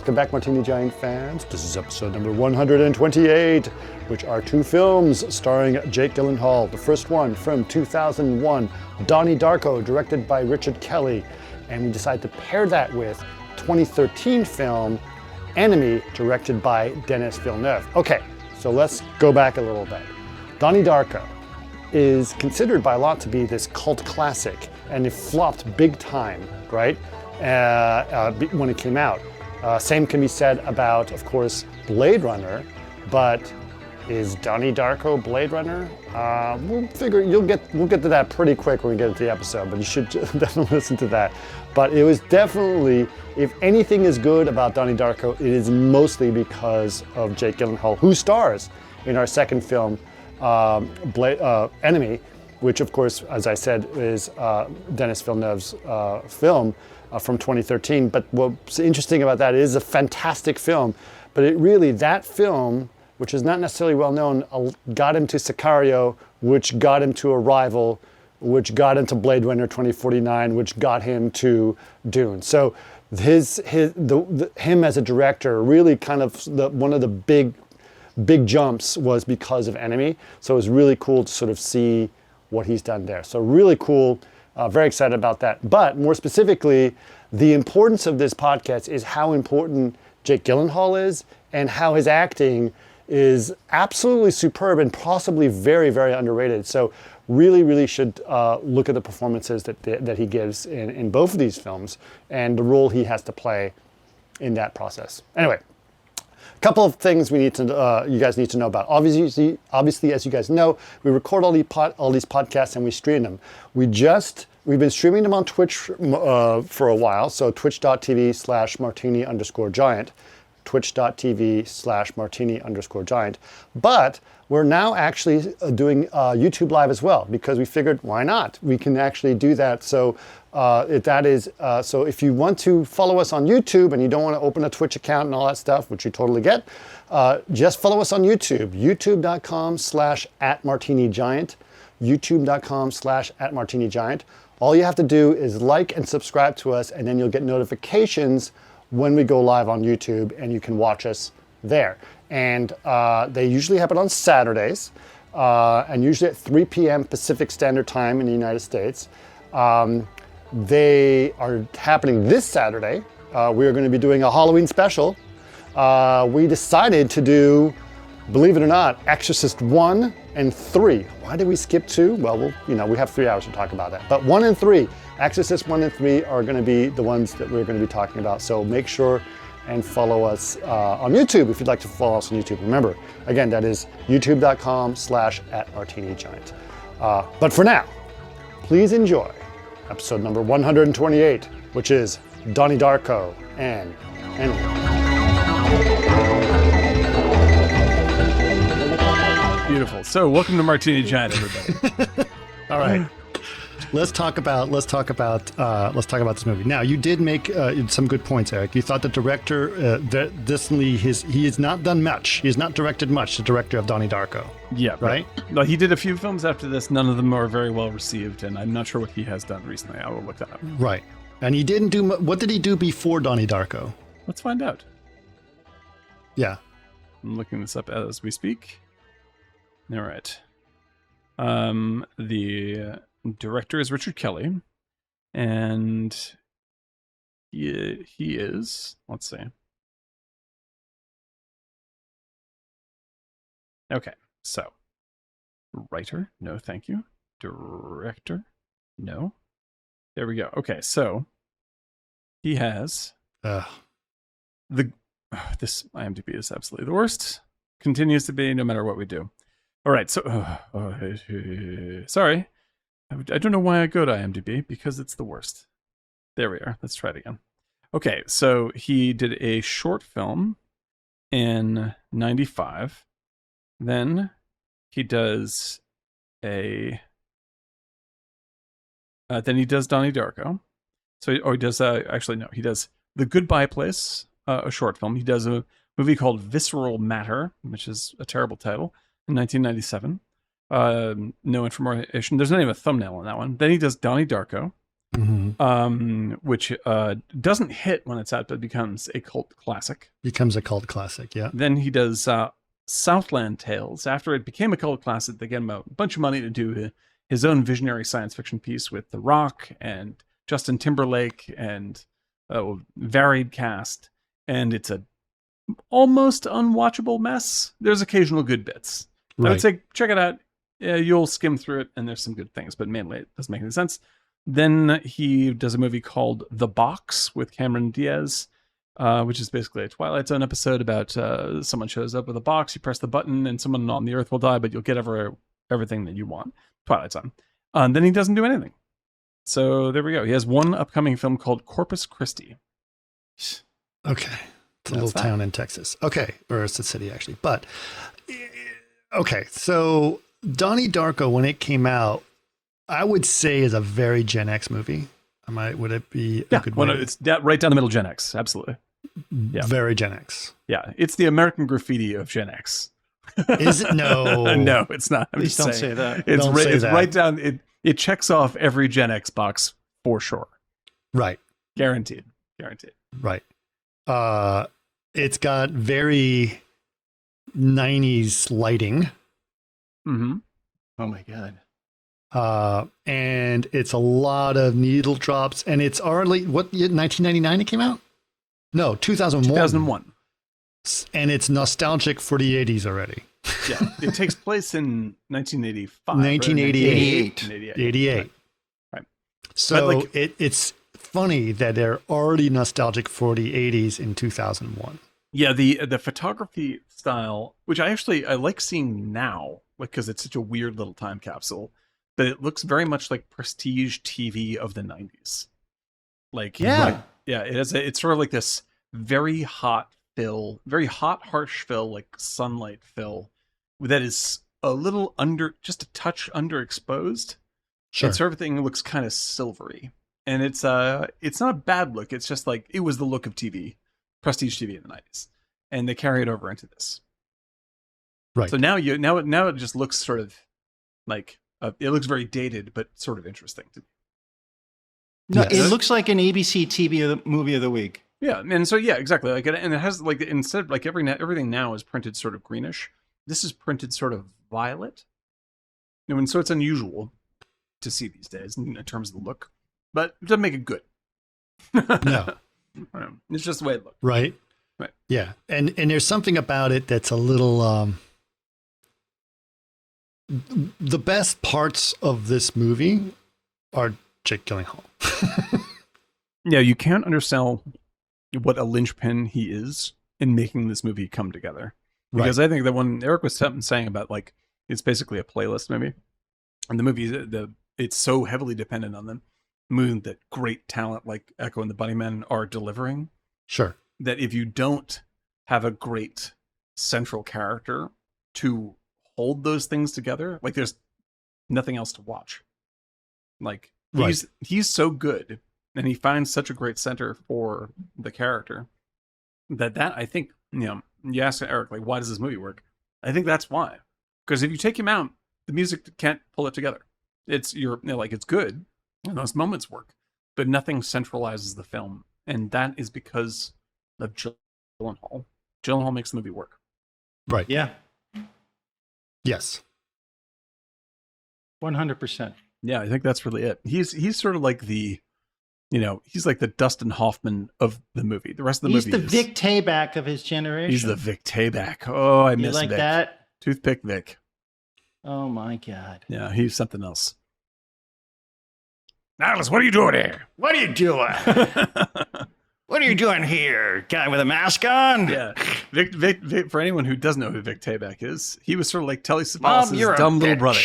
Welcome back, Martini Giant fans. This is episode number 128, which are two films starring Jake Gyllenhaal. The first one from 2001, Donnie Darko, directed by Richard Kelly. And we decided to pair that with 2013 film, Enemy, directed by Denis Villeneuve. Okay, so let's go back a little bit. Donnie Darko is considered by a lot to be this cult classic, and it flopped big time, right? When it came out. Same can be said about, of course, Blade Runner, but is Donnie Darko Blade Runner? We'll get to that pretty quick when we get into the episode, but you should definitely listen to that. But it was definitely, if anything is good about Donnie Darko, it is mostly because of Jake Gyllenhaal, who stars in our second film, Enemy, which of course, as I said, is Denis Villeneuve's film from 2013. But what's interesting about that, it is a fantastic film, but that film, which is not necessarily well known, got him to Sicario, which got him to Arrival, which got him to Blade Runner 2049, which got him to Dune. So him as a director, really kind of one of the big jumps was because of Enemy. So it was really cool to sort of see what he's done there. So really cool, very excited about that. But more specifically, the importance of this podcast is how important Jake Gyllenhaal is and how his acting is absolutely superb and possibly very, very underrated. So really should look at the performances that he gives in both of these films and the role he has to play in that process. Anyway, a couple of things you guys need to know about. Obviously, as you guys know, we record all these podcasts and we stream them. We've been streaming them on Twitch for a while, so twitch.tv/martini_giant, twitch.tv/martini_giant. But we're now actually doing YouTube Live as well, because we figured, why not? We can actually do that. So so if you want to follow us on YouTube and you don't want to open a Twitch account and all that stuff, which you totally get, just follow us on YouTube, youtube.com/@martinigiant, youtube.com/@martinigiant. All you have to do is like and subscribe to us, and then you'll get notifications when we go live on YouTube, and you can watch us there. And they usually happen on Saturdays, and usually at 3 p.m. Pacific Standard Time in the United States. They are happening this Saturday. We are going to be doing a Halloween special. We decided to do, believe it or not, Exorcist 1 and 3. Why did we skip 2? Well, we have 3 hours to talk about that. But 1 and 3, Exorcist 1 and 3 are going to be the ones that we're going to be talking about. So make sure and follow us on YouTube if you'd like to follow us on YouTube. Remember, again, that is youtube.com/@martinigiant. But for now, please enjoy episode number 128, which is Donnie Darko and Enemy. Beautiful. So welcome to Martini Giant, everybody. All right. Let's talk about this movie. Now, you did make some good points, Eric. You thought the director, he has not done much. He has not directed much, the director of Donnie Darko. Yeah. Right? No, he did a few films after this. None of them are very well received, and I'm not sure what he has done recently. I will look that up. Right. And he didn't do, what did he do before Donnie Darko? Let's find out. Yeah. I'm looking this up as we speak. All right. The director is Richard Kelly, and he is, let's see. Okay, so writer, no thank you. Director, no. There we go. Okay, so he has this IMDb is absolutely the worst. Continues to be no matter what we do. All right, so sorry. I don't know why I go to IMDb, because it's the worst. There we are. Let's try it again. Okay, so he did a short film in 95. Then he does then he does Donnie Darko. So, he does, he does The Goodbye Place, a short film. He does a movie called Visceral Matter, which is a terrible title, in 1997. No information. There's not even a thumbnail on that one. Then he does Donnie Darko. which doesn't hit when it's out, but becomes a cult classic. Becomes a cult classic, yeah. Then he does Southland Tales. After it became a cult classic, they gave him a bunch of money to do his own visionary science fiction piece with The Rock and Justin Timberlake and a varied cast. And it's a almost unwatchable mess. There's occasional good bits. Right. I would say check it out. You'll skim through it, and there's some good things, but mainly it doesn't make any sense. Then he does a movie called The Box with Cameron Diaz, which is basically a Twilight Zone episode about someone shows up with a box, you press the button, and someone on the earth will die, but you'll get everything that you want. Twilight Zone. Then he doesn't do anything. So there we go. He has one upcoming film called Corpus Christi. Okay. It's a little town in Texas. Okay. Or it's a city, actually. But, okay. So Donnie Darko, when it came out, I would say is a very Gen X movie. Would it be a good one? It's right down the middle Gen X. Absolutely. Yeah. Very Gen X. Yeah. It's the American Graffiti of Gen X. Is it? No. No, it's not. Please don't say that. It's right down. It checks off every Gen X box for sure. Right. Guaranteed. Right. It's got very 90s lighting. Mm-hmm. Oh my God. And it's a lot of needle drops, and it's already, 1999 it came out? No, 2001. 2001. And it's nostalgic for the 80s already. Yeah, it takes place in 1985. 1988. 88. Right. So it's funny that they're already nostalgic for the 80s in 2001. Yeah, the photography style, which I like seeing now, because it's such a weird little time capsule, but it looks very much like prestige TV of the 90s. It's sort of like this very hot fill, very hot, harsh fill, like sunlight fill, that is a little just a touch underexposed. Sure. And sort of thing looks kind of silvery. And it's not a bad look. It's just like, it was the look of TV, prestige TV in the 90s. And they carry it over into this. Right. So now it just looks sort of like, it looks very dated, but sort of interesting to me. No, yes. It looks like an ABC TV movie of the week. Yeah, and so exactly. And it has instead everything now is printed sort of greenish. This is printed sort of violet. And so it's unusual to see these days in terms of the look, but it doesn't make it good. No, it's just the way it looks. Right. Yeah, and there's something about it that's a little. The best parts of this movie are Jake Gyllenhaal. Yeah, you can't undersell what a linchpin he is in making this movie come together. Because I think that when Eric was saying about it's basically a playlist movie, and the movie it's so heavily dependent on the movie that great talent like Echo and the Bunnymen are delivering. Sure. That if you don't have a great central character to hold those things together, there's nothing else to watch. He's so good, and he finds such a great center for the character that I think, you ask Eric, why does this movie work? I think that's why. Because if you take him out, the music can't pull it together. It's good, and those moments work, but nothing centralizes the film, and that is because of Gyllenhaal. Gyllenhaal makes the movie work. Right. Yeah. Yes. 100%. Yeah, I think that's really it. He's sort of like he's like the Dustin Hoffman of the movie. The rest of the movie is Vic Tayback of his generation. He's the Vic Tayback. Oh, I miss Vic. That? Toothpick Vic. Oh my God. Yeah, he's something else. Alice, what are you doing here? What are you doing? What are you doing here? Guy with a mask on? Yeah. Vic, for anyone who doesn't know who Vic Tayback is, he was sort of like Telly Savalas' dumb little brother.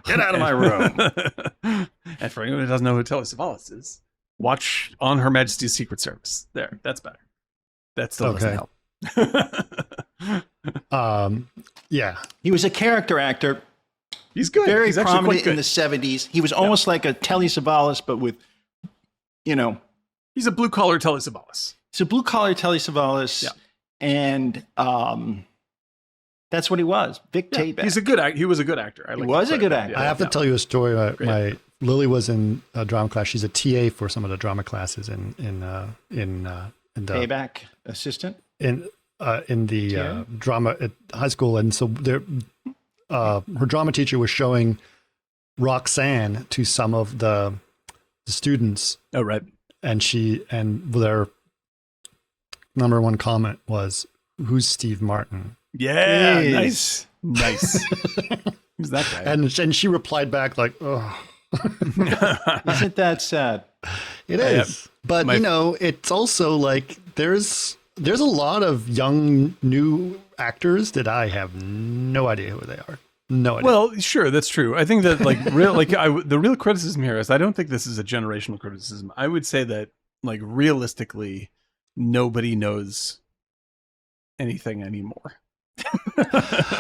Get out of my room. And for anyone who doesn't know who Telly Savalas is, watch On Her Majesty's Secret Service. There, that's better. That still doesn't help. Yeah. He was a character actor. He's good. Very He's prominent in the 70s. He was almost like a Telly Savalas, but with, He's a blue-collar Telly Savalas. He's a blue-collar Telly Savalas. Yeah. And that's what he was. Vic Tayback. He was a good actor. He was a good actor. I have to tell you a story about my Lily was in a drama class. She's a TA for some of the drama classes in the Payback assistant in the drama at high school, and so her drama teacher was showing Roxanne to some of the students. Oh, right. And their number one comment was, "Who's Steve Martin?" Yeah, Jeez. nice. Who's that guy? And she replied back like, "Oh." Isn't that sad? It is. But it's also like there's a lot of young new actors that I have no idea who they are. No idea. Well, sure, that's true. I think that the real criticism here is I don't think this is a generational criticism. I would say that like realistically, nobody knows anything anymore.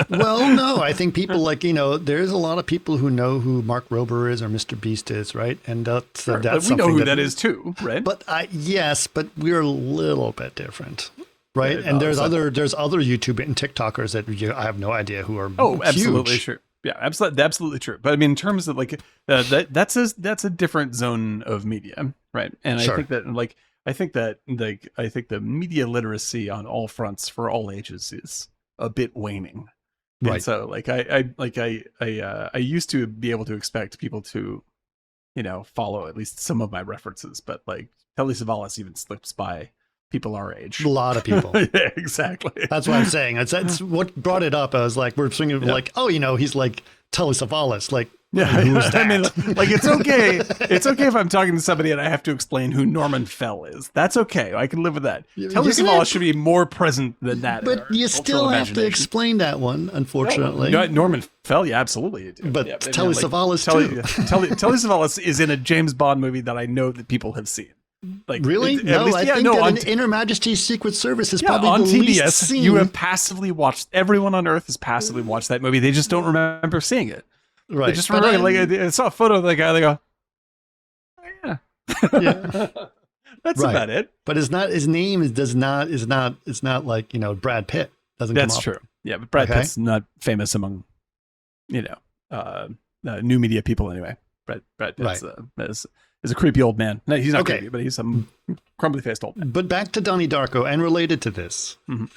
Well, no, I think people there's a lot of people who know who Mark Rober is or Mr. Beast is, right? And that's but we know who that is too, right? But yes, but we're a little bit different, right? Yeah, and there's other YouTube and TikTokers that I have no idea who are. Oh, absolutely huge. true. Yeah, absolutely true. But I mean, in terms of like that's a different zone of media, right? And Sure. I think that the media literacy on all fronts for all ages is a bit waning. Right. And so I used to be able to expect people to, follow at least some of my references, but like Telly Savalas even slips by people our age. A lot of people. Yeah, exactly. That's what I'm saying. It's what brought it up. I was like, we're thinking like, oh, he's like Telly Savalas. Like, yeah, who's that? I mean, like it's okay. It's okay if I'm talking to somebody and I have to explain who Norman Fell is. That's okay. I can live with that. Telly Savalas should be more present than that. But you still have to explain that one, unfortunately. No, Norman Fell, yeah, absolutely. You do. But yeah, Telly Savalas too. Telly Savalas is in a James Bond movie that I know that people have seen. Like really? No, I think that in Her Majesty's Secret Service is probably on the TBS. least seen. You have passively watched. Everyone on Earth has passively watched that movie. They just don't remember seeing it. Right. They just remember, I saw a photo of that guy. They go, oh, yeah. Yeah. That's Right. about it. But it's not his name is not like Brad Pitt doesn't That's come up. true. Yeah, but Brad Okay. Pitt's not famous among new media people anyway. Brad Pitt's is a creepy old man. No, he's not Okay. creepy, but he's some crumbly faced old man. But back to Donnie Darko and related to this. Mhm.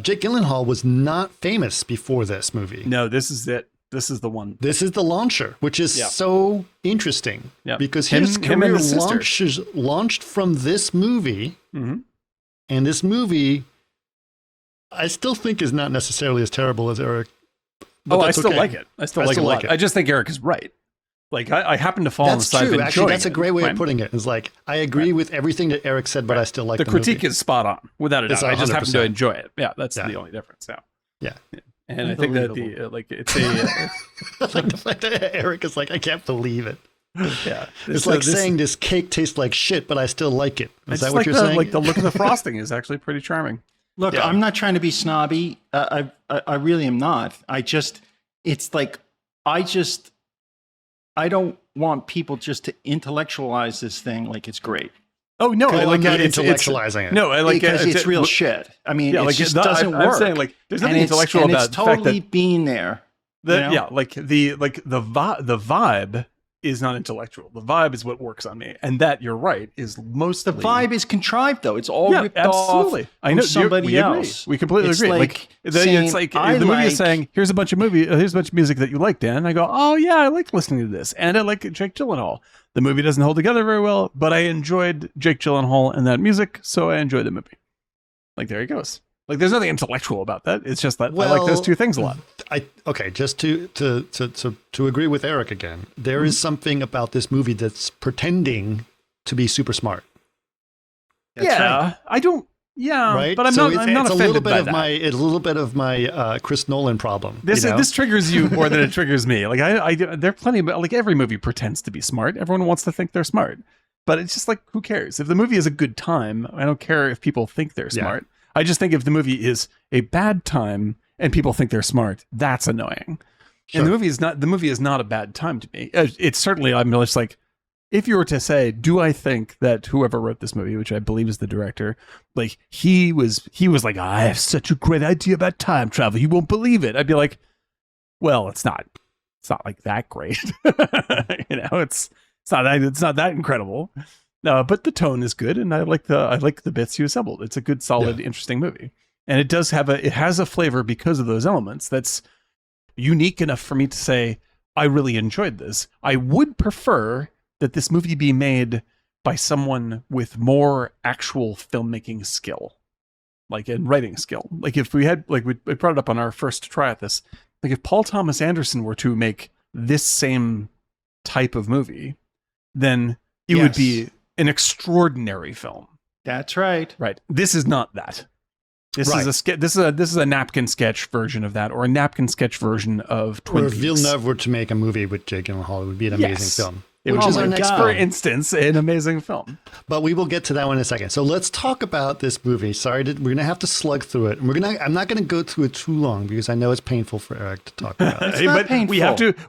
Jake Gyllenhaal was not famous before this movie. No, this is it. This is the one. This is the launcher, which is so interesting because his him and career his sister. launched from this movie, Mm-hmm. and this movie, I still think is not necessarily as terrible as Eric. but Oh, I that's still okay. like it. I still like it a lot. I just think Eric is right. Like I happen to fall on the That's side of true. enjoying Actually, that's a it, great way right? of putting it. It's like I agree with everything that Eric said, but I still like The the critique movie. is spot on, without a doubt. It's I just happen 100%. to enjoy it. Yeah, that's Yeah. the only difference. Yeah. Yeah. And I think that it's a like the fact that Eric is like, I can't believe it. yeah. It's like saying this cake tastes like shit, but I still like it. Is that what like you're the, saying? Like the look of the frosting is actually pretty charming. Look, Yeah. I'm not trying to be snobby. I really am not. It's like, I don't want people just to intellectualize this thing like it's great. Oh no, I I'm like not it's intellectualized it. No, I like Because it's real look- shit. I mean, Yeah, it like just it's not- doesn't I'm work. saying like there's nothing And it's- intellectual and about it's the fact totally that being there. yeah, like the vibe is not intellectual. The vibe is what works on me, and that you're right is mostly The vibe is contrived, though. It's all ripped absolutely. off I know from somebody we agree. else. We completely It's agree. like It's saying, like I the movie is like- saying, "Here's a bunch of music that you like, Dan." And I go, "Oh yeah, I like listening to this, and I like Jake Gyllenhaal." The movie doesn't hold together very well, but I enjoyed Jake Gyllenhaal and that music, so I enjoyed the movie. Like there he goes. Like there's nothing intellectual about that. It's just that I like those two things a lot. Just to agree with Eric again, there is something about this movie that's pretending to be super smart. I don't. Yeah, Right, but I'm so not. I'm not it's a offended little bit by of that. it's a little bit of my Chris Nolan problem. This triggers you more than it triggers me. Like there are plenty of like every movie pretends to be smart. Everyone wants to think they're smart, but it's just like who cares if the movie is a good time? I don't care if people think they're Yeah. smart. I just think if the movie is a bad time and people think they're smart, that's annoying. Sure. And the movie is not a bad time to me. It's certainly I'm just like if you were to say, do I think that whoever wrote this movie, which I believe is the director, like he was like, I have such a great idea about time travel, you won't believe it. I'd be like, well, it's not it's not like that great. It's not that incredible. But the tone is good, and I like the bits you assembled. It's a good, solid, interesting movie, and it has a flavor because of those elements that's unique enough for me to say I really enjoyed this. I would prefer that this movie be made by someone with more actual filmmaking skill, like in writing skill. Like if we had, like we brought it up on our first try at this, like if Paul Thomas Anderson were to make this same type of movie, then it would be an extraordinary film. That's right. Right. This is not that. This is a napkin sketch version of that, or a napkin sketch version of Twin Peaks. Or if Villeneuve were to make a movie with Jake Gyllenhaal, it would be an amazing film. Which is our next, for instance, an amazing film. But we will get to that one in a second. So let's talk about this movie. Sorry, we're going to have to slug through it. And I'm not going to go through it too long because I know it's painful for Eric to talk about. It's not painful.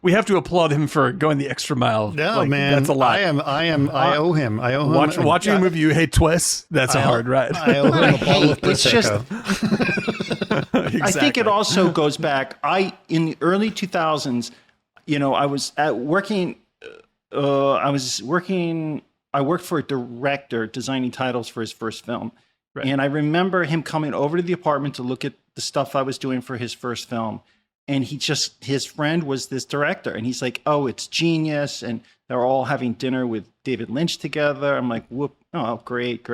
We have to applaud him for going the extra mile. No, man, that's a lot. I owe him. Watching a movie you hate twice. That's a hard ride. I owe him a bottle of Prosecco. Exactly. I think it also goes back. In the early 2000s, I was working. I worked for a director designing titles for his first film. Right. And I remember him coming over to the apartment to look at the stuff I was doing for his first film. And his friend was this director. And he's like, oh, it's genius. And they're all having dinner with David Lynch together. I'm like, whoop. Oh, great.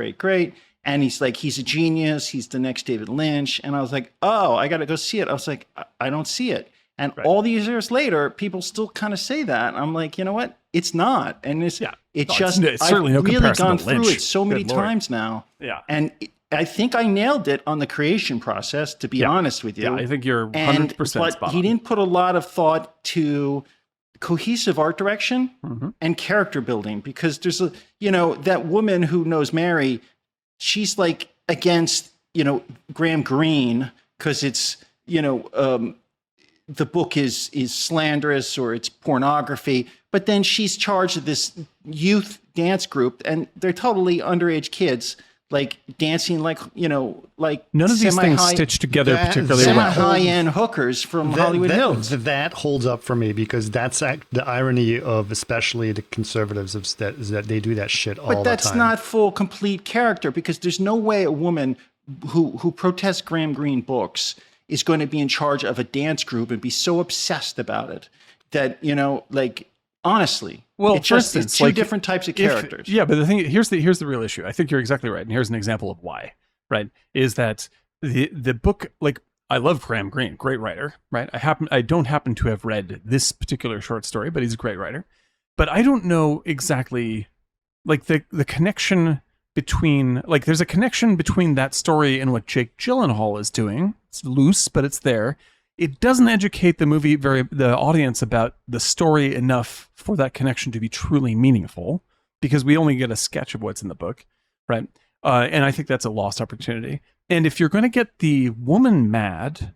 And he's like, he's a genius. He's the next David Lynch. And I was like, oh, I got to go see it. I was like, I don't see it. And all these years later, people still kind of say that. I'm like, you know what? It's not. And it's certainly I've really gone through it so many times now. Yeah. And I think I nailed it on the creation process, to be honest with you. Yeah, I think you're 100% spot on. He didn't put a lot of thought to cohesive art direction and character building, because there's that woman who knows Mary, she's like against, Graham Greene, because it's, the book is slanderous or it's pornography, but then she's charged of this youth dance group, and they're totally underage kids, like dancing like none of these things stitched together particularly well. High-end hookers from Hollywood Hills. That holds up for me, because that's the irony of especially the conservatives is that they do that shit all the time. But that's not full, complete character, because there's no way a woman who protests Graham Greene books is going to be in charge of a dance group and be so obsessed about it that, honestly, it's two different types of characters. But the thing, here's the real issue. I think you're exactly right. And here's an example of why, right? Is that the book, I love Graham Greene, great writer, right? I don't happen to have read this particular short story, but he's a great writer. But I don't know exactly, the connection between, there's a connection between that story and what Jake Gyllenhaal is doing. It's loose, but it's there. It doesn't educate the audience about the story enough for that connection to be truly meaningful, because we only get a sketch of what's in the book, right? And I think that's a lost opportunity. And if you're going to get the woman mad,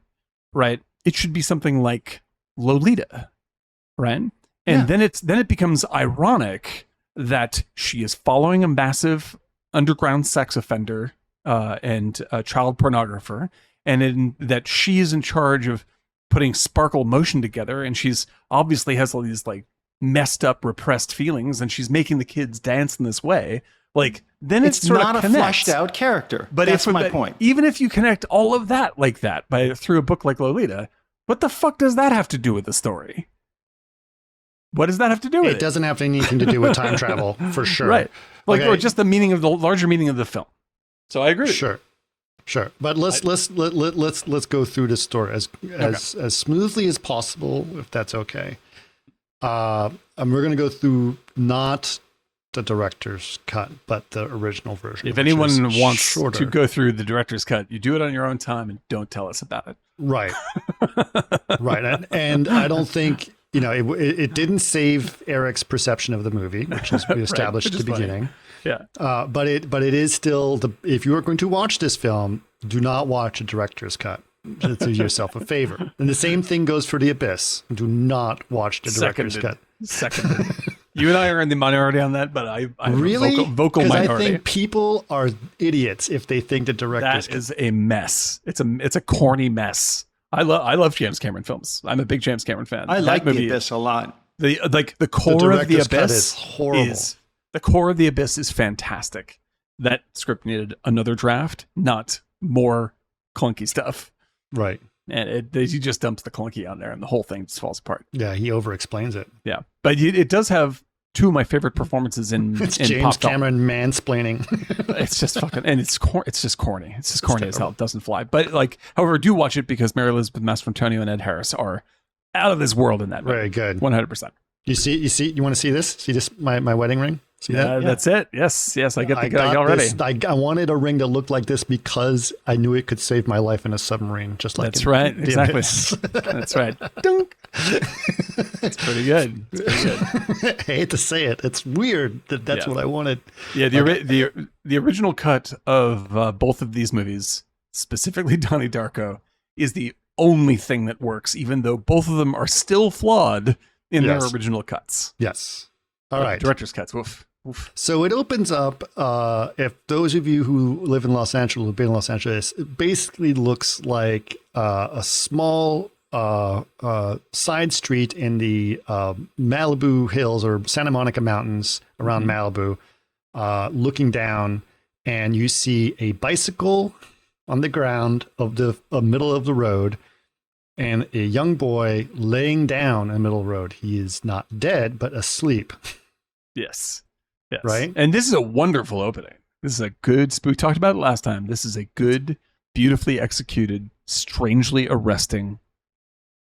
right, it should be something like Lolita, right? And then it becomes ironic that she is following a massive underground sex offender and a child pornographer, and that she is in charge of putting Sparkle Motion together, and she's obviously has all these messed up repressed feelings, and she's making the kids dance in this way. Then it's sort not of a fleshed out character. But that's my point. Even if you connect all of that through a book like Lolita, what the fuck does that have to do with the story? What does that have to do with it? It doesn't have anything to do with time travel, for sure. Right. Or just the larger meaning of the film. So I agree. Sure. But let's go through this story as smoothly as possible, if that's okay. And we're going to go through not the director's cut, but the original version. If anyone wants to go through the director's cut, you do it on your own time and don't tell us about it. Right. Right. And I don't think, it didn't save Eric's perception of the movie, which is we established at the beginning. Yeah. But it is still if you are going to watch this film, do not watch a director's cut. To do yourself a favor. And the same thing goes for The Abyss. Do not watch the director's cut. Seconded. You and I are in the minority on that, but I'm really a vocal minority. I think people are idiots if they think the director's cut is a mess. It's a corny mess. I love James Cameron films. I'm a big James Cameron fan. I That like movie, The Abyss a lot. The core of the director's cut Abyss is horrible. the core of the Abyss is fantastic. That script needed another draft, not more clunky stuff. Right. And he just dumps the clunky on there, and the whole thing just falls apart. Yeah, he over-explains it. Yeah, but it does have two of my favorite performances in It's in James pop film. Cameron mansplaining. It's just fucking, and it's just corny. It's just corny as hell. It doesn't fly. But like, however, do watch it because Mary Elizabeth Mastrantonio and Ed Harris are out of this world in that movie. Very good. 100%. You want to see this? See this? My wedding ring? See that? That's it. Yes, I get the guy already. I wanted a ring that looked like this because I knew it could save my life in a submarine, just like That's in right. The Exactly. Abyss. That's right. Dunk. It's pretty good. It's pretty good. I hate to say it. It's weird that that's what I wanted. Yeah, the original cut of both of these movies, specifically Donnie Darko, is the only thing that works, even though both of them are still flawed in their original cuts. Yes. All right. Director's cuts. Woof. Oof. So it opens up, if those of you who live in Los Angeles, have been in Los Angeles, it basically looks like a small side street in the Malibu Hills or Santa Monica Mountains around Malibu, looking down, and you see a bicycle on the ground of the middle of the road and a young boy laying down in the middle of the road. He is not dead, but asleep. Yes. Yes. Right? And this is a wonderful opening. This is a good, we talked about it last time. This is a good, beautifully executed, strangely arresting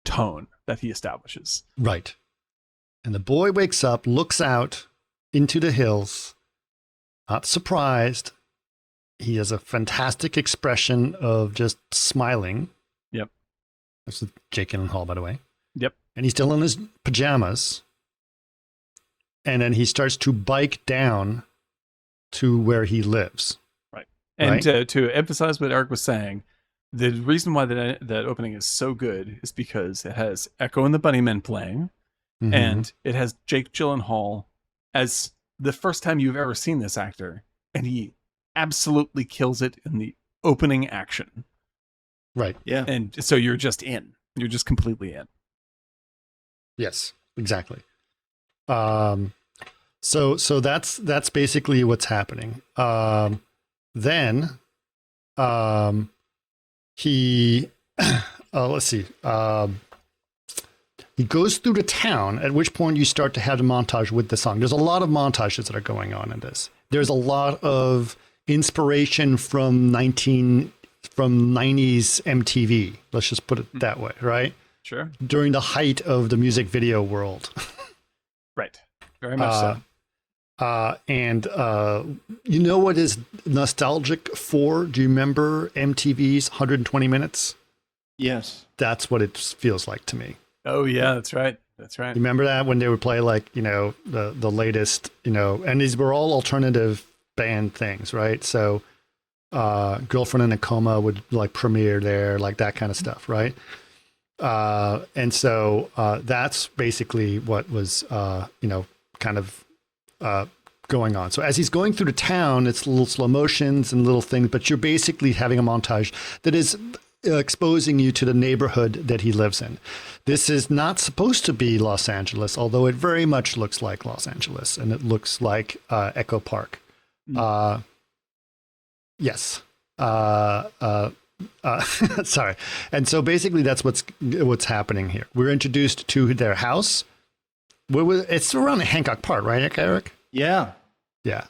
tone that he establishes. Right. And the boy wakes up, looks out into the hills, not surprised. He has a fantastic expression of just smiling. Yep. That's with Jake Gyllenhaal, by the way. Yep. And he's still in his pajamas. And then he starts to bike down to where he lives. Right. And to emphasize what Eric was saying, the reason why that opening is so good is because it has Echo and the Bunnymen playing, and it has Jake Gyllenhaal as the first time you've ever seen this actor, and he absolutely kills it in the opening action. Right. Yeah. And so you're just in. You're just completely in. Yes, exactly. So that's basically what's happening. Then he let's see. He goes through the town, at which point you start to have the montage with the song. There's a lot of montages that are going on in this. There's a lot of inspiration from 90s MTV. Let's just put it that way, right? Sure. During the height of the music video world. Right. Very much so. And you know what is nostalgic for? Do you remember MTV's 120 Minutes? Yes. That's what it feels like to me. Oh, yeah, that's right. That's right. You remember that when they would play like, the latest, and these were all alternative band things, right? So Girlfriend in a Coma would like premiere there, like that kind of stuff, right? And so that's basically what was, kind of going on. So as he's going through the town, it's little slow motions and little things, but you're basically having a montage that is exposing you to the neighborhood that he lives in. This is not supposed to be Los Angeles, although it very much looks like Los Angeles, and it looks like Echo Park. Yes. Sorry. And so basically that's what's happening here. We're introduced to their house. It's around Hancock Park, right, Eric? Yeah. Yeah.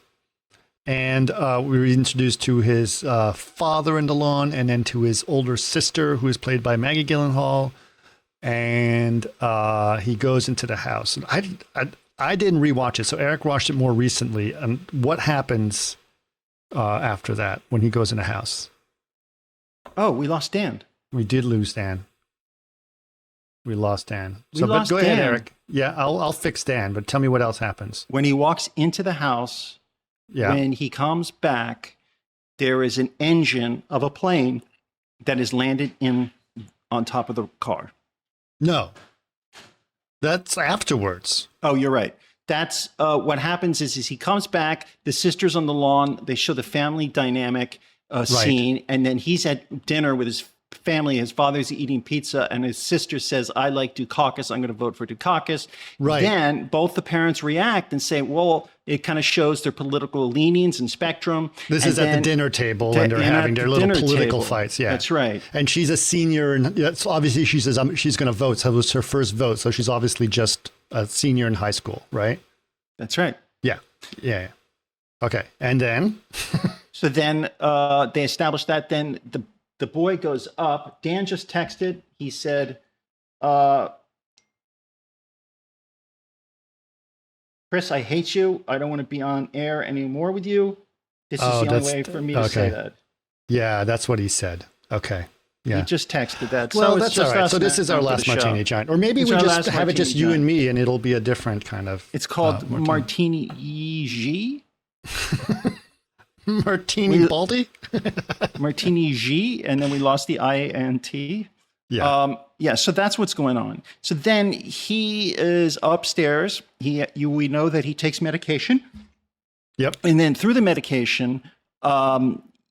And we were introduced to his father in the lawn, and then to his older sister, who is played by Maggie Gyllenhaal. And he goes into the house. And I didn't rewatch it, so Eric watched it more recently. And what happens after that when he goes in the house? Oh, we lost Dan. We did lose Dan. We lost Dan. But go ahead, Eric. Yeah, I'll fix Dan, but tell me what else happens. When he walks into the house, when he comes back, there is an engine of a plane that is landed on top of the car. No. That's afterwards. Oh, you're right. That's what happens is he comes back, the sister's on the lawn, they show the family dynamic scene, and then he's at dinner with his family. His father's eating pizza, and his sister says, "I like Dukakis. I'm going to vote for Dukakis." Right. Then both the parents react and say, "Well, it kind of shows their political leanings and spectrum." This And is at the dinner table, and they're having their little political fights. Yeah, that's right. And she's a senior, and so obviously she says she's going to vote. So it was her first vote. So she's obviously just a senior in high school, right? That's right. Yeah. Okay, and then So then they establish that. Then the boy goes up. Dan just texted. He said, "Chris, I hate you. I don't want to be on air anymore with you. This is the only way for me to say that." Yeah, that's what he said. Okay. Yeah. He just texted that. Well, so that's it's just all right. us So this is our for the last show. martini giant, or maybe It's we our just last have it just martini you and giant. me, and it'll be a different kind of. It's called Martini G. Martini Baldy. Martini G, and then we lost the I-N-T. Yeah. So that's what's going on. So then he is upstairs. We know that he takes medication. Yep. And then through the medication,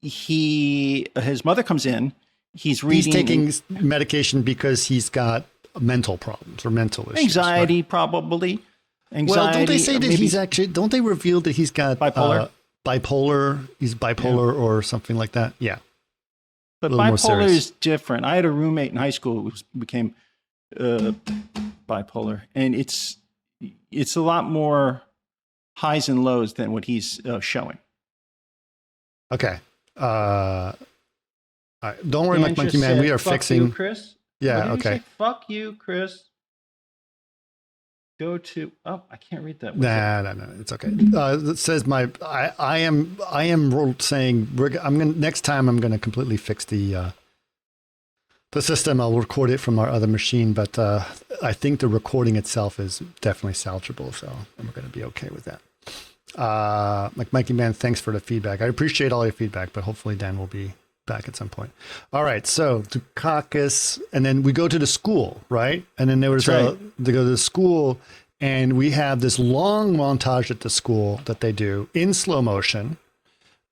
his mother comes in. He's reading. He's taking medication because he's got mental problems or mental issues. Anxiety, right? probably. Anxiety. Well, don't they say that maybe he's actually? Don't they reveal that he's got bipolar? Bipolar. He's bipolar or something like that. Yeah. But little more bipolar serious. is different. I had a roommate in high school who became bipolar, and it's a lot more highs and lows than what he's showing. Okay. All right. Don't worry, Dan Monkey just Man. said, We are "Fuck fixing. you, Chris." Yeah. What did he Okay. say? Fuck you, Chris. Go to. Oh, I can't read that. No. It's okay. It says I am saying next time I'm gonna completely fix the system. I'll record it from our other machine, but I think the recording itself is definitely salvageable, so I'm gonna be okay with that. Like Mikey Man, thanks for the feedback. I appreciate all your feedback, but hopefully Dan will be back at some point. All right, so Dukakis, and then we go to the school, right? And then they go to the school, and we have this long montage at the school that they do in slow motion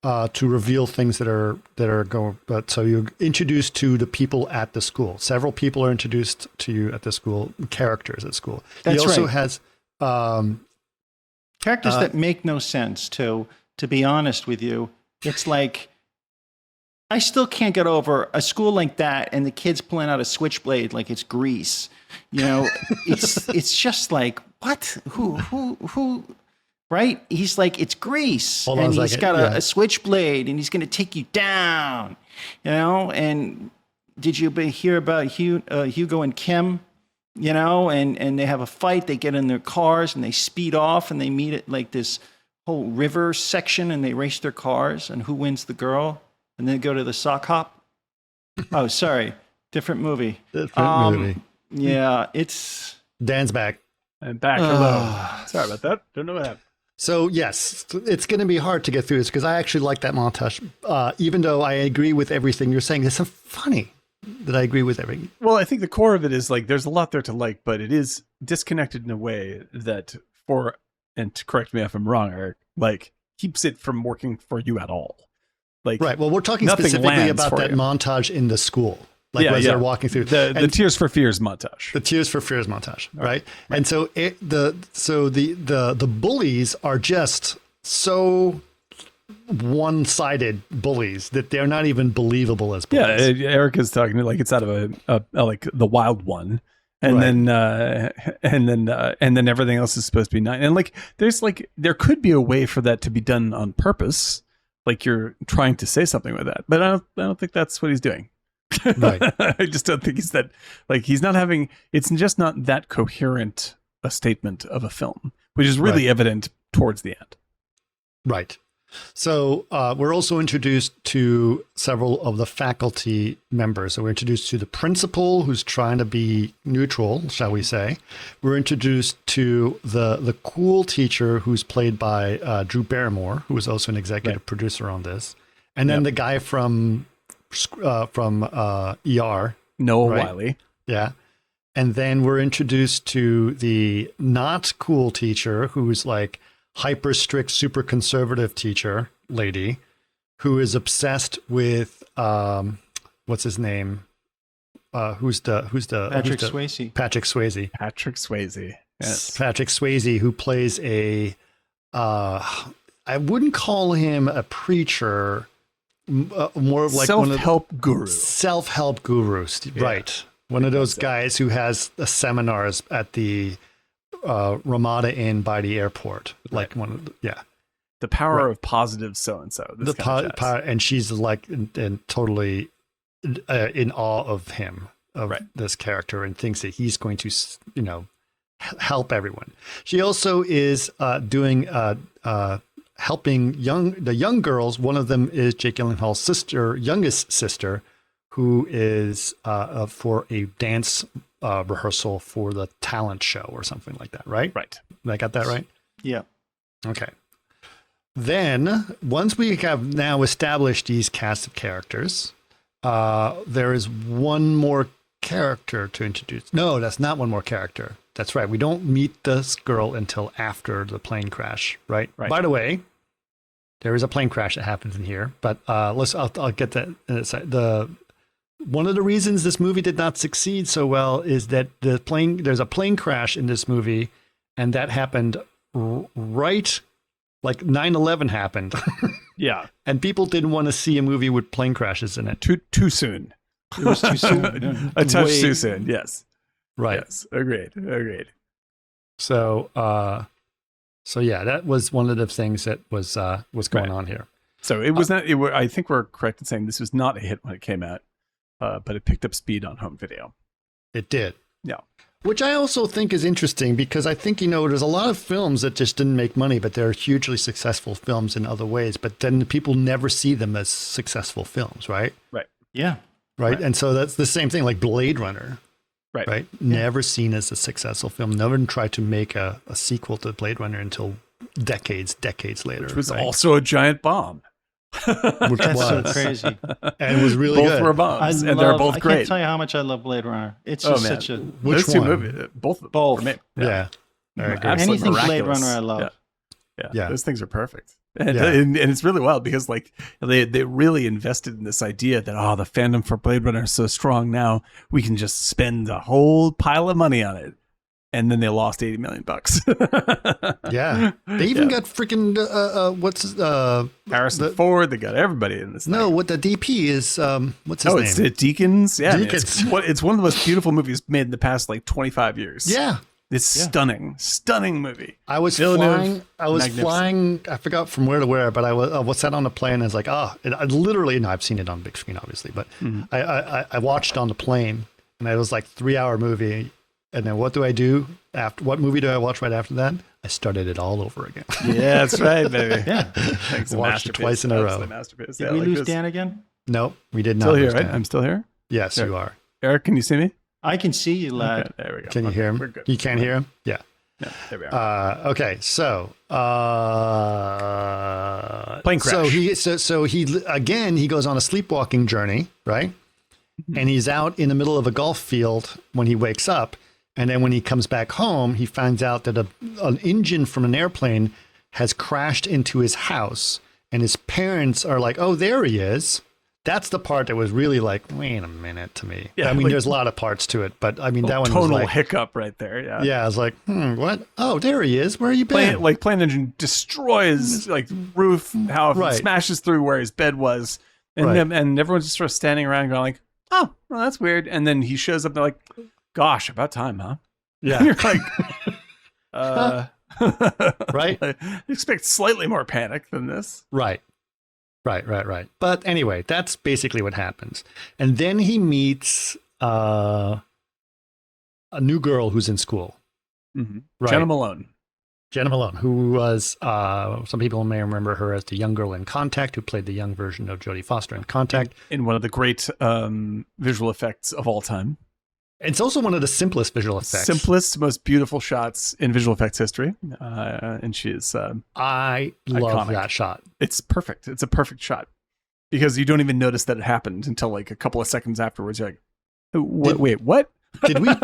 to reveal things that are going. But so you're introduced to the people at the school. Several people are introduced to you at the school, characters at school. That's he also right. has Characters that make no sense. To be honest with you, it's like I still can't get over a school like that and the kids pulling out a switchblade like it's grease. You know, it's just like, what? Who? Right? He's like, it's grease, Hold on and a he's second. got Yeah. a switchblade, and he's going to take you down. You know, and did you hear about Hugo and Kim? You know, and they have a fight. They get in their cars and they speed off, and they meet at like this whole river section, and they race their cars, and who wins the girl? And then go to the sock hop. Oh, sorry, different movie. Different movie. Yeah, it's Dan's back. I'm back. Hello. Sorry about that. Don't know what happened. So yes, it's going to be hard to get through this because I actually like that montage. Even though I agree with everything you're saying, it's so funny that I agree with everything. Well, I think the core of it is like there's a lot there to like, but it is disconnected in a way that and to correct me if I'm wrong, Eric, like keeps it from working for you at all. Like Right. Well, we're talking nothing specifically lands about for that you. montage in the school, like as they're walking through the Tears for Fears montage. the Tears for Fears montage, right? And so the bullies are just so one-sided bullies that they're not even believable as bullies. Yeah, Eric is talking like it's out of a like the Wild One, and Right. then everything else is supposed to be nice. And like there could be a way for that to be done on purpose, like you're trying to say something with that. But I don't think that's what he's doing. Right. I just don't think he's not having. It's just not that coherent a statement of a film, which is really evident towards the end. Right. So we're also introduced to several of the faculty members. So we're introduced to the principal, who's trying to be neutral, shall we say. We're introduced to the cool teacher, who's played by Drew Barrymore, who is also an executive producer on this. And then the guy from ER. Noah Right. Wiley. Yeah. And then we're introduced to the not cool teacher, who's like hyper strict, super conservative teacher lady who is obsessed with, what's his name? who's the Patrick Swayze. Patrick Swayze. Patrick Swayze. Yes. Patrick Swayze, who plays a I wouldn't call him a preacher, more of like self-help guru. Self-help gurus, right? One of those guys who has the seminars at the Ramada Inn by the airport, like one of the power of positive so-and-so. The power, and she's like and totally in awe of him, of this character, and thinks that he's going to, help everyone. She also is doing helping the young girls. One of them is Jake Gyllenhaal's youngest sister, who is for a dance rehearsal for the talent show or something like that, right? Right. Did I got that right? Yeah. Okay. Then, once we have now established these cast of characters, there is one more character to introduce. No, that's not one more character. That's right. We don't meet this girl until after the plane crash, right? By the way, there is a plane crash that happens in here, but I'll get that in a second. One of the reasons this movie did not succeed so well is that there's a plane crash in this movie, and that happened right like 9/11 happened. Yeah. And people didn't want to see a movie with plane crashes in it. Too soon. It was too soon. A touch too soon. Yes. Right. Yes. Agreed. So, yeah, that was one of the things that was going on here. So it was not. I think we're correct in saying this was not a hit when it came out, but it picked up speed on home video. It did. Yeah. Which I also think is interesting because I think, there's a lot of films that just didn't make money, but they're hugely successful films in other ways. But then people never see them as successful films, right? Right. Yeah. Right. And so that's the same thing like Blade Runner. Right. Yeah. Never seen as a successful film. Never tried to make a sequel to Blade Runner until decades later. Which was also a giant bomb. Which That's was so crazy. And it was really both good. Were bombs, and they're both great. I can't tell you how much I love Blade Runner. It's just such a... Which Those two one? movies, both. Both. For me. Yeah. Very good. Anything Miraculous. Blade Runner I love. Yeah. Those things are perfect. And it's really wild because like they really invested in this idea that, the fandom for Blade Runner is so strong now, we can just spend a whole pile of money on it. And then they lost $80 million. Yeah. They even got freaking, Harrison Ford. They got everybody in this thing. No, what the DP is, what's his name? It's Deakins. Yeah. Deakins. It's one of the most beautiful movies made in the past, 25 years. Yeah. It's stunning movie. I was Villeneuve, flying, I forgot from where to where, but I was sat on the plane and I was like, I've seen it on big screen, obviously, but I watched on the plane and it was like 3-hour movie. And then what do I do after? What movie do I watch right after that? I started it all over again. Yeah, that's right, baby. Yeah. Watched it twice in a row. Masterpiece. Did we lose Dan again? No, we did not. Still here, lose right? Dan. I'm still here? Yes, you are. Eric, can you see me? I can see you, lad. Okay, there we go. Can you hear him? We're good. You can't hear him? Yeah. Yeah, there we are. Okay, so plane crash. So he again he goes on a sleepwalking journey, right? Mm-hmm. And he's out in the middle of a golf field when he wakes up, and then when he comes back home, he finds out that an engine from an airplane has crashed into his house, and his parents are like, "Oh, there he is." That's the part that was really like, wait a minute to me. Yeah, I mean, there's a lot of parts to it, but I mean, that one tonal was like hiccup right there. Yeah. Yeah, I was like, what? Oh, there he is. Where you been? Plane engine destroys roof, how it smashes through where his bed was, and and everyone's just sort of standing around going like, oh, well, that's weird. And then he shows up and they're like, gosh, about time, huh? Yeah. And you're like, right? I expect slightly more panic than this. Right. But anyway, that's basically what happens. And then he meets a new girl who's in school. Mm-hmm. Right. Jenna Malone, who was, some people may remember her as the young girl in Contact, who played the young version of Jodie Foster in Contact. In one of the great visual effects of all time. It's also one of the simplest visual effects. Simplest, most beautiful shots in visual effects history. And she is I love that shot. It's perfect. It's a perfect shot. Because you don't even notice that it happened until like a couple of seconds afterwards. You're like, wait, what? Did we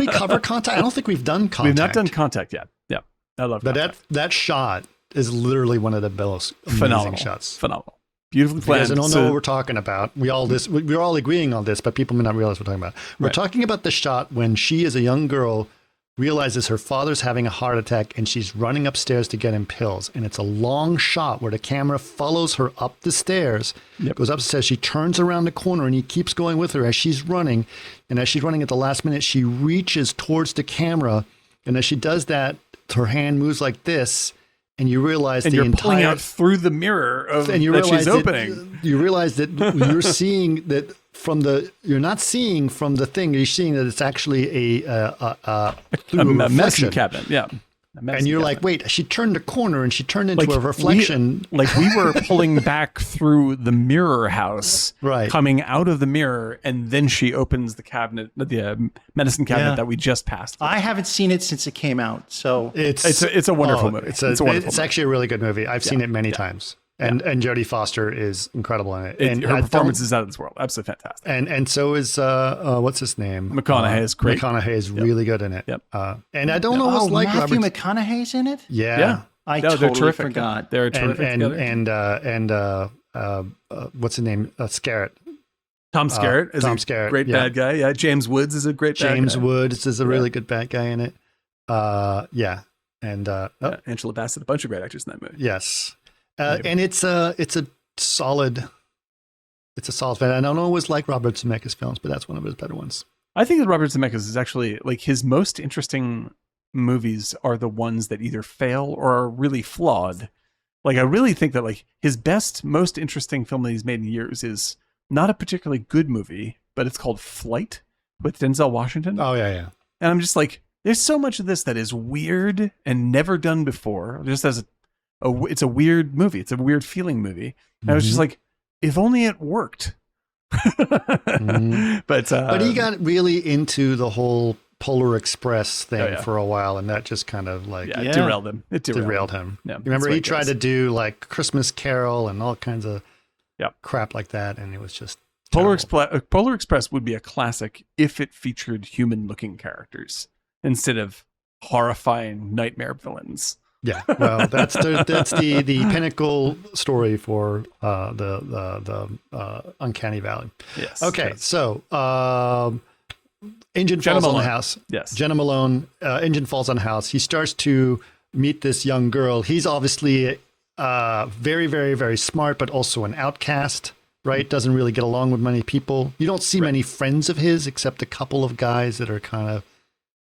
cover Contact? I don't think we've done Contact. We've not done Contact yet. Yeah. I love But Contact. that shot is literally one of the most amazing shots. Phenomenal. Beautifully If you guys planned. don't know what we're talking about. We're all agreeing on this, but people may not realize what we're talking about. We're talking about the shot when she, as a young girl, realizes her father's having a heart attack and she's running upstairs to get him pills. And it's a long shot where the camera follows her up the stairs, goes upstairs. She turns around the corner and he keeps going with her as she's running. And as she's running at the last minute, she reaches towards the camera. And as she does that, her hand moves like this. And you realize and you're pulling out through the mirror of and you that realize she's opening. You realize that you're seeing that you're not seeing from the thing. You're seeing that it's actually a medicine cabinet. Yeah. And you're like, wait, she turned a corner and she turned into a reflection. We were pulling back through the mirror house, coming out of the mirror, and then she opens the cabinet, the medicine cabinet that we just passed. I haven't seen it since it came out, so it's a wonderful movie. It's actually a really good movie. I've seen it many times. And Jodie Foster is incredible in it. And her performance is out of this world. Absolutely fantastic. And so is what's his name? McConaughey is great. McConaughey is really good in it. Yep. And I don't know what's like Matthew McConaughey's in it? Yeah. I totally forgot. forgot. They're terrific together. And what's his name? Scarrett. Tom Skerritt is a great bad guy. Yeah. James Woods is a great bad guy. James Woods is a really good bad guy in it. And Angela Bassett, a bunch of great actors in that movie. Yes. And it's a solid film. I don't always like Robert Zemeckis films, but that's one of his better ones. I think that Robert Zemeckis is actually like his most interesting movies are the ones that either fail or are really flawed. Like I really think that like his best, most interesting film that he's made in years is not a particularly good movie, but it's called Flight with Denzel Washington. Oh yeah. And I'm just like, there's so much of this that is weird and never done before. Just as it's a weird movie. It's a weird feeling movie. And I was just like, if only it worked. But he got really into the whole Polar Express thing for a while, and that just kind of like derailed him. It derailed him. Yeah, remember he tried to do like Christmas Carol and all kinds of crap like that, and it was just Polar Express would be a classic if it featured human-looking characters instead of horrifying nightmare villains. Yeah, well, that's the pinnacle story for the Uncanny Valley. Yes. Okay, so Engine falls on the house. Yes. Jenna Malone. Engine falls on the house. He starts to meet this young girl. He's obviously very, very, very smart, but also an outcast. Right? Doesn't really get along with many people. You don't see many friends of his except a couple of guys that are kind of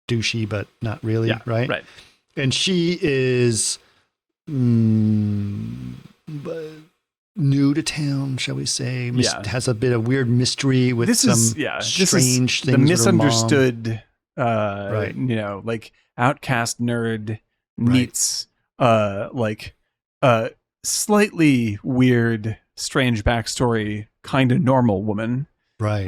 douchey, but not really. Yeah, right. And she is new to town, shall we say? Has a bit of weird mystery with strange things. The misunderstood, like outcast nerd meets slightly weird, strange backstory, kind of normal woman. Right.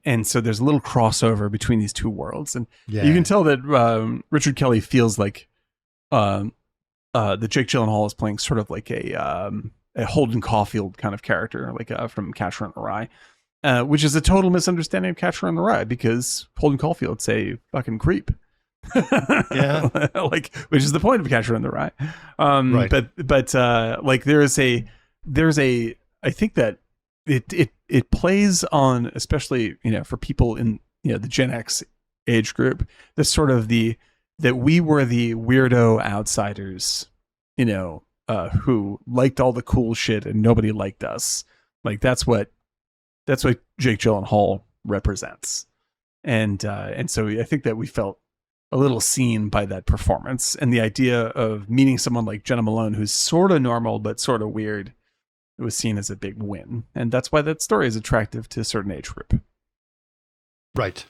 And so there's a little crossover between these two worlds. And you can tell that Richard Kelly feels like that Jake Gyllenhaal is playing sort of like a Holden Caulfield kind of character, like from Catcher in the Rye, which is a total misunderstanding of Catcher in the Rye because Holden Caulfield's a fucking creep. Which is the point of Catcher in the Rye. But like there's a I think that it plays on, especially, for people in, the Gen X age group, the sort of that we were the weirdo outsiders, who liked all the cool shit and nobody liked us. Like that's what Jake Gyllenhaal represents. And so I think that we felt a little seen by that performance, and the idea of meeting someone like Jenna Malone, who's sort of normal, but sort of weird, it was seen as a big win. And that's why that story is attractive to a certain age group. Right.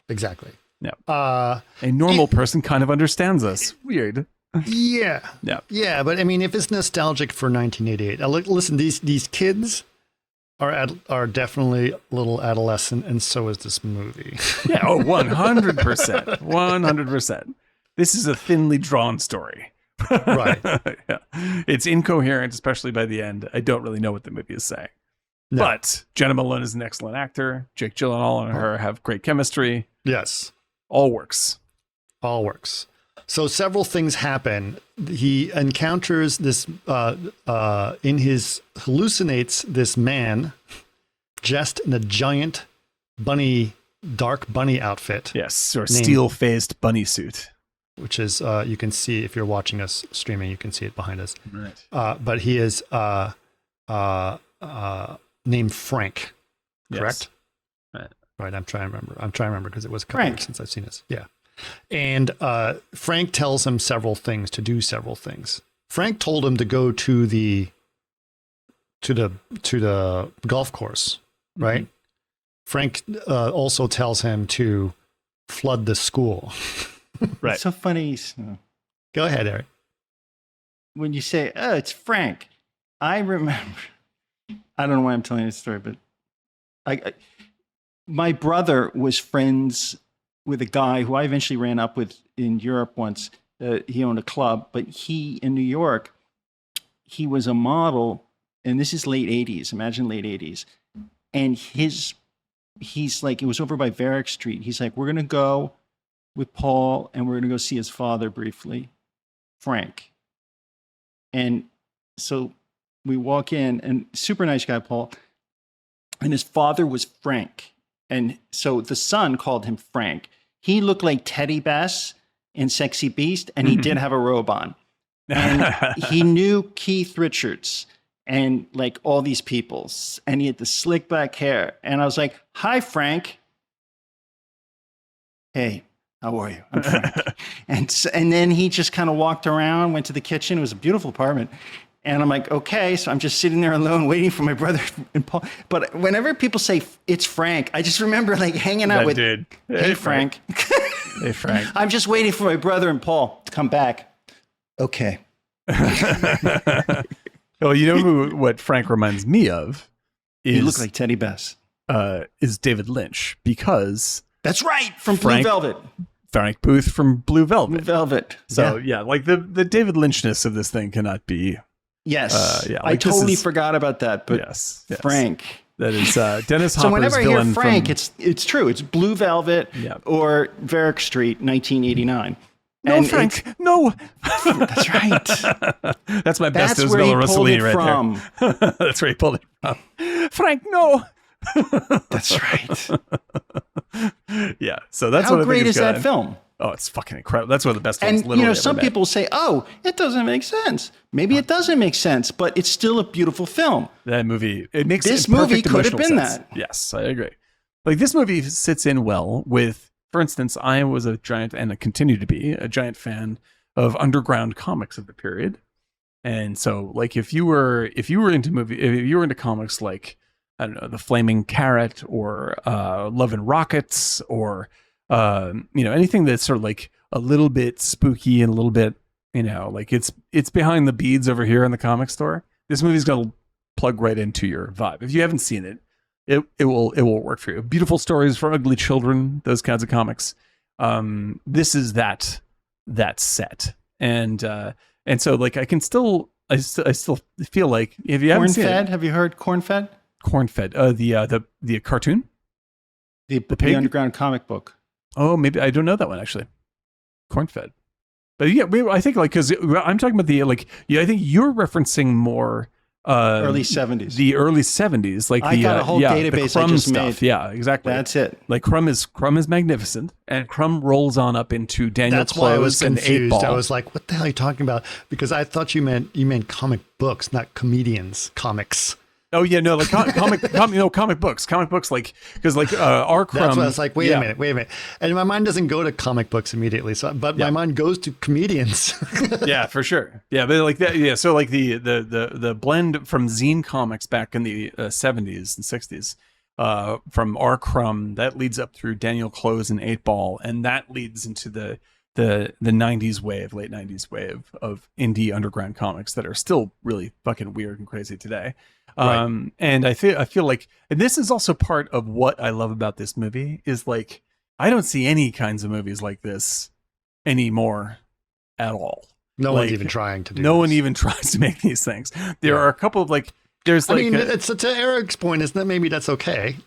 Exactly. Yeah. A normal person kind of understands us. Weird. Yeah. Yeah. Yeah. But I mean, if it's nostalgic for 1988, listen, these kids are definitely a little adolescent, and so is this movie. Yeah. Oh, 100%. 100%. This is a thinly drawn story. Right. Yeah. It's incoherent, especially by the end. I don't really know what the movie is saying. No. But Jenna Malone is an excellent actor. Jake Gyllenhaal and her have great chemistry. Yes. All works. So several things happen. He encounters this, hallucinates this man dressed in a giant dark bunny outfit. Yes, or steel-faced bunny suit. Which is, you can see if you're watching us streaming, you can see it behind us. Right. But he is named Frank, correct? Yes. Right. I'm trying to remember because it was a couple years since I've seen this. Yeah. And Frank tells him several things, to do several things. Frank told him to go to the golf course, right? Mm-hmm. Frank also tells him to flood the school. Right. It's so funny. Go ahead, Eric. When you say, "Oh, it's Frank," I remember. I don't know why I'm telling you this story, but my brother was friends with a guy who I eventually ran up with in Europe once. He owned a club, but in New York, he was a model, and this is late 80s. Imagine late 80s. And he's like, it was over by Varick Street. He's like, we're going to go with Paul, and we're going to go see his father briefly, Frank. And so we walk in, and super nice guy, Paul, and his father was Frank. And so the son called him Frank. He looked like Teddy Bass in Sexy Beast, and he did have a robe on. And he knew Keith Richards and like all these people, and he had the slick back hair. And I was like, "Hi, Frank." "Hey, how are you?" "I'm Frank." and then he just kind of walked around, went to the kitchen. It was a beautiful apartment. And I'm like, okay, so I'm just sitting there alone waiting for my brother and Paul. But whenever people say it's Frank, I just remember like hanging out with, dude. Hey, Frank. Hey, Frank. I'm just waiting for my brother and Paul to come back. Okay. Well, you know what Frank reminds me of? He looked like Teddy Bass. Is David Lynch, because... That's right, from Blue Velvet. Frank Booth from Blue Velvet. Blue Velvet. So, yeah, like the David Lynchness of this thing cannot be... Yes. Like I totally forgot about that, but yes. Frank. That is Dennis Hopper's So whenever I hear Frank, from... it's true. It's Blue Velvet or Varick Street, 1989. No, and Frank, no. That's right. That's my best Isabella Rossellini right from. There. That's where he pulled it from. Frank, no. That's right. Yeah, so that's how what great is that film? Oh, it's fucking incredible. That's one of the best films. And you know, some people say, "Oh, it doesn't make sense." Maybe it doesn't make sense, but it's still a beautiful film. That movie, it makes this movie could have been sense. that. Yes, I agree. Like this movie sits in well with, for instance, I was a giant, and I continue to be a giant fan of underground comics of the period. And so, like, if you were into comics like, I don't know, The Flaming Carrot or Love and Rockets or anything that's sort of like a little bit spooky and a little bit, like it's behind the beads over here in the comic store, this movie's gonna plug right into your vibe. If you haven't seen it, it will work for you. Beautiful Stories for Ugly Children, those kinds of comics. This is that set, and so like I still feel like, if you haven't seen it, have you heard Corn-Fed? Corn-Fed, the cartoon, the underground comic book. Oh, maybe I don't know that one actually. Corn-Fed, but yeah, I think like, because I'm talking about I think you're referencing more early 70s. The early 70s, like I got a whole database the Crumb I just stuff. made. Yeah, exactly. That's it. Like Crumb is magnificent, and Crumb rolls on up into Daniel That's why I was Close and confused. 8 Ball. I was like, "What the hell are you talking about?" Because I thought you meant comic books, not comedians. Comics. Oh yeah, no, like comic books, like, because like our Crumb. That's why I was like, wait a minute, and my mind doesn't go to comic books immediately. So, but my mind goes to comedians. Yeah, for sure. Yeah, but like that. Yeah, so like the blend from zine comics back in the 70s and 60s, from our Crumb, that leads up through Daniel Close and 8 Ball, and that leads into the 90s wave, late 90s wave of indie underground comics that are still really fucking weird and crazy today. Right. And I feel like, and this is also part of what I love about this movie, is like, I don't see any kinds of movies like this anymore at all. No one's even trying to do No this. one even tries to make these things. There are a couple of like, there's like, I mean, it's to Eric's point, isn't that maybe that's okay?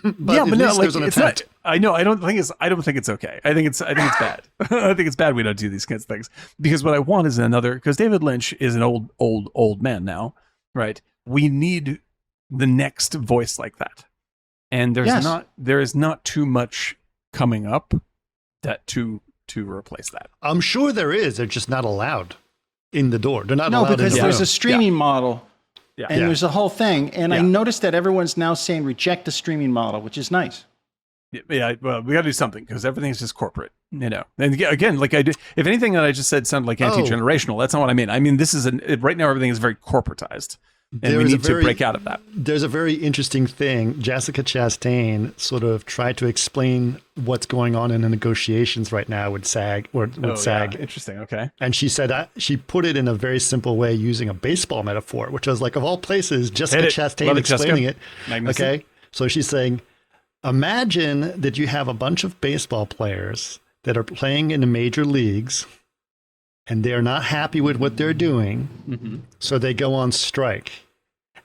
But no, like, there's an attempt. I know. I don't think it's okay. I think it's bad. I think it's bad we don't do these kinds of things, because what I want is another. Because David Lynch is an old man now, right? We need the next voice like that, and there is not too much coming up that to replace that. I'm sure there is. They're just not allowed in the door. They're not allowed. No, because in the there's room. a streaming model. Yeah. And there's a whole thing. And I noticed that everyone's now saying reject the streaming model, which is nice. Yeah, well, we got to do something because everything's just corporate, you know. And again, like if anything that I just said sounded like anti-generational, that's not what I mean. I mean, this is right now everything is very corporatized, and we need to break out of that. There's a very interesting thing. Jessica Chastain sort of tried to explain what's going on in the negotiations right now with SAG SAG. Yeah. Interesting. Okay. And she said she put it in a very simple way using a baseball metaphor, which was like, of all places, Jessica Chastain explaining it. Okay, so she's saying, imagine that you have a bunch of baseball players that are playing in the major leagues and they're not happy with what they're doing. So they go on strike.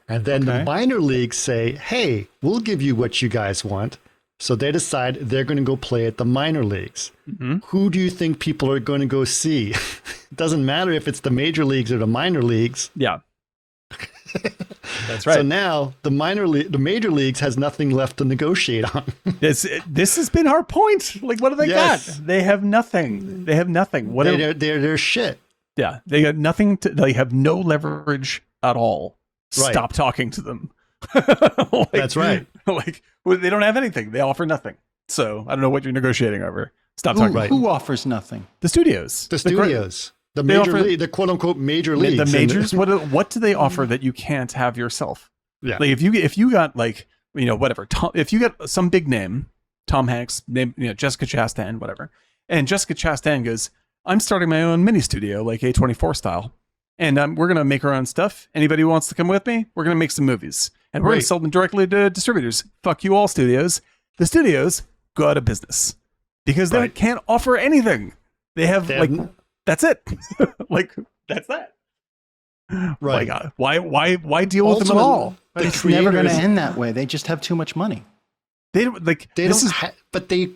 And then the minor leagues say, hey, we'll give you what you guys want. So they decide they're going to go play at the minor leagues. Who do you think people are going to go see? It doesn't matter if it's the major leagues or the minor leagues. Yeah. That's right. So now the major leagues has nothing left to negotiate on. This has been our point. Like, what do they got? They have nothing. They have nothing. What they're shit. Yeah, they got nothing. They have no leverage at all. Right. Stop talking to them. That's right. Like, they don't have anything. They offer nothing. So I don't know what you're negotiating over. Stop talking. Who offers nothing? The studios. The quote unquote major leagues. The majors. What do they offer that you can't have yourself? Yeah. Like if you got like, you know, whatever. if you got some big name, Tom Hanks, Jessica Chastain, whatever, and Jessica Chastain goes, I'm starting my own mini studio, like A24 style, and we're gonna make our own stuff. Anybody who wants to come with me? We're gonna make some movies, and we're gonna sell them directly to distributors. Fuck you all, studios. The studios go out of business because they can't offer anything. They have that's it. Like, that's that. Right. Like, why deal with them at all? But it's never going to end that way. They just have too much money. But they're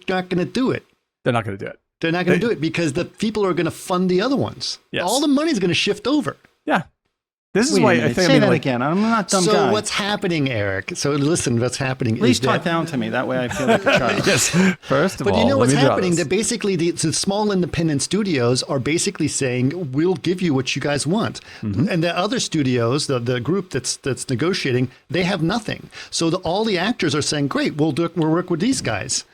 not going to do it. They're not going to do it. They're not going to do it because the people are going to fund the other ones. Yes. All the money's going to shift over. Yeah. This is why I think say that again. I'm not dumb guy. So what's happening, Eric? So listen, what's happening? Please talk down to me. That way I feel like a child. Yes. First of all, but you know what's happening? That basically the small independent studios are basically saying, "We'll give you what you guys want," and the other studios, the group that's negotiating, they have nothing. So all the actors are saying, "Great, we'll work with these guys,"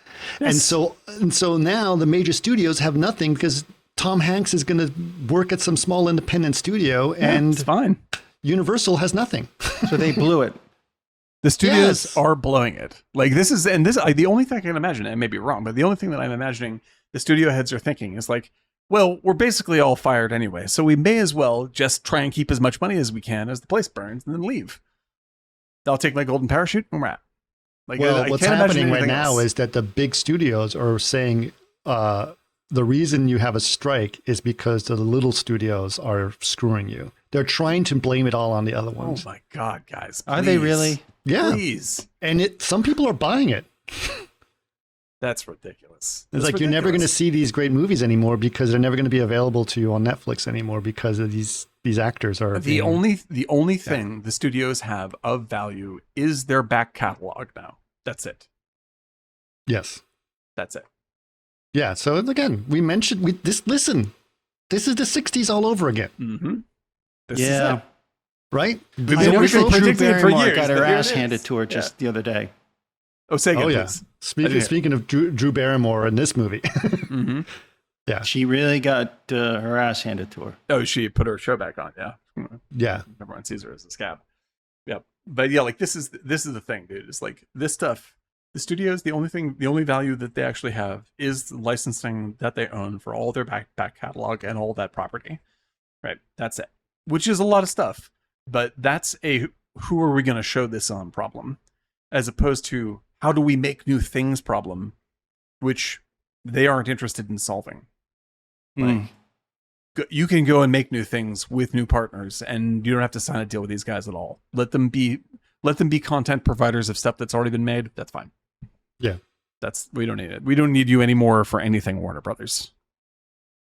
yes. and so now the major studios have nothing because Tom Hanks is going to work at some small independent studio, and it's fine. Universal has nothing. So they blew it. The studios are blowing it. Like the only thing I can imagine, and I may be wrong, but the only thing that I'm imagining the studio heads are thinking is like, well, we're basically all fired anyway, so we may as well just try and keep as much money as we can as the place burns and then leave. I'll take my golden parachute and we're out. Like, well, what's happening right now is that the big studios are saying, the reason you have a strike is because the little studios are screwing you. They're trying to blame it all on the other ones. Oh my God, guys. Are they really? Yeah. Please. And some people are buying it. That's ridiculous. It's like you're never going to see these great movies anymore because they're never going to be available to you on Netflix anymore because of these actors are the only thing the studios have of value is their back catalog now. That's it. Yes. That's it. Yeah. So again, we mentioned listen, this is the 60s all over again. Mm-hmm. This is it. Right? I noticed that Drew Barrymore got her ass handed to her just the other day. Oh, say again, please. Speaking of Drew Barrymore in this movie. Mm-hmm. Yeah. She really got her ass handed to her. Oh, she put her show back on, yeah. Yeah. Everyone sees her as a scab. Yeah. But yeah, like this is the thing, dude. It's like this stuff, the studios, the only value that they actually have is the licensing that they own for all their back catalog and all that property. Right. That's it. Which is a lot of stuff. But that's who are we going to show this on problem, as opposed to how do we make new things problem, which they aren't interested in solving. Like, you can go and make new things with new partners, and you don't have to sign a deal with these guys at all. Let them be content providers of stuff that's already been made. That's fine. Yeah. We don't need it. We don't need you anymore for anything, Warner Brothers.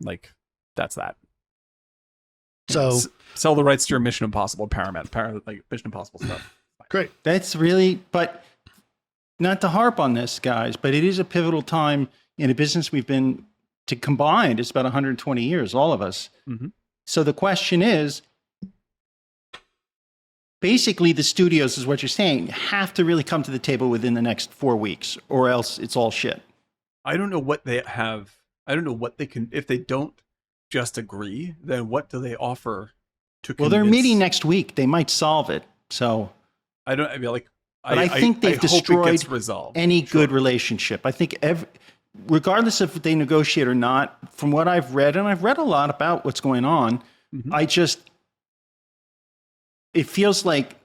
Like, that's that. So sell the rights to your Mission Impossible Paramount, like Mission Impossible stuff. great. That's really, but not to harp on this, guys, but it is a pivotal time in a business we've been to combined. It's about 120 years, all of us. Mm-hmm. So the question is, basically the studios, is what you're saying, have to really come to the table within the next 4 weeks, or else it's all shit. I don't know what they have. I don't know what they can, if they don't just agree, then what do they offer to Well, they're convince- meeting next week. They might solve it. So I don't, I mean, like, but I think they've hope it destroyed gets resolved. any good relationship. I think regardless if they negotiate or not, from what I've read, and I've read a lot about what's going on, Mhm. It feels like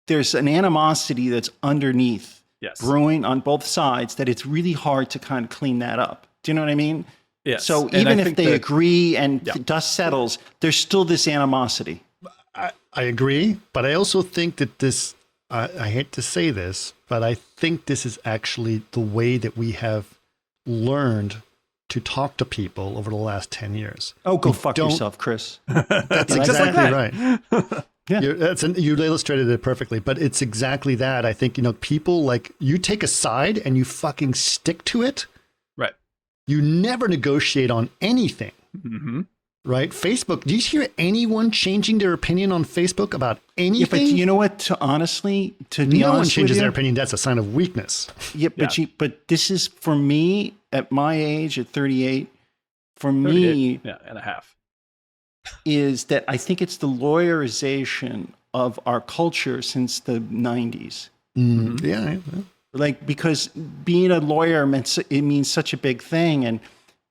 there's an animosity that's underneath Yes. brewing on both sides that it's really hard to kind of clean that up. Do you know what I mean? Yes. So And I even if think they that- agree and Yeah. dust settles, there's still this animosity. I agree, but I also think that this, I hate to say this, but I think this is actually the way that we have learned to talk to people over the last 10 years. Oh, go We fuck don't- yourself, Chris. That's Like exactly that. right. Yeah. You illustrated it perfectly, but it's exactly that. I think, people like, you take a side and you fucking stick to it. Right. You never negotiate on anything. Mm-hmm. Right? Facebook. Do you hear anyone changing their opinion on Facebook about Yeah, anything? but you know what? To be no one honest changes with their you, opinion. That's a sign of weakness. Yeah, but but this is for me at my age at 38. For me, Yeah, and a half. is that I think it's the lawyerization of our culture since the 90s. Yeah. Like, because being a lawyer means such a big thing,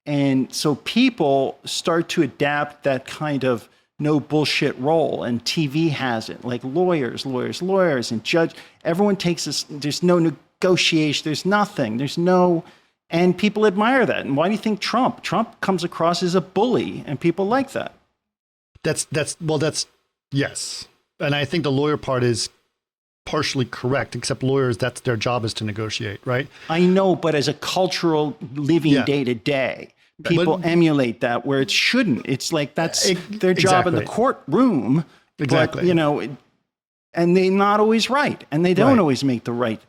and so people start to adapt that kind of no bullshit role, and TV has it, like lawyers, and judge. Everyone takes this. There's no negotiation. There's nothing. There's no, and people admire that. And why do you think Trump comes across as a bully, and people like that? That's yes. And I think the lawyer part is partially correct, except lawyers, that's their job, is to negotiate, right? I know, but as a cultural living Yeah. day to day, people emulate that where it shouldn't. It's like that's their job in the Exactly. courtroom. Exactly. But, and they're not always right, and they don't Right. always make the right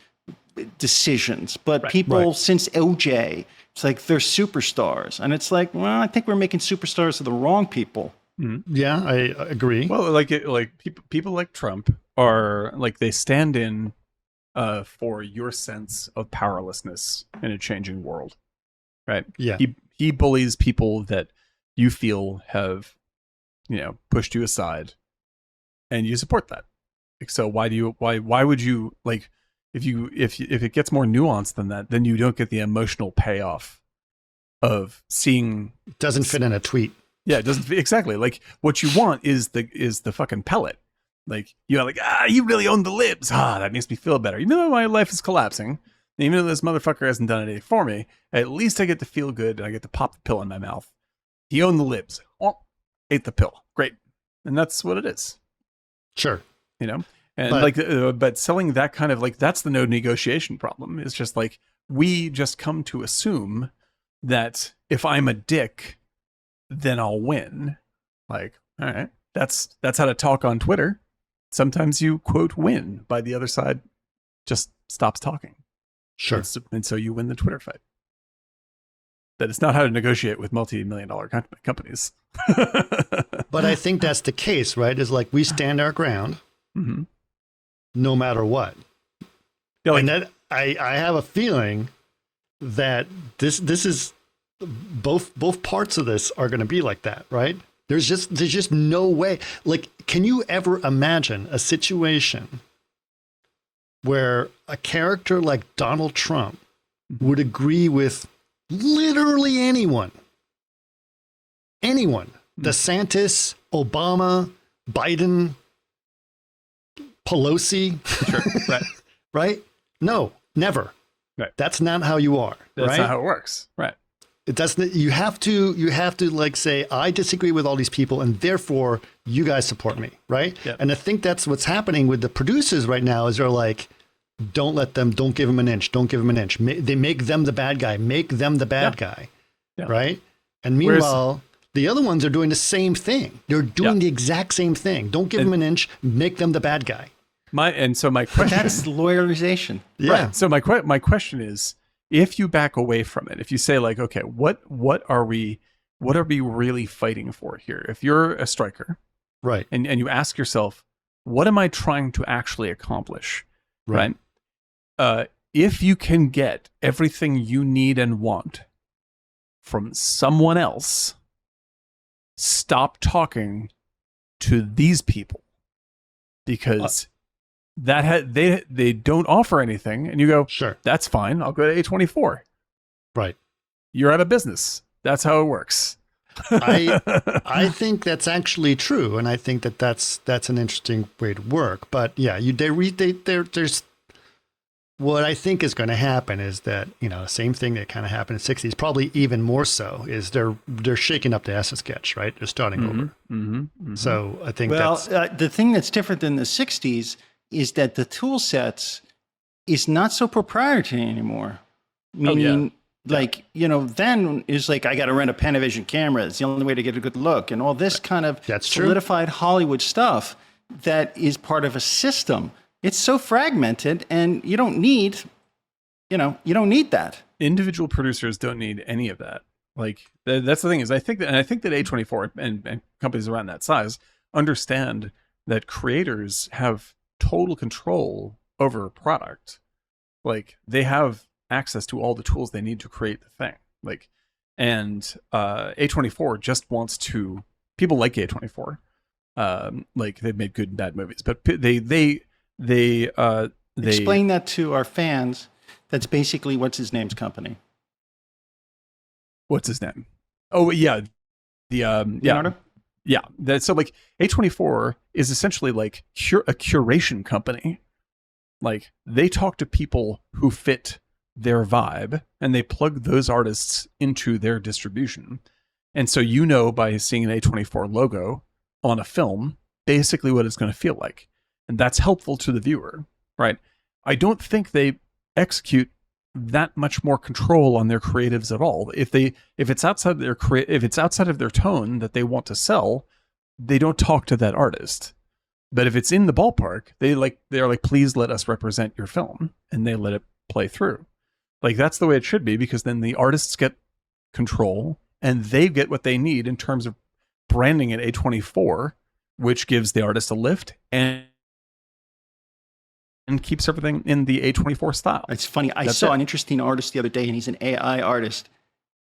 decisions. But people, Right. since OJ, it's like they're superstars, and it's like, well, I think we're making superstars of the wrong people. Yeah, I agree. Well, people like Trump are like, they stand in for your sense of powerlessness in a changing world, right? Yeah. He bullies people that you feel have, pushed you aside, and you support that. Like, so why would you, like, if it gets more nuanced than that, then you don't get the emotional payoff of seeing. Doesn't fit in a tweet. Yeah, it doesn't exactly. Like, what you want is the fucking pellet. Like, like, you really own the libs. That makes me feel better. Even though my life is collapsing, and even though this motherfucker hasn't done anything for me, at least I get to feel good and I get to pop the pill in my mouth. He owned the libs. Oh, ate the pill. Great. And that's what it is. Sure. And But- but selling that kind of, like, that's the no negotiation problem. It's just like, we just come to assume that if I'm a dick, then I'll win. Like, all right, that's how to talk on Twitter. Sometimes you quote win by the other side just stops talking. Sure. And so you win the Twitter fight. That it's not how to negotiate with multi-million-dollar companies. But I think that's the case, right? Is like, we stand our ground Mm-hmm. no matter what. Yeah, like, And that I have a feeling that this is both parts of this are going to be like that, right? There's just no way. Like, can you ever imagine a situation where a character like Donald Trump would agree with literally anyone? DeSantis, Obama, Biden, Pelosi, sure, right. right? No, never. Right. That's not how you are. That's right? not how it works. Right. You have to like say, I disagree with all these people, and therefore you guys support me, right? Yep. And I think that's what's happening with the producers right now. Is they're like, don't give them an inch. Don't give them an inch. They make them the bad guy. Make them the bad guy. Yeah. Right. And meanwhile, the other ones are doing the same thing. They're doing the exact same thing. Don't give them an inch. Make them the bad guy. My question. That's lawyerization. Yeah. Right. So my question is, if you back away from it, if you say like, okay, what are we really fighting for here? If you're a striker, right, and you ask yourself, what am I trying to actually accomplish? Right. If you can get everything you need and want from someone else, stop talking to these people, because they don't offer anything, and you go, sure, that's fine, I'll go to A24. Right. You're out of business. That's how it works. I think that's actually true, and I think that's an interesting way to work. But yeah, there's what I think is going to happen is that, same thing that kind of happened in the 60s, probably even more so, is they're shaking up the Etch-a-Sketch, right? They're starting over. So I think the thing that's different than the 60s is that the tool sets is not so proprietary anymore. Meaning, then it's like, I got to rent a Panavision camera. It's the only way to get a good look. And all this kind of solidified Hollywood stuff that is part of a system. It's so fragmented, and you don't need that. Individual producers don't need any of that. Like, that's the thing is, I think that A24 and companies around that size understand that creators have total control over a product. Like, they have access to all the tools they need to create the thing. Like, and A24 just wants to, people like A24. Like, they've made good and bad movies, but they explain that to our fans. That's basically what's his name's company. What's his name? Oh yeah, Leonardo? Yeah. So like A24 is essentially like a curation company. Like, they talk to people who fit their vibe, and they plug those artists into their distribution. And so by seeing an A24 logo on a film, basically what it's going to feel like. And that's helpful to the viewer, right? I don't think they execute that much more control on their creatives at all. If it's outside of their tone that they want to sell, they don't talk to that artist. But if it's in the ballpark, they're like, please let us represent your film, and they let it play through. Like, that's the way it should be, because then the artists get control, and they get what they need in terms of branding at A24, which gives the artist a lift and keeps everything in the A24 style. It's funny. I saw an interesting artist the other day, and he's an AI artist,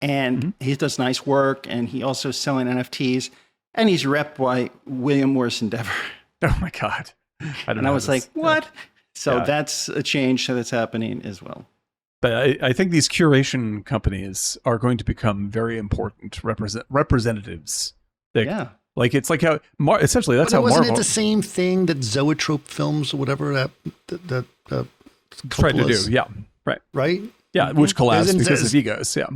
and he does nice work, and he also is selling NFTs, and he's repped by William Morris Endeavor. Oh my God. I was like, what? So that's a change that's happening as well. But I think these curation companies are going to become very important representatives. Like, it's like how essentially that's how wasn't Marvel, it the same thing that Zoetrope Films or whatever that tried to do? Yeah, right. Yeah, which collapsed because of egos. Yeah.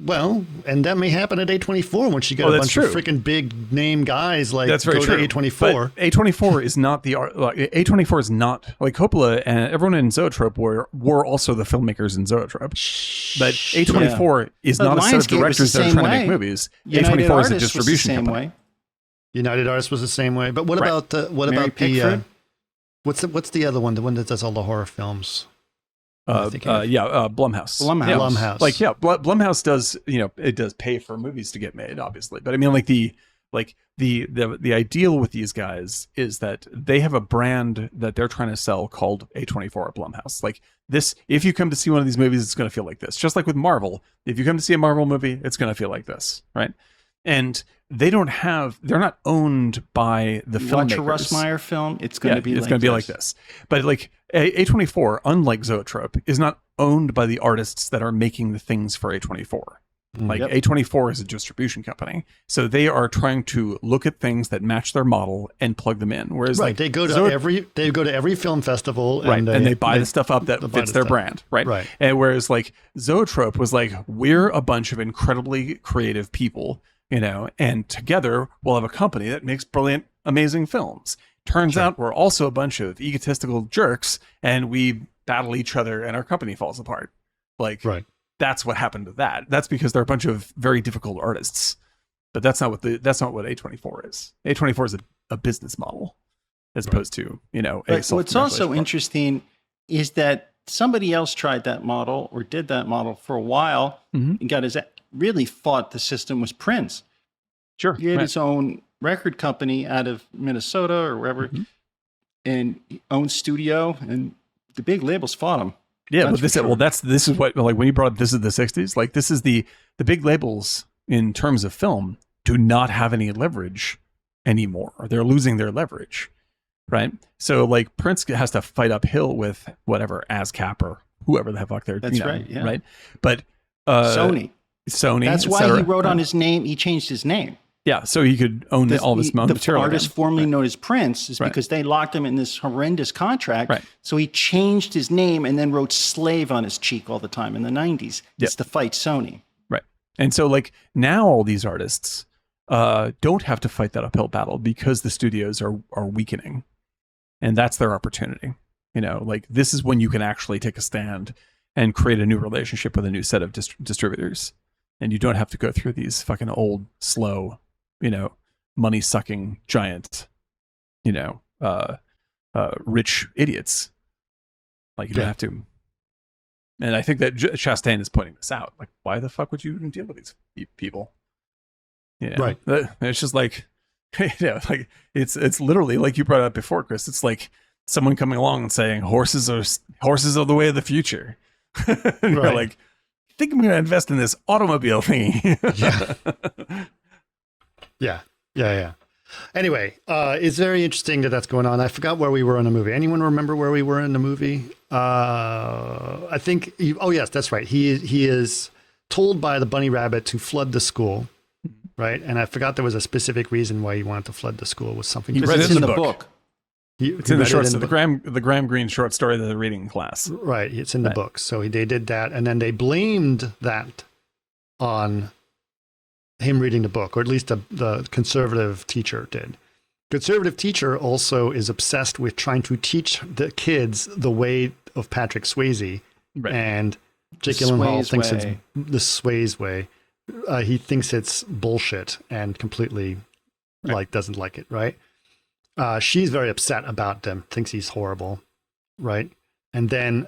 Well, and that may happen at A24 once you get a bunch of freaking big name guys like that's very go true. to A24. But A24 is not A24 is not like Coppola and everyone in Zoetrope were also the filmmakers in Zoetrope. But A24 is not a set of directors that are trying to make movies. United A24 is a Artists distribution company. Way. United Artists was the same way. But what about what's the other one? The one that does all the horror films. Blumhouse. Blumhouse. Like, Blumhouse does, it does pay for movies to get made, obviously. But I mean, like the ideal with these guys is that they have a brand that they're trying to sell called A24 at Blumhouse. Like this, if you come to see one of these movies, it's going to feel like this. Just like with Marvel, if you come to see a Marvel movie, it's going to feel like this, right? And they're not owned by the filmmakers. Watch a Russ Meyer film, it's going to be like this. But like A24, unlike Zoetrope, is not owned by the artists that are making the things for A24. Like A24 is a distribution company, so they are trying to look at things that match their model and plug them in. Whereas they go to every film festival, and they buy the stuff up that fits their brand, right? And whereas like Zoetrope was like, we're a bunch of incredibly creative people, and together we'll have a company that makes brilliant, amazing films. Turns out we're also a bunch of egotistical jerks, and we battle each other and our company falls apart. Like, Right. that's what happened to that. That's because they're a bunch of very difficult artists. But that's not what A24 is. A24 is a business model as opposed to, you know, But what's also interesting is that somebody else tried that model or did that model for a while and got really thought the system was Prince. Sure. He had his own record company out of Minnesota or wherever and owned studio, and the big labels fought him. Yeah, but this is what, like, when you brought up this is the 60s, like, this is the big labels in terms of film do not have any leverage anymore. They're losing their leverage, right? So, like, Prince has to fight uphill with whatever ASCAP or whoever the fuck they're. That's right. Yeah. Right. But Sony. That's why he wrote on his name. He changed his name. Yeah, so he could own all this material. The artist formerly known as Prince is because they locked him in this horrendous contract. Right. So he changed his name and then wrote slave on his cheek all the time in the 90s. It's to fight Sony. Right. And so, like, now all these artists don't have to fight that uphill battle because the studios are weakening. And that's their opportunity. You know, like, this is when you can actually take a stand and create a new relationship with a new set of distributors. And you don't have to go through these fucking old, slow, you know, money-sucking giant, you know, rich idiots. Like, you don't have to. And I think that Chastain is pointing this out. Like, why the fuck would you even deal with these people? You know? Right. It's just like, you know, like, it's literally, like you brought up before, Chris, it's like someone coming along and saying, horses are the way of the future. And you're like, I think I'm going to invest in this automobile thingy. Yeah. Anyway, it's very interesting that that's going on. I forgot where we were in the movie. Anyone remember where we were in the movie? I think. Yes, that's right. He is told by the bunny rabbit to flood the school, right? And I forgot there was a specific reason why he wanted to flood the school. Was something he read it in the book. It's in the short story, the Graham Greene short story that they're reading in class. Right, it's in the book. So they did that, and then they blamed that on him reading the book, or at least the conservative teacher did. Conservative teacher also is obsessed with trying to teach the kids the way of Patrick Swayze, and Jake Gyllenhaal thinks it's the Swayze way. He thinks it's bullshit and completely doesn't like it, right? She's very upset about them, thinks he's horrible, right? And then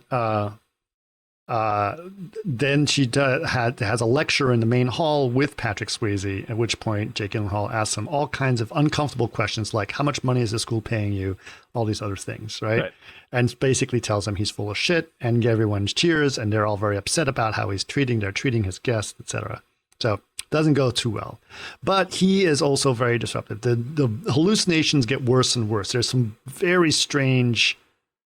she has a lecture in the main hall with Patrick Swayze, at which point Jake Gyllenhaal asks him all kinds of uncomfortable questions like, how much money is the school paying you? All these other things, right? And basically tells him he's full of shit, and everyone cheers, and they're all very upset about how they're treating his guests, etc. So doesn't go too well. But he is also very disruptive. The hallucinations get worse and worse. There's some very strange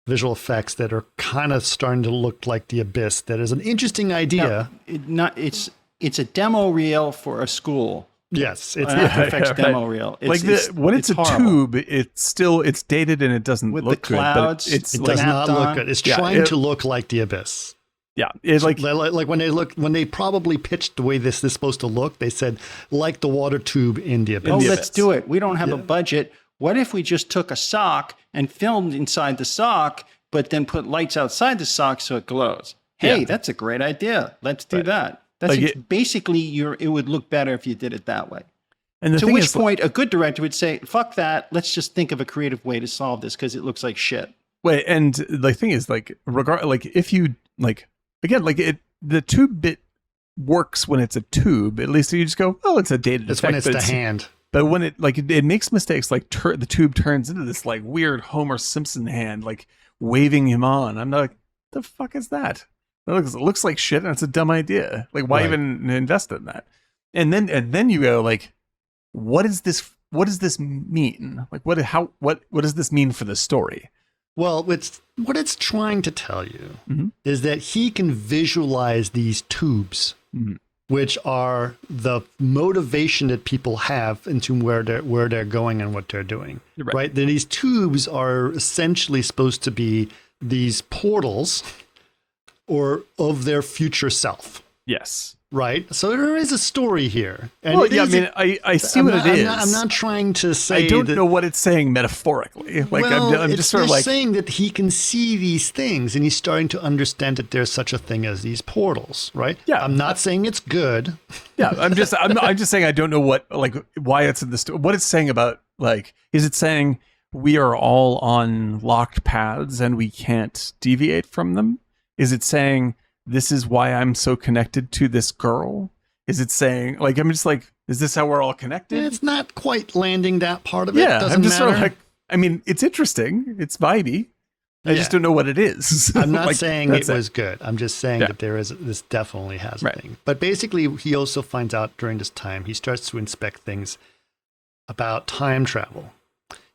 visual effects that are kind of starting to look like The Abyss. That is an interesting idea. It's a demo reel for a school. Yes, it's After Effects demo reel. When it's a horrible. tube, it's dated and it doesn't with look the clouds. Good. But it does not look good. It's trying to look like The Abyss. Yeah, it's like when they probably pitched the way this is supposed to look, they said like the water tube in The Abyss. Oh, let's do it. We don't have a budget. What if we just took a sock and filmed inside the sock, but then put lights outside the sock so it glows? Hey, that's a great idea. Let's do that. That's basically it would look better if you did it that way. And to which point, a good director would say, "Fuck that. Let's just think of a creative way to solve this because it looks like shit." Wait, and the thing is, if you the tube bit works when it's a tube. At least you just go, oh, it's a dated That's effect. when it's the hand. But when it makes mistakes, like the tube turns into this like weird Homer Simpson hand, like waving him on. I'm like, the fuck is that? It looks like shit, and it's a dumb idea. Like, why even invest in that? And then you go like, what does this mean? Like, what does this mean for the story? Well, what it's trying to tell you is that he can visualize these tubes, which are the motivation that people have into where they're going and what they're doing. Right? That these tubes are essentially supposed to be these portals or of their future self. Yes. right? So there is a story here. And Well, yeah, I mean, I see what it is. I'm not trying to say I don't know what it's saying metaphorically. Like, well, I'm just sort of like saying that he can see these things and he's starting to understand that there's such a thing as these portals, right? Yeah. I'm not saying it's good. Yeah, I'm just saying I don't know why it's in this. What it's saying about, like, is it saying we are all on locked paths and we can't deviate from them? Is it saying this is why I'm so connected to this girl? Is it saying, like, I'm just like, is this how we're all connected? It's not quite landing that part of it. Yeah, Doesn't I'm just matter. sort of like, I mean, it's interesting, it's vibey. I just don't know what it is. I'm not Like, saying it was good. I'm just saying Yeah. that this definitely has a Right. thing. But basically, he also finds out during this time, he starts to inspect things about time travel.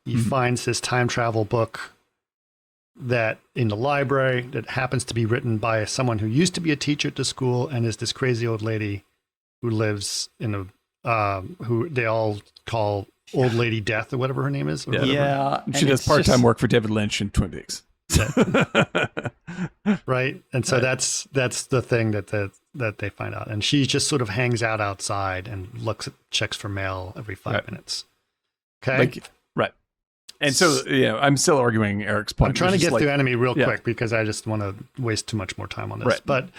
He finds this time travel book that in the library that happens to be written by someone who used to be a teacher at the school and is this crazy old lady who lives in a who they all call Old Lady Death or whatever her name is. Or whatever. Yeah. She does part-time work for David Lynch in Twin Peaks. Right. And so that's the thing that they find out. And she just sort of hangs out outside and checks for mail every 5 minutes. Okay. Like, right. And so, I'm still arguing Eric's point. I'm trying to which is get like, through Enemy real quick because I just want to waste too much more time on this. Right. But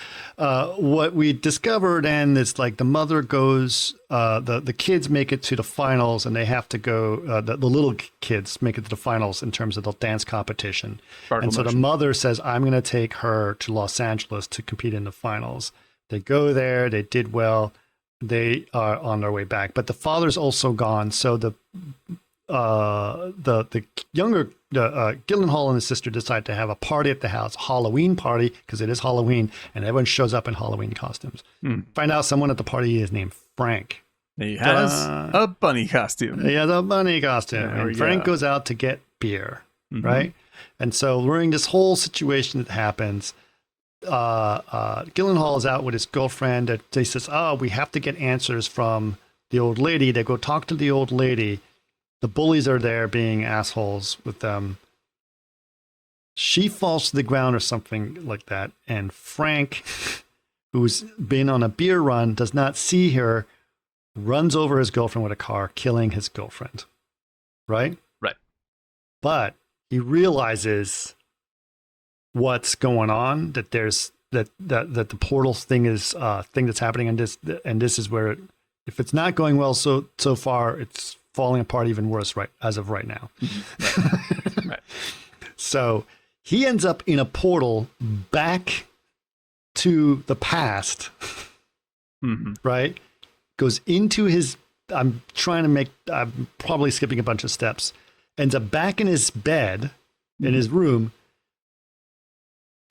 what we discovered, and it's like the mother goes, the kids make it to the finals, and they have to go. The little kids make it to the finals in terms of the dance competition. Sparkle and so motion. the mother says, "I'm going to take her to Los Angeles to compete in the finals." They go there. They did well. They are on their way back, but the father's also gone. So the younger Gyllenhaal and his sister decide to have a party at the house, a Halloween party, because it is Halloween, and everyone shows up in Halloween costumes. Find out someone at the party is named Frank. He has a bunny costume. He has a bunny costume, There we and Frank go. goes out to get beer, right? And so during this whole situation that happens, Gyllenhaal is out with his girlfriend. That they says, "Oh, we have to get answers from the old lady." They go talk to the old lady. The bullies are there being assholes with them. She falls to the ground or something like that. And Frank, who's been on a beer run, does not see her, runs over his girlfriend with a car, killing his girlfriend. Right? Right. But he realizes what's going on, that there's that the portal thing is thing that's happening, and this is where if it's not going well so far, it's falling apart even worse as of right now. Right. So he ends up in a portal back to the past, right? Goes into his, I'm probably skipping a bunch of steps, ends up back in his bed, in his room,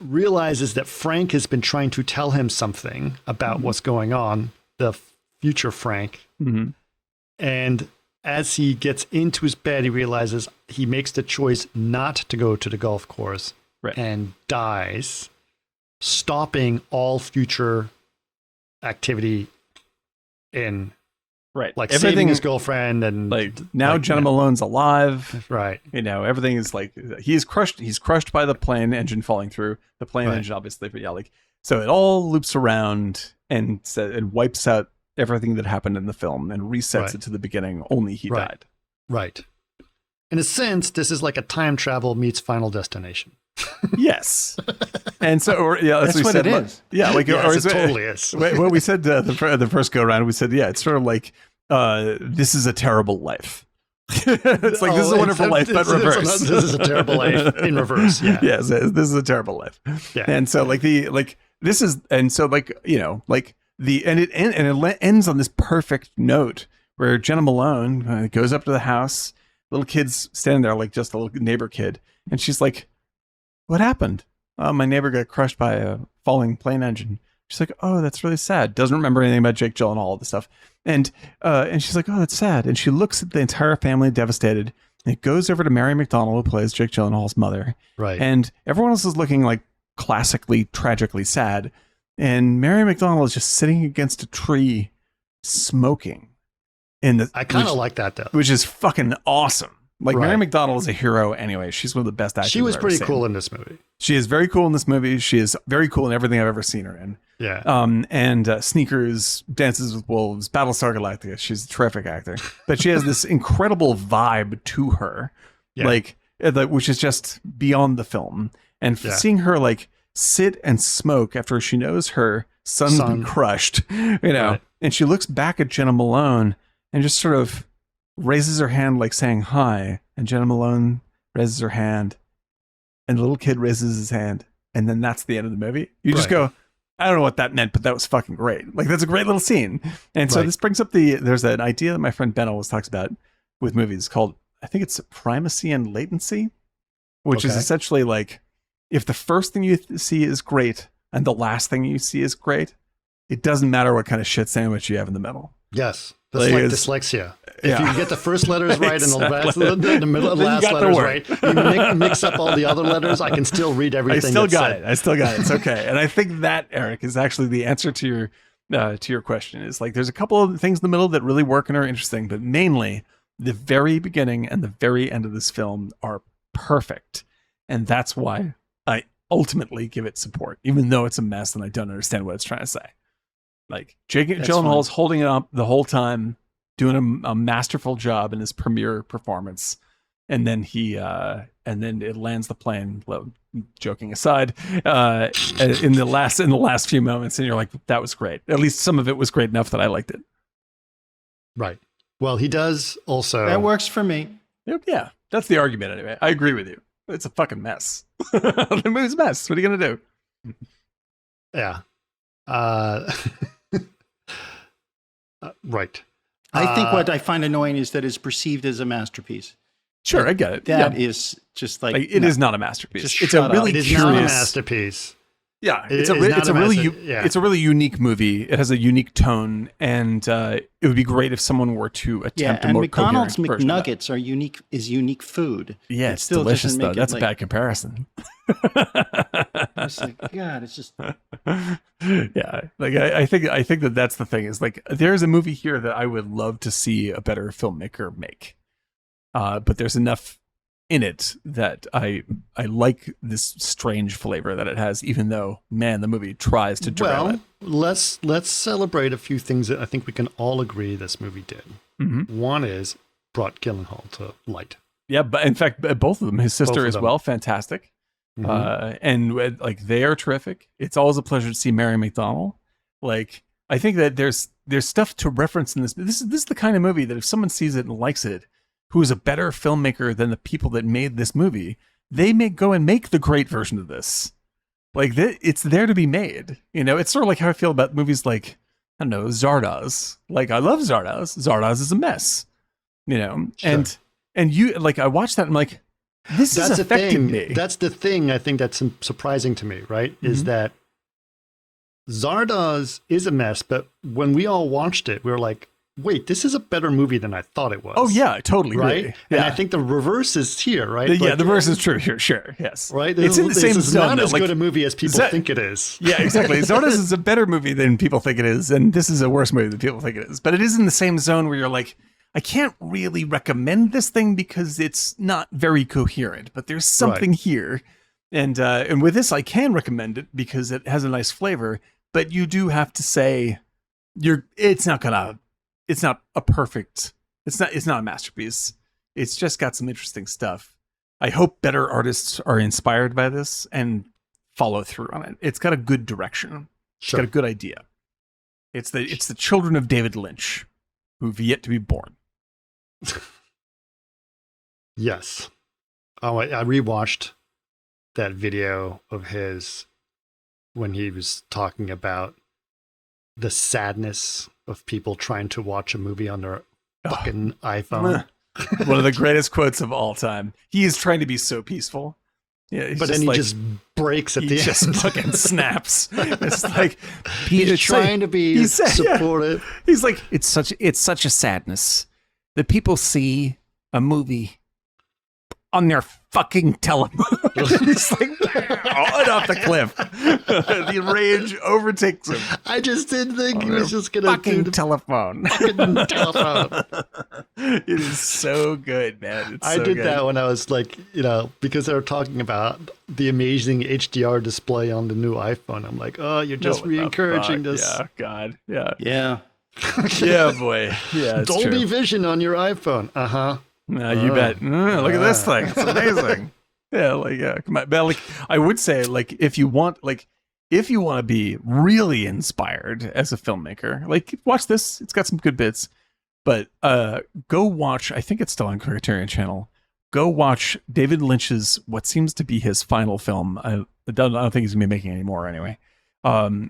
realizes that Frank has been trying to tell him something about what's going on, the future Frank. And as he gets into his bed, he realizes he makes the choice not to go to the golf course and dies, stopping all future activity in like saving his girlfriend and like now Jenna Malone's alive. Right. You know, everything is like he's crushed by the plane engine falling through. The plane engine obviously, but yeah, like so it all loops around and wipes out everything that happened in the film and resets it to the beginning. Only he died. Right. In a sense, this is like a time travel meets Final Destination. Yes. And so, that's what it is. Yeah, like yes, it totally is. What we said the first go around, we said, it's sort of like this is a terrible life. It's like this is a wonderful life, but reverse. This is a terrible life in reverse. Yeah. Yes, this is a terrible life. Yeah. And so it ends on this perfect note where Jenna Malone goes up to the house, little kid's standing there, like just a little neighbor kid, and she's like, "What happened? Oh, my neighbor got crushed by a falling plane engine." She's like, "Oh, that's really sad." Doesn't remember anything about Jake Gyllenhaal, all this stuff. And she's like, "Oh, that's sad." And she looks at the entire family devastated. And it goes over to Mary McDonnell, who plays Jake Gyllenhaal's mother. Right. And everyone else is looking like classically, tragically sad. And Mary McDonnell is just sitting against a tree, smoking. I kind of like that though. Which is fucking awesome. Like Right. Mary McDonnell is a hero anyway. She's one of the best actors. She was I've ever pretty seen. cool in this movie. She is very cool in this movie. She is very cool in everything I've ever seen her in. Yeah. And Sneakers, Dances with Wolves, Battlestar Galactica. She's a terrific actor, but she has this incredible vibe to her, Yeah. which is just beyond the film. And seeing her like sit and smoke after she knows her son's been crushed, Right. and she looks back at Jenna Malone and just sort of raises her hand like saying hi, and Jenna Malone raises her hand, and the little kid raises his hand, and then that's the end of the movie. You just go, I don't know what that meant, but that was fucking great. Like, that's a great little scene. And so this brings up there's an idea that my friend Ben always talks about with movies called, I think it's primacy and latency, which is essentially like, if the first thing you see is great and the last thing you see is great, it doesn't matter what kind of shit sandwich you have in the middle. Yes. That's like dyslexia. If you get the first letters right and the middle last letters right, you mix up all the other letters, I can still read everything. I still got it. It's okay. And I think that, Eric, is actually the answer to your question. Is like, there's a couple of things in the middle that really work and are interesting, but mainly the very beginning and the very end of this film are perfect. And that's why I ultimately give it support, even though it's a mess and I don't understand what it's trying to say. Like, Jake Gyllenhaal's holding it up the whole time, doing a masterful job in his premiere performance, and then it lands the plane. Joking aside, in the last few moments, and you're like, that was great. At least some of it was great enough that I liked it. Right. Well, he does also. That works for me. Yeah, that's the argument anyway. I agree with you. It's a fucking mess. The movie's a mess. What are you gonna do? Yeah. Right. I think what I find annoying is that it's perceived as a masterpiece. Sure, I get it. That is just like it is not a masterpiece. It's a really It is not a masterpiece. Yeah, it's a really unique movie. It has a unique tone, and it would be great if someone were to attempt a more McDonald's coherent version of that. McNuggets are unique food. Yeah, it's still delicious though. That's a bad comparison. It's like, God, it's just yeah. Like I think that's the thing is like there's a movie here that I would love to see a better filmmaker make, but there's enough in it that I like this strange flavor that it has, even though, man, the movie tries to derail it. Let's celebrate a few things that I think we can all agree this movie did. Mm-hmm. One is brought Gyllenhaal to light. Yeah, but in fact, both of them, his sister as well, fantastic. Mm-hmm. And like they are terrific. It's always a pleasure to see Mary McDonnell. Like, I think that there's stuff to reference in this. This is the kind of movie that if someone sees it and likes it, who is a better filmmaker than the people that made this movie, they may go and make the great version of this. Like, it's there to be made. You know, it's sort of like how I feel about movies like, I don't know, Zardoz. Like, I love Zardoz. Zardoz is a mess. You know, Sure. and you, like, I watched that and I'm like, this is affecting me. That's the thing I think that's surprising to me, right? Mm-hmm. Is that Zardoz is a mess, but when we all watched it, we were like, wait, this is a better movie than I thought it was. Oh, yeah, I totally right? agree. And Yeah. I think the reverse is here, right? The reverse is true here, sure, yes. Right? It's in the same This is zone. not as like, good a movie as people think it is. Yeah, exactly. Zardoz is a better movie than people think it is, and this is a worse movie than people think it is. But it is in the same zone where you're like, I can't really recommend this thing because it's not very coherent, but there's something here. And with this, I can recommend it because it has a nice flavor, but you do have to say it's not a masterpiece. It's just got some interesting stuff. I hope better artists are inspired by this and follow through on it. It's got a good direction. It's got a good idea. It's the children of David Lynch who've yet to be born. Yes. Oh, I rewatched that video of his when he was talking about the sadness of people trying to watch a movie on their fucking iPhone. One of the greatest quotes of all time. He is trying to be so peaceful. Yeah, but then he just breaks at the end. He just fucking snaps. It's like he's trying to be supportive. Yeah. He's like, it's such a sadness that people see a movie on their fucking telephone. It's like right off the cliff. The rage overtakes him. I just didn't think he was just gonna Fucking do the telephone. fucking telephone. It is so good, man. It's I so did good. that when I was like, because they were talking about the amazing HDR display on the new iPhone. I'm like, oh, you're just What the re-encouraging fuck? this. Yeah, God. Yeah. Yeah. Yeah, boy. Yeah, it's Dolby true. Vision on your iPhone. Uh-huh. You bet. Look at this thing. It's amazing. Yeah, like come on. But like I would say, like if you want to be really inspired as a filmmaker, like watch this. It's got some good bits. But go watch, I think it's still on Criterion Channel. Go watch David Lynch's what seems to be his final film. I don't think he's gonna be making any more anyway. What's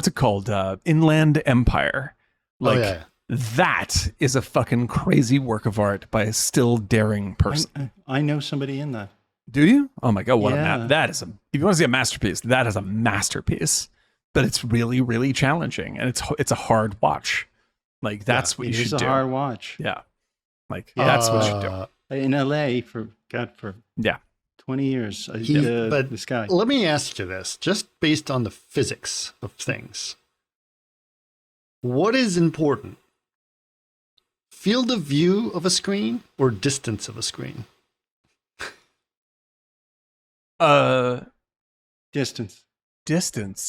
it called? Inland Empire. Like that is a fucking crazy work of art by a still daring person. I know somebody in that. Do you? Oh my god, what a Yeah. map. That is if you want to see a masterpiece, that is a masterpiece. But it's really, really challenging, and it's a hard watch. Like that's what you should do. It's a hard watch. Yeah. Like that's what you should do. In LA for Yeah. 20 years. But this guy. let me ask you this, just based on the physics of things. What is important? Field of view of a screen or distance of a screen? Distance.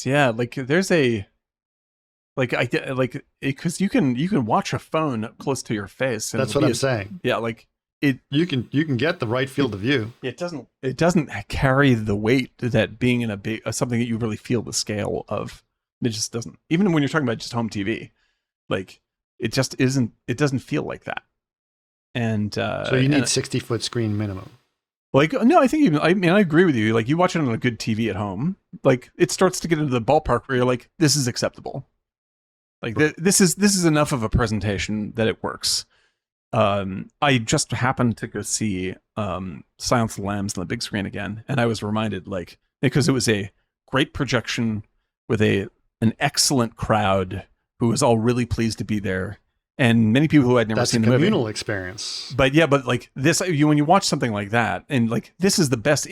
Yeah. Like there's a because you can watch a phone close to your face. And That's what I'm saying. Yeah. Like You can get the right field of view. it doesn't carry the weight that being in something that you really feel the scale of. It just doesn't. Even when you're talking about just home TV, like it just isn't. It doesn't feel like that. And So you need 60-foot screen minimum. like no, I think I agree with you. Like you watch it on a good TV at home, like it starts to get into the ballpark where you're like, this is acceptable. Like this is enough of a presentation that it works. I just happened to go see Silence of the Lambs on the big screen again, and I was reminded, like, because it was a great projection with an excellent crowd who was all really pleased to be there, and many people who had never seen the movie. That's a communal experience. But yeah, but like this, when you watch something like that, and like this is the best.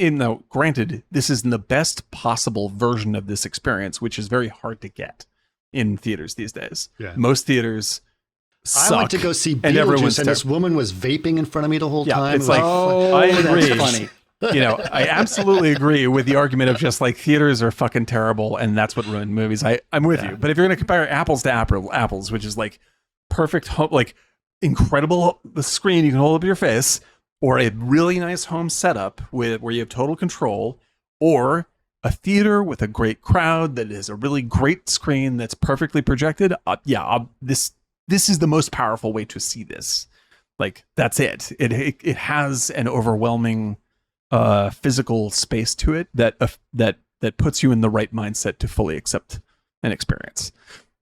Granted, this is the best possible version of this experience, which is very hard to get in theaters these days. Yeah. Most theaters suck. I went to go see and Beetlejuice, and this woman was vaping in front of me the whole time. It's like, I agree. That's funny. I absolutely agree with the argument of just like theaters are fucking terrible and that's what ruined movies. I'm with you. But if you're going to compare apples to apples, which is like perfect, like incredible, the screen you can hold up your face, or a really nice home setup where you have total control, or a theater with a great crowd that is a really great screen that's perfectly projected. This is the most powerful way to see this. Like that's it. It has an overwhelming physical space to it that puts you in the right mindset to fully accept an experience.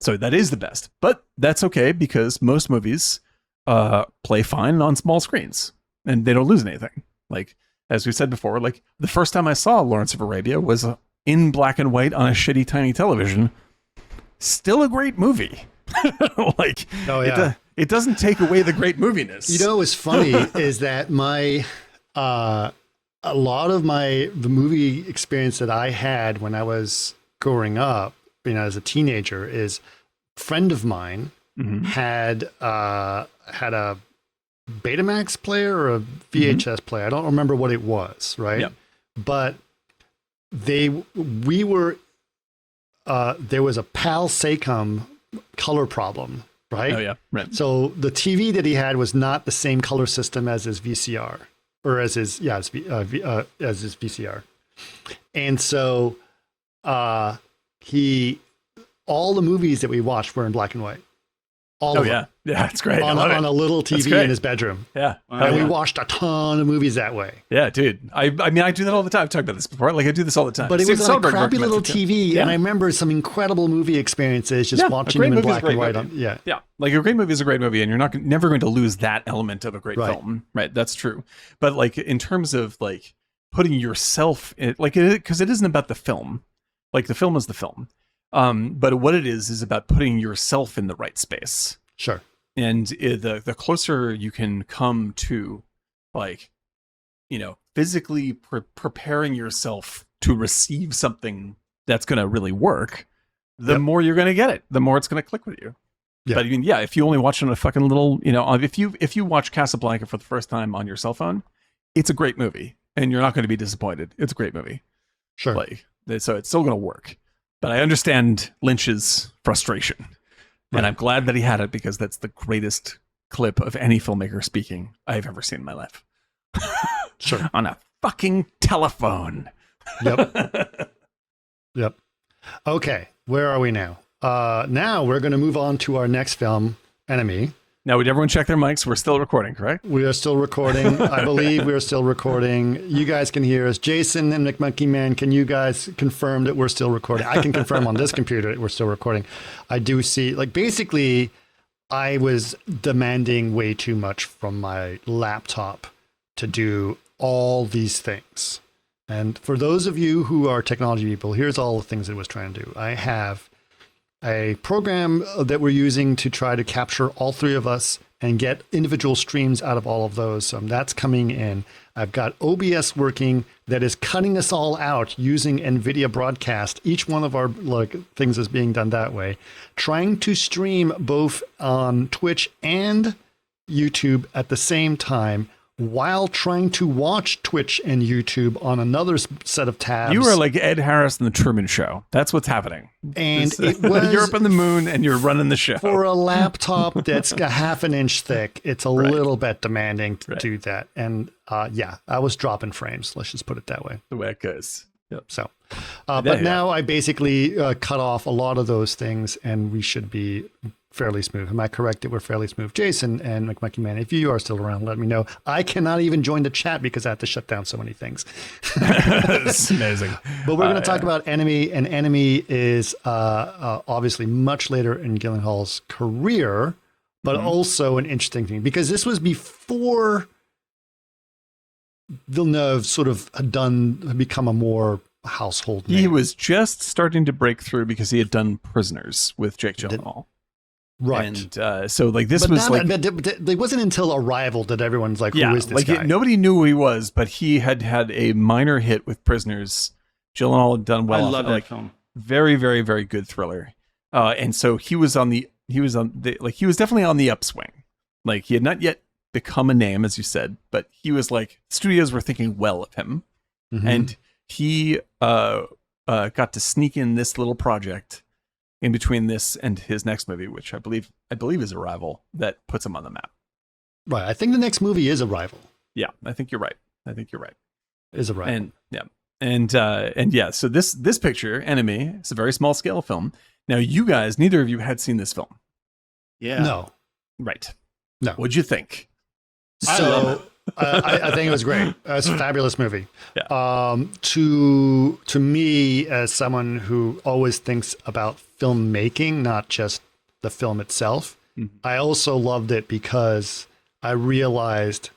So that is the best. But that's okay because most movies play fine on small screens and they don't lose anything. Like as we said before, like the first time I saw Lawrence of Arabia was in black and white on a shitty tiny television. Still a great movie. Like, it doesn't take away the great moviness. You know what's funny is that a lot of the movie experience that I had when I was growing up, as a teenager, is a friend of mine had a Betamax player or a VHS player. I don't remember what it was, right? Yep. But there was a PAL SACOM color problem, right? Oh yeah, right. So the TV that he had was not the same color system as his VCR, or as his VCR, and so all the movies that we watched were in black and white. All of them. Yeah, it's great. On a little TV in his bedroom. Yeah. And we watched a ton of movies that way. Yeah, dude. I mean, I do that all the time. I've talked about this before. Like, I do this all the time. But it was on a crappy little TV, yeah. and I remember some incredible movie experiences just watching them in black and white. Yeah. Like, a great movie is a great movie, and you're never going to lose that element of a great film. Right. That's true. But, like, in terms of, like, putting yourself in, like, because it isn't about the film. Like, the film is the film. But what it is about putting yourself in the right space. Sure. And the closer you can come to, like, physically preparing yourself to receive something that's going to really work, the more you're going to get it, the more it's going to click with you. Yeah. But if you only watch it on a fucking little, if you watch Casablanca for the first time on your cell phone, it's a great movie and you're not going to be disappointed. It's a great movie. Sure. So it's still going to work. But I understand Lynch's frustration. Right. And I'm glad that he had it, because that's the greatest clip of any filmmaker speaking I've ever seen in my life. Sure. On a fucking telephone. Yep. Yep. Okay. Where are we now? Now we're going to move on to our next film, Enemy. Now, would everyone check their mics? We're still recording, correct? We are still recording. I believe we are still recording. You guys can hear us. Jason and McMonkey Man, can you guys confirm that we're still recording? I can confirm on this computer that we're still recording. I do see, basically, I was demanding way too much from my laptop to do all these things. And for those of you who are technology people, here's all the things it was trying to do. I have a program that we're using to try to capture all three of us and get individual streams out of all of those. So that's coming in. I've got OBS working that is cutting us all out using NVIDIA Broadcast. Each one of our things is being done that way. Trying to stream both on Twitch and YouTube at the same time, while trying to watch Twitch and YouTube on another set of tabs. You are like Ed Harris in the Truman Show. That's what's happening. And it was, you're up in the moon and you're running the show. For a laptop that's a half an inch thick, it's a little bit demanding to do that. And I was dropping frames. Let's just put it that way. The way it goes. Yep. So, but now I basically cut off a lot of those things, and we should be fairly smooth. Am I correct that we're fairly smooth? Jason and McMonkey Man, if you are still around, let me know. I cannot even join the chat because I have to shut down so many things. It's amazing. But we're going to talk about Enemy, and Enemy is obviously much later in Gyllenhaal's career, but also an interesting thing because this was before Villeneuve sort of had become a more household name. He was just starting to break through because he had done Prisoners with Jake Gyllenhaal. Right. And so this was it wasn't until Arrival that everyone's like, who is this guy? Nobody knew who he was, but he had a minor hit with Prisoners. Gyllenhaal had done well. I love that film. Very, very, very good thriller. And so he was definitely on the upswing. Like, he had not yet become a name, as you said, but he was studios were thinking well of him. Mm-hmm. And he got to sneak in this little project in between this and his next movie, which I believe is Arrival, that puts him on the map. Right. I think the next movie is Arrival. Yeah, I think you're right. Is Arrival. So this picture, Enemy, it's a very small scale film. Now, you guys, neither of you had seen this film. Yeah. No. Right. No. What'd you think? So I think it was great. It's a fabulous movie. Yeah. To me, as someone who always thinks about filmmaking, not just the film itself, I also loved it because I realized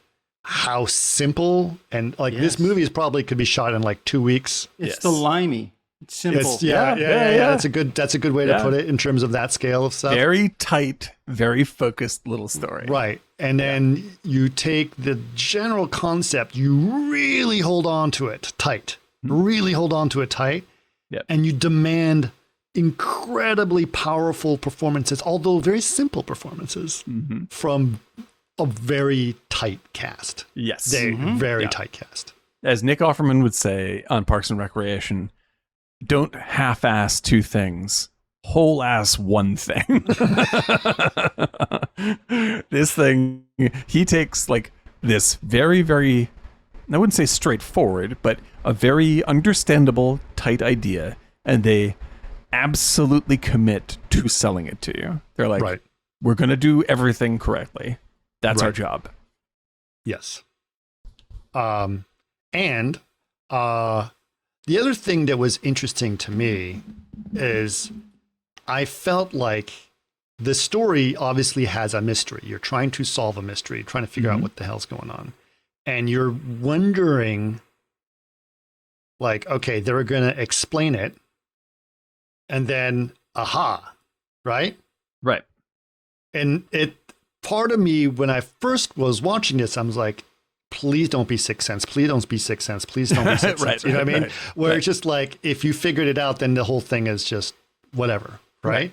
how simple and this movie is probably could be shot in 2 weeks. It's the limey. It's simple. Yeah. That's a good way to put it in terms of that scale of stuff. Very tight, very focused little story. Right. And then you take the general concept, you really hold on to it tight. Really hold on to it tight. Yep. And you demand incredibly powerful performances, although very simple performances from a very tight cast. Yes. Very tight cast. As Nick Offerman would say on Parks and Recreation, don't half-ass two things, whole-ass one thing. This thing, he takes this very, very, I wouldn't say straightforward, but a very understandable, tight idea, and they absolutely commit to selling it to you. They're like, we're going to do everything correctly. That's our job. Yes. And the other thing that was interesting to me is I felt like the story obviously has a mystery. You're trying to solve a mystery, trying to figure out what the hell's going on. And you're wondering, okay, they're going to explain it. And then, aha, right? Right. And part of me, when I first was watching this, I was like, please don't be Sixth Sense. Please don't be Sixth Sense. Please don't be Sixth Sense. You know what I mean? Where it's just like, if you figured it out, then the whole thing is just whatever, right?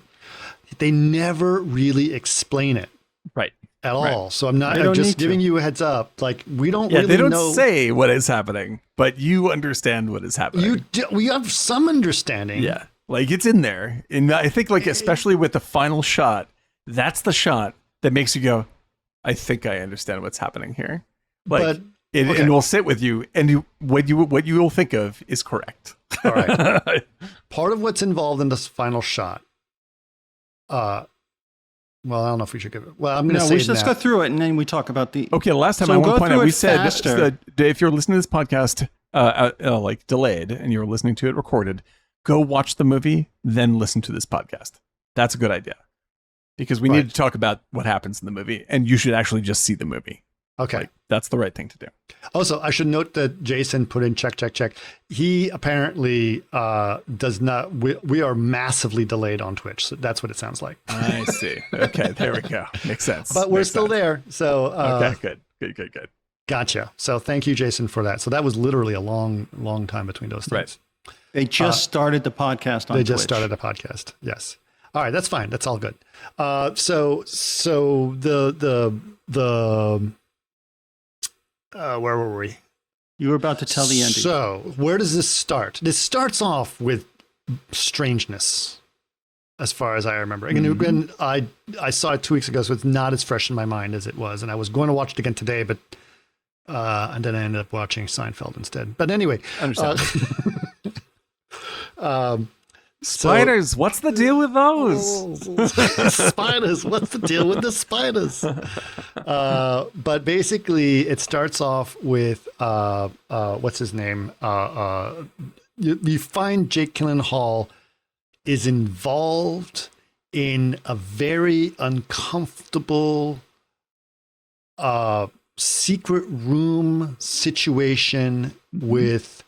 They never really explain it. Right. At all. So I'm just giving you a heads up. Like, we don't really know. They don't say what is happening, but you understand what is happening. We have some understanding. Yeah. Like, it's in there. And I think, like, especially with the final shot, that's the shot that makes you go, I think I understand what's happening here. Like, and it will sit with you, and what you will think of is correct. All right. Part of what's involved in this final shot, well, I don't know if we should give it. Well, I'm going to say let's go through it, and then we talk about the. Okay, last time I want to point out, we said that if you're listening to this podcast like delayed, and you're listening to it recorded, go watch the movie, then listen to this podcast. That's a good idea, because we need to talk about what happens in the movie, and you should actually just see the movie. Okay. Like, that's the right thing to do. Also, I should note that Jason put in check. He apparently does not. We are massively delayed on Twitch. So that's what it sounds like. I see. Okay, there we go. Makes sense. But we're still there. So okay, good. Gotcha. So thank you, Jason, for that. So that was literally a long time between those things. Right. They just started the podcast on Twitch. They just started a podcast. Yes. All right. That's fine. That's all good. So the where were we? You were about to tell the ending. So where does this start? This starts off with strangeness, as far as I remember. Again, I saw it 2 weeks ago, so it's not as fresh in my mind as it was. And I was going to watch it again today, but and then I ended up watching Seinfeld instead. But anyway, spiders, what's the deal with those? Spiders, what's the deal with the spiders? But basically, it starts off with what's his name? You find Jake Gyllenhaal is involved in a very uncomfortable secret room situation with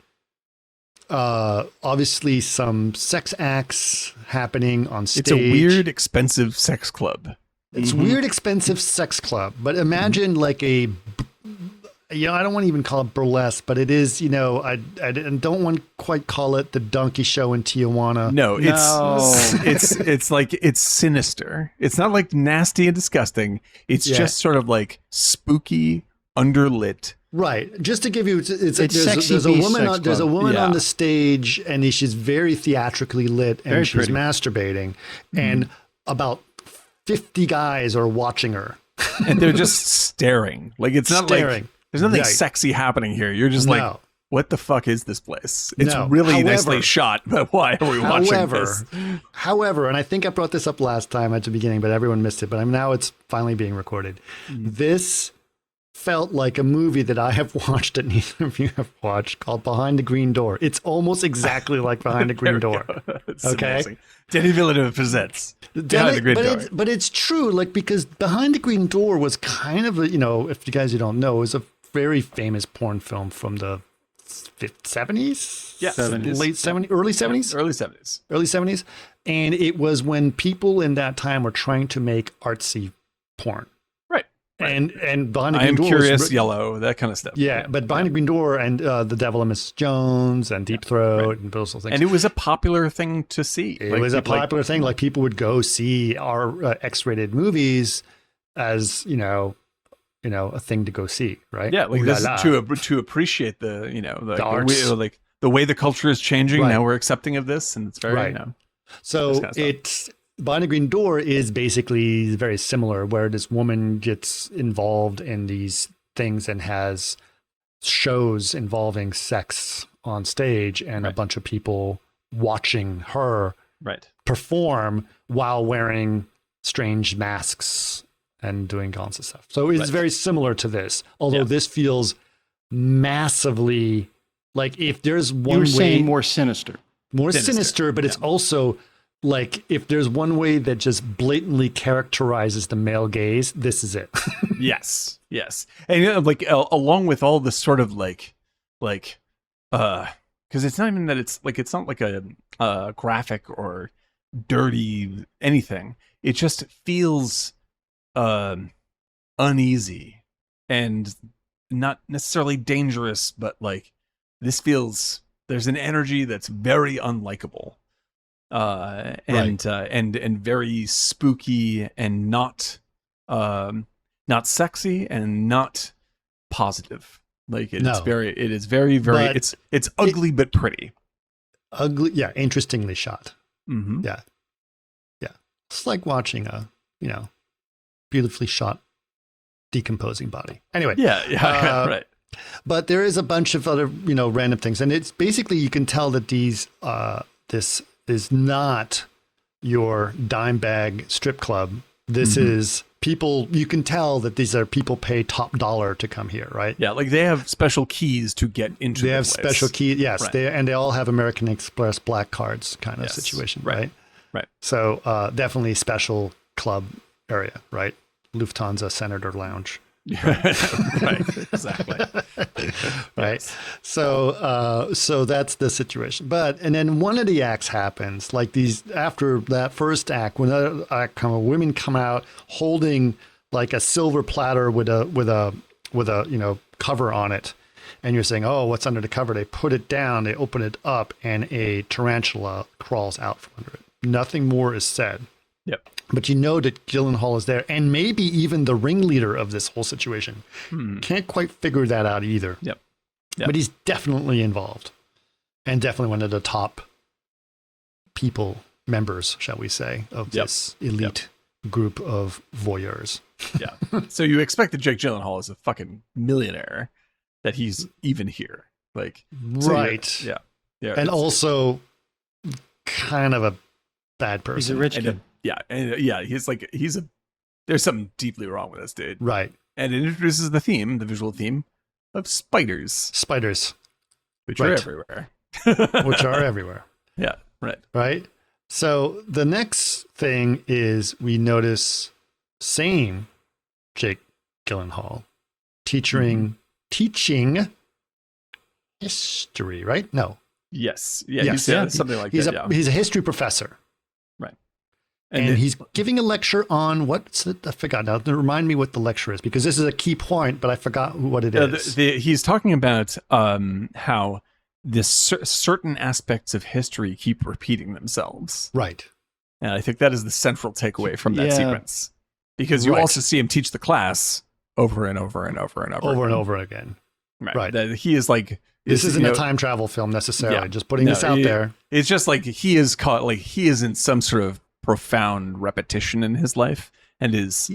obviously some sex acts happening on stage. It's a weird, expensive sex club. It's weird, expensive sex club. But imagine like a, I don't want to even call it burlesque, but it is, I don't want to quite call it the donkey show in Tijuana. No. It's like, it's sinister. It's not like nasty and disgusting. It's just sort of like spooky, underlit. Right. Just to give you, there's a woman on the stage, and she's very theatrically lit, and very she's pretty. masturbating, and about 50 guys are watching her. And they're just staring. Like, it's not like, there's nothing sexy happening here. You're just like, what the fuck is this place? It's really nicely shot, but why are we watching this? However, and I think I brought this up last time at the beginning, but everyone missed it, but now it's finally being recorded. This felt like a movie that I have watched that neither of you have watched, called Behind the Green Door. It's almost exactly like Behind the Green Door. Okay. Amazing. Denis Villeneuve presents Behind the Green Door. But it's true, like, because Behind the Green Door was kind of a, if you guys don't know, it was a very famous porn film from the 70s? Yeah. 70s. Late 70s? Early 70s? Early 70s. Early 70s. And it was when people in that time were trying to make artsy porn. Right. And Behind the I Green Am Door Curious, Yellow, that kind of stuff. Yeah, but Behind the Green Door and The Devil and Mrs. Jones and Deep Throat and those things. And it was a popular thing to see. It was a popular thing. Like, people would go see our X-rated movies as, a thing to go see, right? Yeah, like this to appreciate the arts. Like the way the culture is changing. Right. Now we're accepting of this, and it's very So it's Behind the Green Door is basically very similar, where this woman gets involved in these things and has shows involving sex on stage, and a bunch of people watching her perform while wearing strange masks and doing kinds of stuff. So it's very similar to this, although this feels massively like, if there's one You were way, saying more sinister. but it's also like, if there's one way that just blatantly characterizes the male gaze, this is it. Yes. And along with all this sort of because it's not even that it's not like a graphic or dirty anything. It just feels uneasy and not necessarily dangerous, but like there's an energy that's very unlikable, and very spooky and not sexy and not positive. Like it is very but it's ugly but pretty. Ugly, yeah, interestingly shot. Mm-hmm. Yeah. It's like watching a beautifully shot decomposing body. Anyway, right. But there is a bunch of other random things, and it's basically you can tell that this is not your dime bag strip club. This is people. You can tell that these are people pay top dollar to come here, right? Yeah, like they have special keys to get into. They have place. special keys, yes. Right. They all have American Express black cards kind of situation, right? Right. So definitely special club area, right? Lufthansa Senator Lounge. Right, exactly. Right. Yes. So that's the situation. And then one of the acts happens, like after that first act, when another act women come out holding like a silver platter with a cover on it. And you're saying, oh, what's under the cover? They put it down, they open it up, and a tarantula crawls out from under it. Nothing more is said. Yep. But you know that Gyllenhaal is there, and maybe even the ringleader of this whole situation. Can't quite figure that out either. Yep. But he's definitely involved, and definitely one of the top members, shall we say, of this elite group of voyeurs. Yeah. So you expect that Jake Gyllenhaal is a fucking millionaire, that he's even here, like right? So yeah. And also kind of a bad person. He's a rich kid. There's something deeply wrong with this dude. Right. And it introduces the visual theme of spiders, which are everywhere. Which are everywhere. Yeah. Right. Right. So the next thing is we notice same Jake Gyllenhaal teaching history, right? No. Yes. Yeah. Something like that. He's a history professor. Right. And he's giving a lecture on what's it? I forgot now. Remind me what the lecture is, because this is a key point, but I forgot what it is. He's talking about how certain aspects of history keep repeating themselves. Right. And I think that is the central takeaway from that sequence. Because you also see him teach the class over and over and over and over. Over and over again. Right. That he is like... This isn't a time travel film necessarily. Just putting this out there. It's just like he is in some sort of profound repetition in his life and is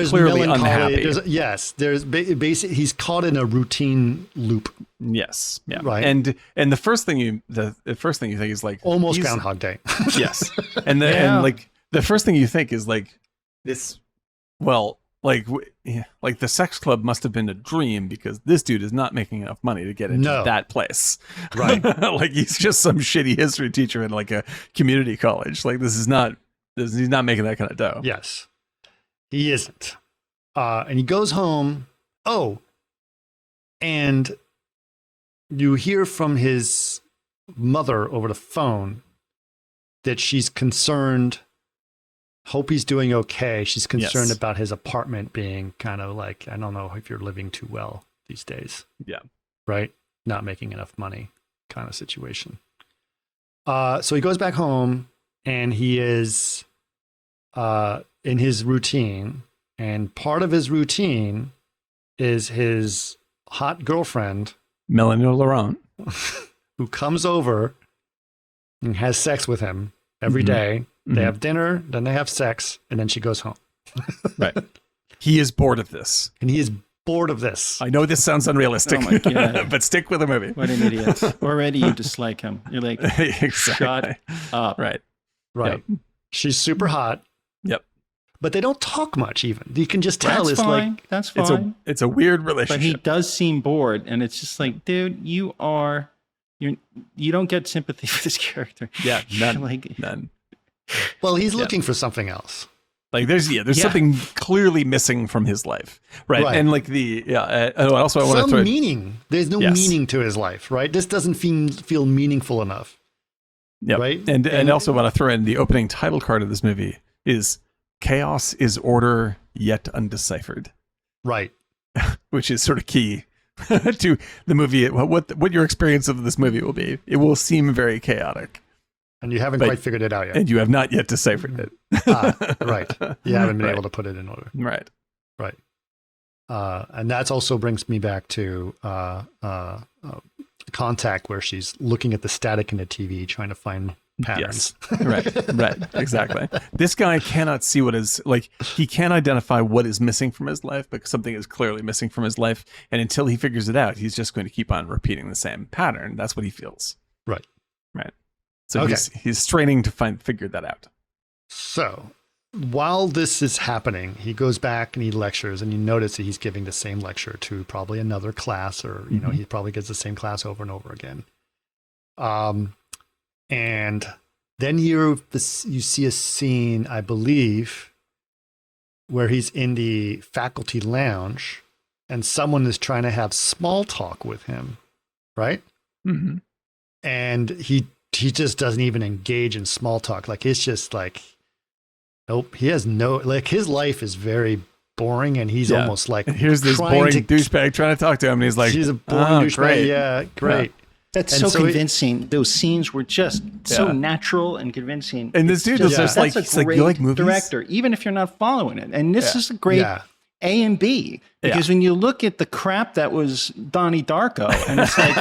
clearly unhappy. He's caught in a routine loop. Yes. Yeah. Right. And the first thing you think is like almost Groundhog Day. Yes. And the first thing you think is like this. Well, like the sex club must have been a dream, because this dude is not making enough money to get into that place. Right. Like he's just some shitty history teacher in like a community college. Like he's not making that kind of dough. Yes, he isn't. And he goes home. Oh, and you hear from his mother over the phone that she's concerned. Hope he's doing okay. She's concerned about his apartment being kind of like, I don't know if you're living too well these days. Yeah. Right? Not making enough money kind of situation. So he goes back home and he is in his routine. And part of his routine is his hot girlfriend, Melanie Laurent, who comes over and has sex with him every day. They have dinner, then they have sex, and then she goes home. Right. He is bored of this. And he is bored of this. I know this sounds unrealistic, oh my God. but stick with the movie. What an idiot. Already you dislike him. You're like, exactly. Shut up. Right. Right. Yep. She's super hot. Yep. But they don't talk much even. You can just tell that's fine. That's fine. It's a weird relationship. But he does seem bored, and it's just like, dude, you don't get sympathy for this character. Yeah, none. Well, he's looking for something else. Like there's something clearly missing from his life, right? And like also I want to throw meaning. There's no meaning to his life, right? This doesn't feel meaningful enough. Yeah, right. And also want to throw in the opening title card of this movie is "Chaos is order yet undeciphered," right? Which is sort of key to the movie, what your experience of this movie will be. It will seem very chaotic. And you haven't quite figured it out yet. And you have not yet deciphered it. Right. You haven't been able to put it in order. Right. Right. And that also brings me back to Contact, where she's looking at the static in the TV, trying to find patterns. Yes. Right. Exactly. This guy cannot see he can't identify what is missing from his life, because something is clearly missing from his life. And until he figures it out, he's just going to keep on repeating the same pattern. That's what he feels. Right. So he's straining to figure that out. So while this is happening, he goes back and he lectures, and you notice that he's giving the same lecture to probably another class, or, you know, he probably gets the same class over and over again. And then you see a scene, I believe, where he's in the faculty lounge and someone is trying to have small talk with him, right? Mm-hmm. And he just doesn't even engage in small talk. Like, it's just like, nope, he has his life is very boring, and he's almost like, and here's this boring douchebag trying to talk to him, and he's like, he's a boring douchebag. Great. Yeah, great. Yeah. That's so convincing. Those scenes were just so natural and convincing. And this dude is just like, that's a great you like movies? director, even if you're not following it. And this is a great A and B, because when you look at the crap that was Donnie Darko, and it's like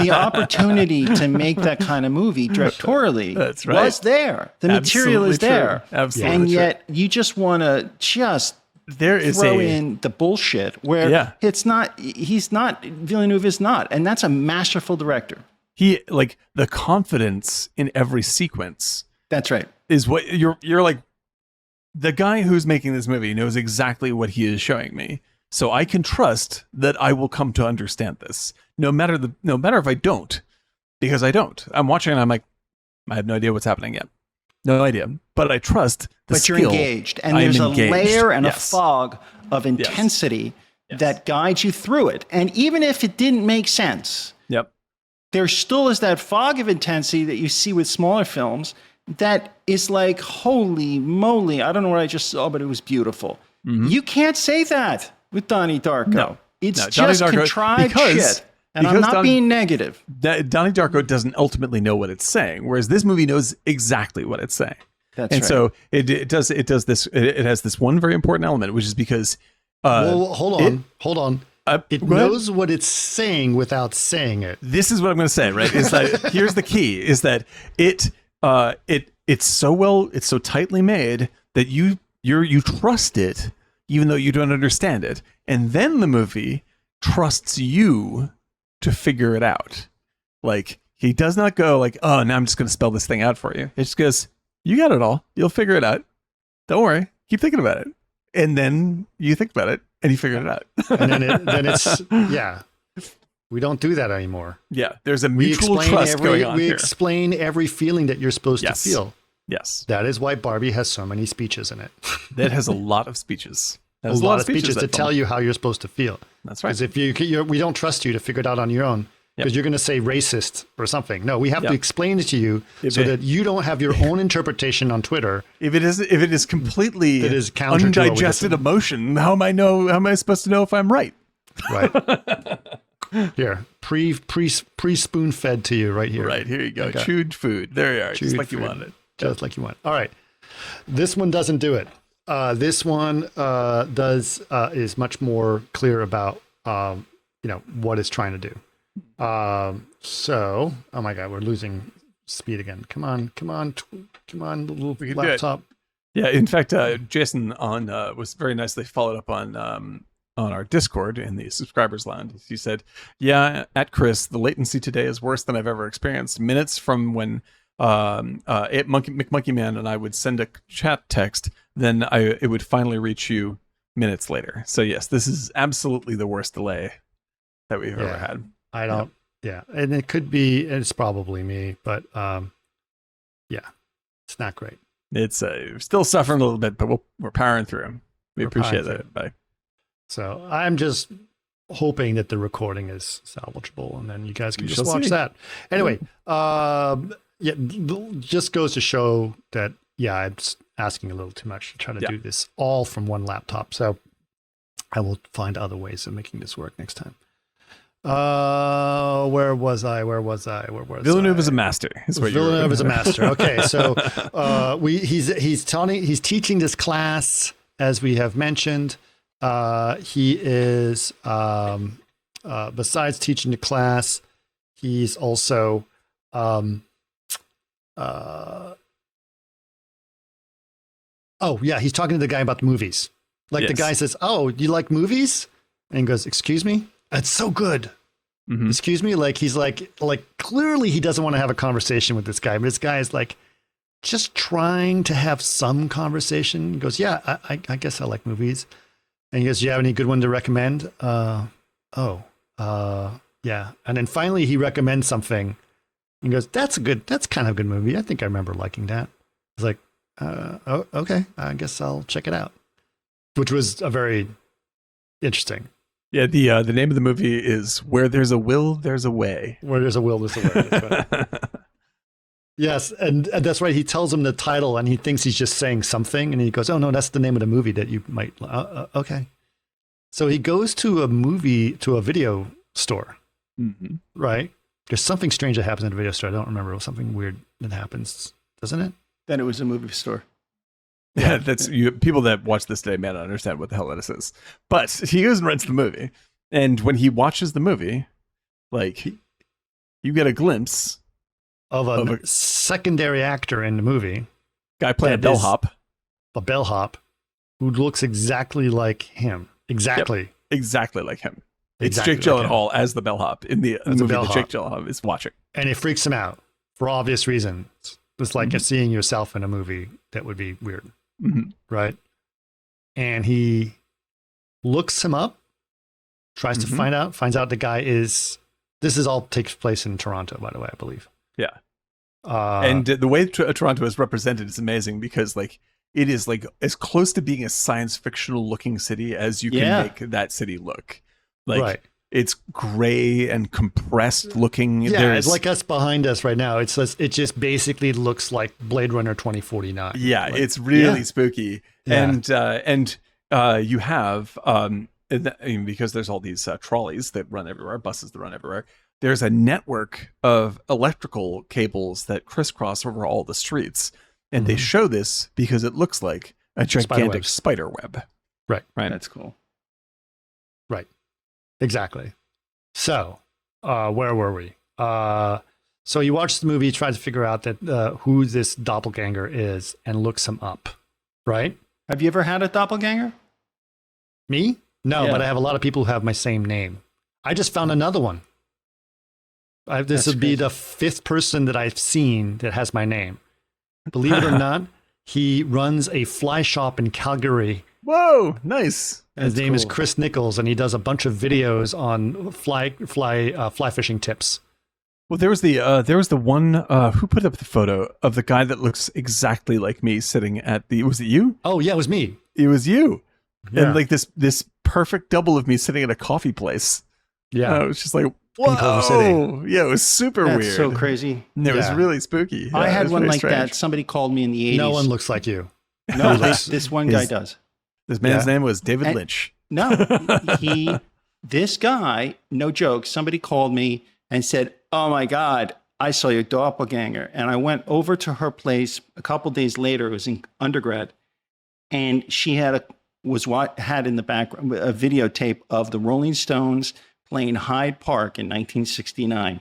the opportunity to make that kind of movie directorially was there. The material is there. Absolutely and yet you just want to throw in the bullshit where Villeneuve is not. And that's a masterful director. He, like, the confidence in every sequence. That's right. Is what you're like, the guy who's making this movie knows exactly what he is showing me. So I can trust that I will come to understand this. No matter if I don't, because I don't. I'm watching and I'm like, I have no idea what's happening yet. No idea. But I trust the skill. You're engaged. And there's a layer and a fog of intensity that guides you through it. And even if it didn't make sense, there still is that fog of intensity that you see with smaller films that is like, holy moly, I don't know what I just saw, but it was beautiful. Mm-hmm. You can't say that with Donnie Darko. No. It's just contrived shit. And I'm not being negative. Donnie Darko doesn't ultimately know what it's saying, whereas this movie knows exactly what it's saying. That's right. So it has this one very important element, which is because hold on. It knows what it's saying without saying it. This is what I'm going to say, right? Is that here's the key: is that it's so tightly made that you trust it, even though you don't understand it, and then the movie trusts you to figure it out. Like, he does not go like, oh, now I'm just going to spell this thing out for you. It just goes, you got it all. You'll figure it out. Don't worry. Keep thinking about it. And then you think about it and you figure it out. And then it's, we don't do that anymore. Yeah. There's a mutual trust going on here. We explain every feeling that you're supposed to feel. Yes. That is why Barbie has so many speeches in it. That has a lot of speeches. A lot of speeches to tell you how you're supposed to feel. That's right. Because if we don't trust you to figure it out on your own, because you're going to say racist or something. No, we have to explain it to you so that you don't have your own interpretation on Twitter. If it is completely undigested emotion, how am I supposed to know if I'm right? Right. Here, pre spoon fed to you right here. Right, here you go. Okay. Chewed food. There you are. Just like you wanted. Just like you want. All right. This one doesn't do it. This one is much more clear about what it's trying to do. So, oh my God, we're losing speed again. Come on, little laptop. Yeah, in fact, Jason was very nicely followed up on our Discord in the subscribers lounge. He said, "Yeah, at Chris, the latency today is worse than I've ever experienced. Minutes from when McMonkey Man and I would send a chat text, then it would finally reach you minutes later. So yes, this is absolutely the worst delay that we've ever had. I don't. Yeah, and it could be. It's probably me, but it's not great. It's still suffering a little bit, but we're powering through. We appreciate that. Bye. So I'm just hoping that the recording is salvageable, and then you guys can just watch that. Anyway, just goes to show that I'm asking a little too much to try to do this all from one laptop. So I will find other ways of making this work next time. Where was I? Villeneuve is a master. Is what Villeneuve is a master. Okay, so he's teaching this class, as we have mentioned. He is besides teaching the class, he's also he's talking to the guy about the movies. Like the guy says, "Oh, you like movies?" And he goes, "Excuse me? That's so good." Mm-hmm. Excuse me? Like he's like clearly he doesn't want to have a conversation with this guy, but this guy is like just trying to have some conversation. He goes, "Yeah, I guess I like movies." And he goes, "Do you have any good one to recommend?" Yeah. And then finally he recommends something. He goes, that's kind of a good movie. I think I remember liking that. It's like, okay, I guess I'll check it out. Which was a very interesting. Yeah, the name of the movie is Where There's a Will, There's a Way. Where There's a Will, There's a Way. That's right. Yes, and that's right. He tells him the title, and he thinks he's just saying something, and he goes, "Oh no, that's the name of the movie that you might." Okay, so he goes to a video store, right? There's something strange that happens in a video store. I don't remember. It was something weird that happens, doesn't it? Then it was a movie store. Yeah, that's people that watch this today may not understand what the hell this is. But he goes and rents the movie, and when he watches the movie, like you get a glimpse of a secondary actor in the movie, guy playing a bellhop, who looks exactly like him. Exactly like him. It's Jake Gyllenhaal as the bellhop in the movie that Jake Gyllenhaal is watching. And it freaks him out for obvious reasons. It's like seeing yourself in a movie that would be weird. Mm-hmm. Right? And he looks him up, tries to finds out the guy this all takes place in Toronto, by the way, I believe. Yeah. And the way Toronto is represented is amazing because like it is like as close to being a science fictional looking city as you can make that city look. Like it's gray and compressed looking. Yeah, it's like us behind us right now. It just basically looks like Blade Runner 2049. Yeah, like, it's really spooky. Yeah. And you have because there's all these trolleys that run everywhere, buses that run everywhere. There's a network of electrical cables that crisscross over all the streets. And they show this because it looks like a gigantic spider web. Right. That's cool. Right. Exactly. So, where were we? So he watches the movie, he tries to figure out that who this doppelganger is and looks him up. Right? Have you ever had a doppelganger? Me? No, but I have a lot of people who have my same name. I just found another one. This would be the 5th person that I've seen that has my name. Believe it or not, he runs a fly shop in Calgary. Whoa, nice. His name is Chris Nichols, and he does a bunch of videos on fly fishing tips. Well, there was the one who put up the photo of the guy that looks exactly like me sitting at the. Was it you? Oh yeah, it was me. It was you, and like this perfect double of me sitting at a coffee place. Yeah, it was just like. Whoa! Yeah, it was super weird. That's so crazy. It was really spooky. Yeah, I had one like that. Somebody called me in the 80s. No one looks like you. No, this one guy does. This man's name was David Lynch. No, this guy, no joke, somebody called me and said, "Oh my God, I saw your doppelganger." And I went over to her place a couple days later. It was in undergrad. And she had in the background a videotape of the Rolling Stones playing Hyde Park in 1969.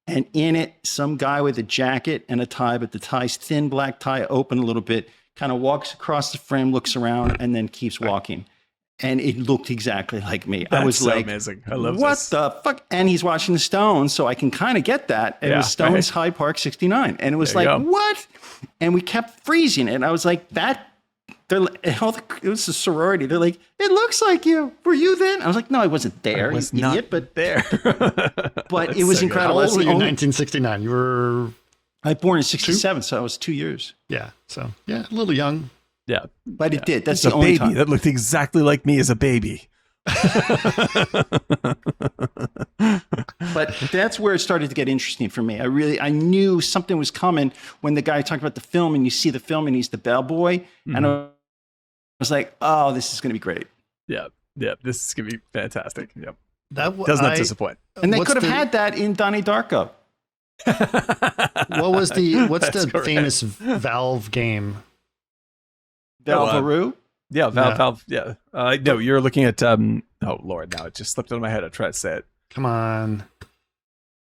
And in it, some guy with a jacket and a tie, but the tie's thin black tie open a little bit, kind of walks across the frame, looks around, and then keeps walking. And it looked exactly like me. That's I was so like, amazing. I love what this. the fuck? And he's watching the Stones, so I can kind of get that. And it was Stones Hyde Park 69. And it was what? And we kept freezing it. And I was like, it was a sorority. They're like, it looks like you. Were you then? I was like, no, I wasn't there. I was not but there. But it was incredible. How old were you in 1969? You were... I was born in 67, so I was 2 years. Yeah. So, a little young. Yeah. But it did. That's the only baby time. that looked exactly like me as a baby. But that's where it started to get interesting for me. I knew something was coming when the guy talked about the film, and you see the film and he's the bellboy. Mm-hmm. And I was like, oh, this is going to be great. Yeah. This is going to be fantastic. Yep. Does not disappoint. And they could have had that in Donnie Darko. What's the famous Valve game? Valvaroo? Yeah, Valve. Yeah. No, you're looking at. Oh Lord, now it just slipped out of my head. I try to say it. Come on.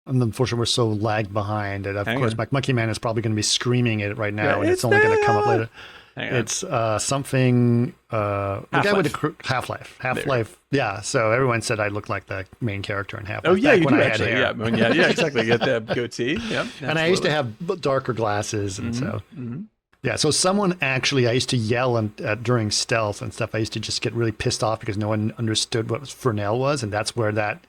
Unfortunately, we're so lagged behind, and of course, my Monkey Man is probably going to be screaming it right now, and it's only going to come up later. It's something. The guy with the Half-Life. Half-Life. Yeah. So everyone said I look like the main character in Half-Life. Oh yeah, you when do I actually. had hair. Yeah, exactly. You get the goatee. Yeah. And I used to have darker glasses, and yeah. So someone actually, I used to yell during stealth and stuff. I used to just get really pissed off because no one understood what Fresnel was, and that's where that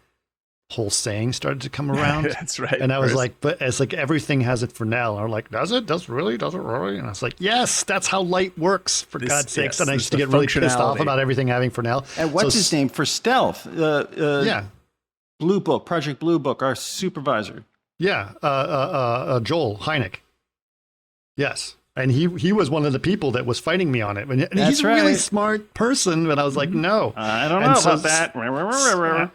whole saying started to come around. That's right. And I was like, but it's like everything has it for Nell. And I'm like, does it? Does it really? And I was like, yes, that's how light works, for God's sakes. And I used to get really pissed off about everything having for Nell. And what's his name for stealth? Yeah. Blue Book, Project Blue Book, our supervisor. Yeah. Joel Hynek. Yes. And he was one of the people that was fighting me on it. And he's a really smart person, but I was like, no. I don't know about that.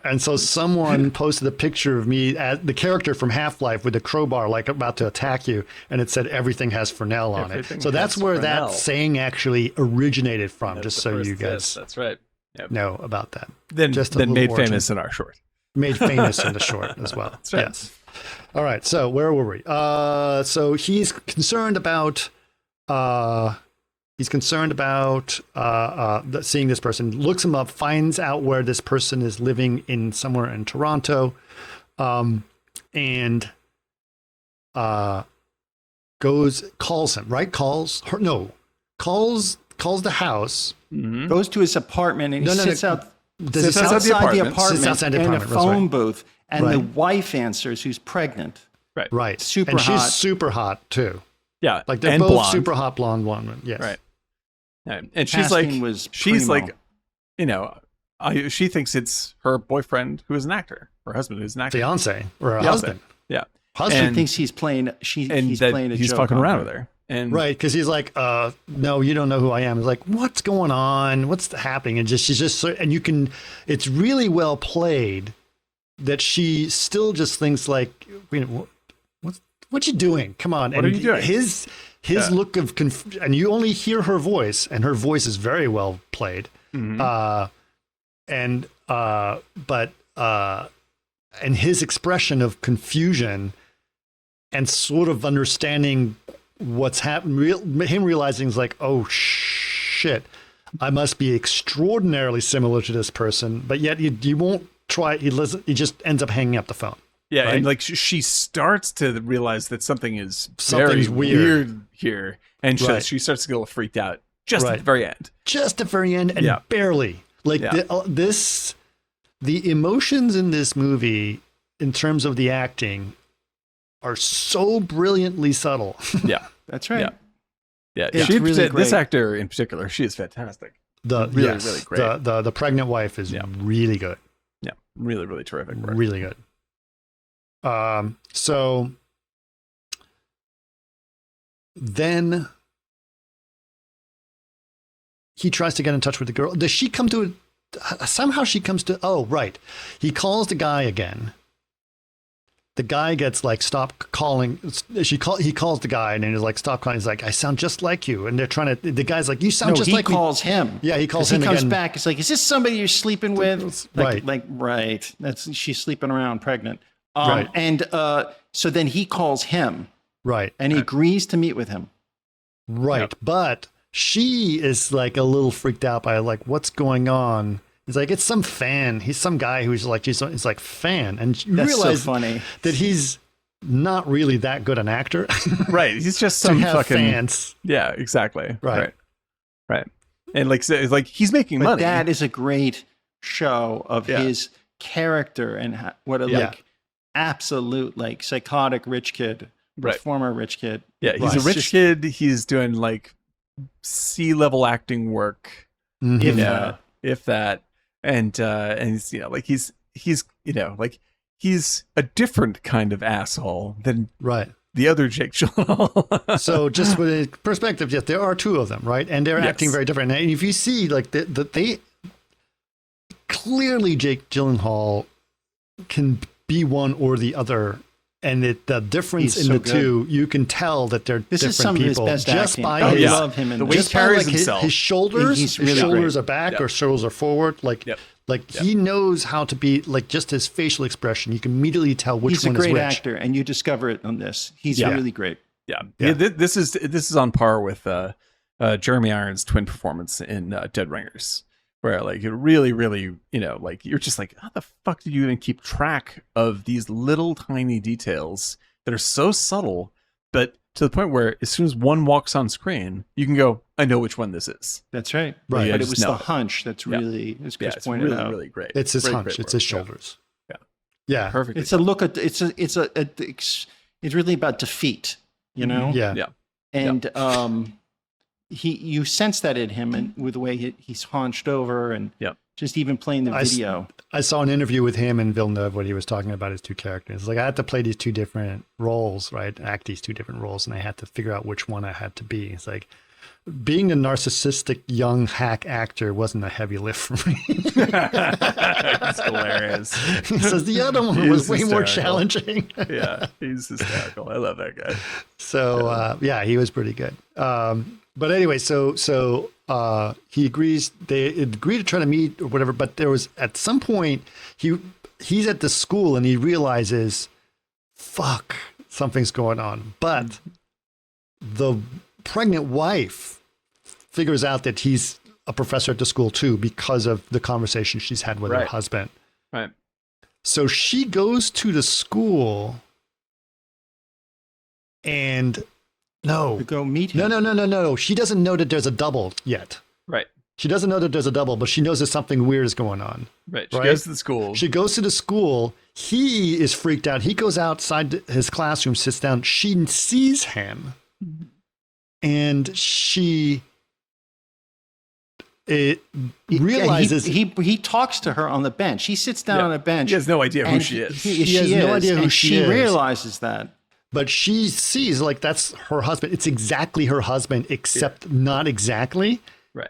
And so someone posted a picture of me, as the character from Half-Life with the crowbar, like about to attack you, and it said everything has Fresnel on it. So that's where that saying actually originated from, just so you guys that's right. know about that. Then made famous in our short. Made famous in the short as well. That's right. Yes. All right, so where were we? So he's concerned about... seeing this person, looks him up, finds out where this person is living in somewhere in Toronto, and calls him, right? Calls the house, goes to his apartment, and he sits outside the apartment in a phone booth, and the wife answers, who's pregnant. Right. Super and hot. She's super hot too. Yeah, like they're both blonde. Super hot blonde women. Yes, right. And she's like, she thinks it's her boyfriend who is an actor, her husband who's an actor, fiance or her husband. Yeah, husband thinks he's playing. He's playing a joke. He's fucking around with her, and right, because he's like, no, you don't know who I am. He's like, what's going on? What's happening? And she's just, and you can, it's really well played that she still just thinks like, what you doing? Come on. What are you doing? His look of and you only hear her voice, and her voice is very well played. And his expression of confusion and sort of understanding what's happened, him realizing is like, oh shit, I must be extraordinarily similar to this person, but yet you won't try. He just ends up hanging up the phone. Yeah, right? and like she starts to realize that something's very weird here, and she starts to get a little freaked out at the very end. Just at the very end, and barely. Like the emotions in this movie, in terms of the acting, are so brilliantly subtle. Yeah, that's right. Yeah, it's really great. This actor in particular, she is fantastic. Really great. The pregnant wife is really good. Yeah, really terrific work. Really good. So then he tries to get in touch with the girl. Does she come to somehow she comes to, oh, right. He calls the guy again. The guy gets like, stop calling. He calls the guy and he's like, stop calling. He's like, I sound just like you. And they're trying to, the guy's like, you sound just like me. He calls him. Yeah, he calls him again. He comes again. back. It's like, is this somebody you're sleeping with? Right. Right. She's sleeping around pregnant. Right. And so then he calls him. Right. And he agrees to meet with him. Right. Yep. But she is like a little freaked out by like, what's going on? He's like, it's some fan. He's some guy who's like, he's like fan. And you realize so funny that he's not really that good an actor. Right. He's just some fucking fans. Yeah, exactly. Right. And like he's making money. That is a great show of his character and what a absolute like psychotic rich kid, former rich kid. Yeah, he's a rich kid. He's doing like C-level acting work, if that, and he's he's a different kind of asshole than the other Jake Gyllenhaal. So just with perspective, yes, there are two of them, right? And they're acting very different. And if you see like they clearly Jake Gyllenhaal can be one or the other. And the difference He's in so the two, you can tell that they're This different is some people of his best just acting. by I his, love him in the way he this. just by carries like himself. his shoulders. He's His really shoulders great. are back Yep. or shoulders are forward. Like Yep. he knows how to be like just his facial expression. You can immediately tell which He's a one is great which. actor, and you discover it on this. He's Yeah. really great. Yeah. Yeah. This is on par with Jeremy Irons' twin performance in Dead Ringers, where like it really, really, like you're just like, how the fuck did you even keep track of these little tiny details that are so subtle, but to the point where as soon as one walks on screen, you can go, I know which one this is. That's right. Right. But it just was know the it. hunch that's Yeah. really, as Chris It's pointed really, out. really great. It's his Great, hunch. great It's work. his shoulders. Yeah. Yeah. Perfect. It's a look at it's really about defeat, Mm-hmm. Yeah. Yeah. and you sense that in him, and with the way he's hunched over, and Yep. just even playing the video. I saw an interview with him in Villeneuve where he was talking about his two characters. Like I had to play these two different roles, right? Act these two different roles, and I had to figure out which one I had to be. It's like being a narcissistic young hack actor wasn't a heavy lift for me. It's hilarious. He says the other one He was is way more hysterical. challenging. Yeah, he's hysterical. I love that guy. So yeah, he was pretty good. But anyway, so he agrees. They agree to try to meet or whatever. But there was at some point he's at the school and he realizes, fuck, something's going on. But the pregnant wife figures out that he's a professor at the school too because of the conversation she's had with her Right. husband. Right. So she goes to the school and To go meet him. no. She doesn't know that there's a double yet. Right. She doesn't know that there's a double, but she knows that something weird is going on. Right. She Right? goes to the school. She goes to the school. He is freaked out. He goes outside his classroom, sits down. She sees him, and she realizes he talks to her on the bench. He sits down Yeah. on a bench. He has no idea who and she is. She has no idea who and she she is. realizes that. but she sees like that's her husband. It's exactly her husband, except not exactly. Right.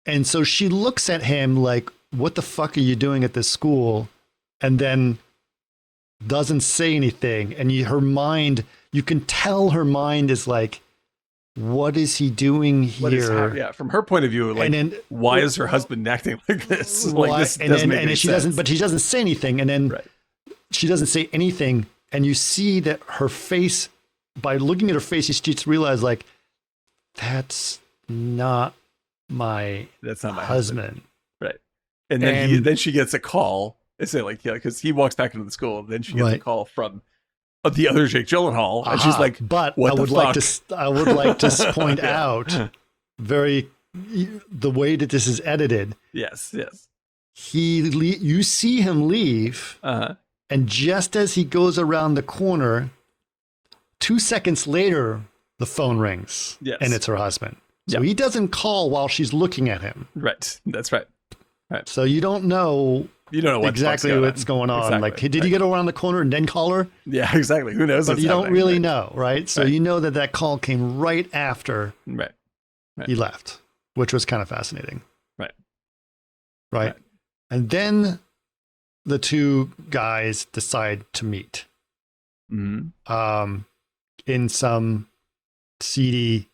And so she looks at him like, what the fuck are you doing at this school? And then doesn't say anything. And her mind, you can tell her mind is like, what is he doing What is here? yeah, from her point of view, like, And then- why is her husband acting like this? Like, Why- this and doesn't then, make any she sense. doesn't, but she doesn't say anything. And then Right. she doesn't say anything. And you see that her face, by looking at her face, you just realize like, that's not my That's not my husband. Right. And then And- then she gets a call. I say like, yeah, because he walks back into the school. Then she gets a Right. call from the other Jake Gyllenhaal, and she's Aha. like, but what I the would like fuck? to, I would like to point Yeah. out the way that this is edited. yes, yes. You see him leave, Uh-huh. and just as he goes around the corner, 2 seconds later, the phone rings, Yes. and it's her husband. So Yeah. he doesn't call while she's looking at him. Right. That's right. So you don't know You don't know what exactly what's going on. Exactly. Like, did he get around the corner and then call her? Yeah, exactly. Who knows? But what's you don't happening. really Right. know, right? So Right. you know that call came right after Right. he left, which was kind of fascinating. Right. Right. And then the two guys decide to meet Mhm. in some seedy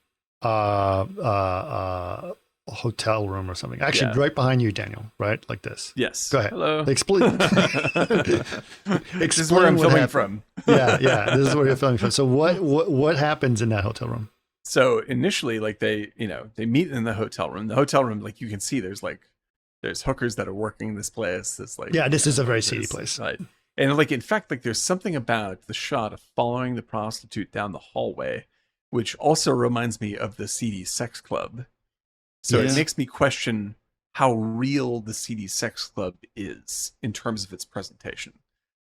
hotel room or something. Actually, Yeah. right behind you, Daniel, right? Like this. Yes. Go ahead. Hello. Explain. This is where I'm what filming happened. from. Yeah. This is where you're filming from. So what happens in that hotel room? So initially, like they meet in the hotel room. The hotel room, like you can see, there's hookers that are working this place. It's like, Yeah, this is a very seedy place. Right. And like, in fact, like there's something about the shot of following the prostitute down the hallway, which also reminds me of the seedy sex club. So Yes. it makes me question how real the seedy sex club is in terms of its presentation.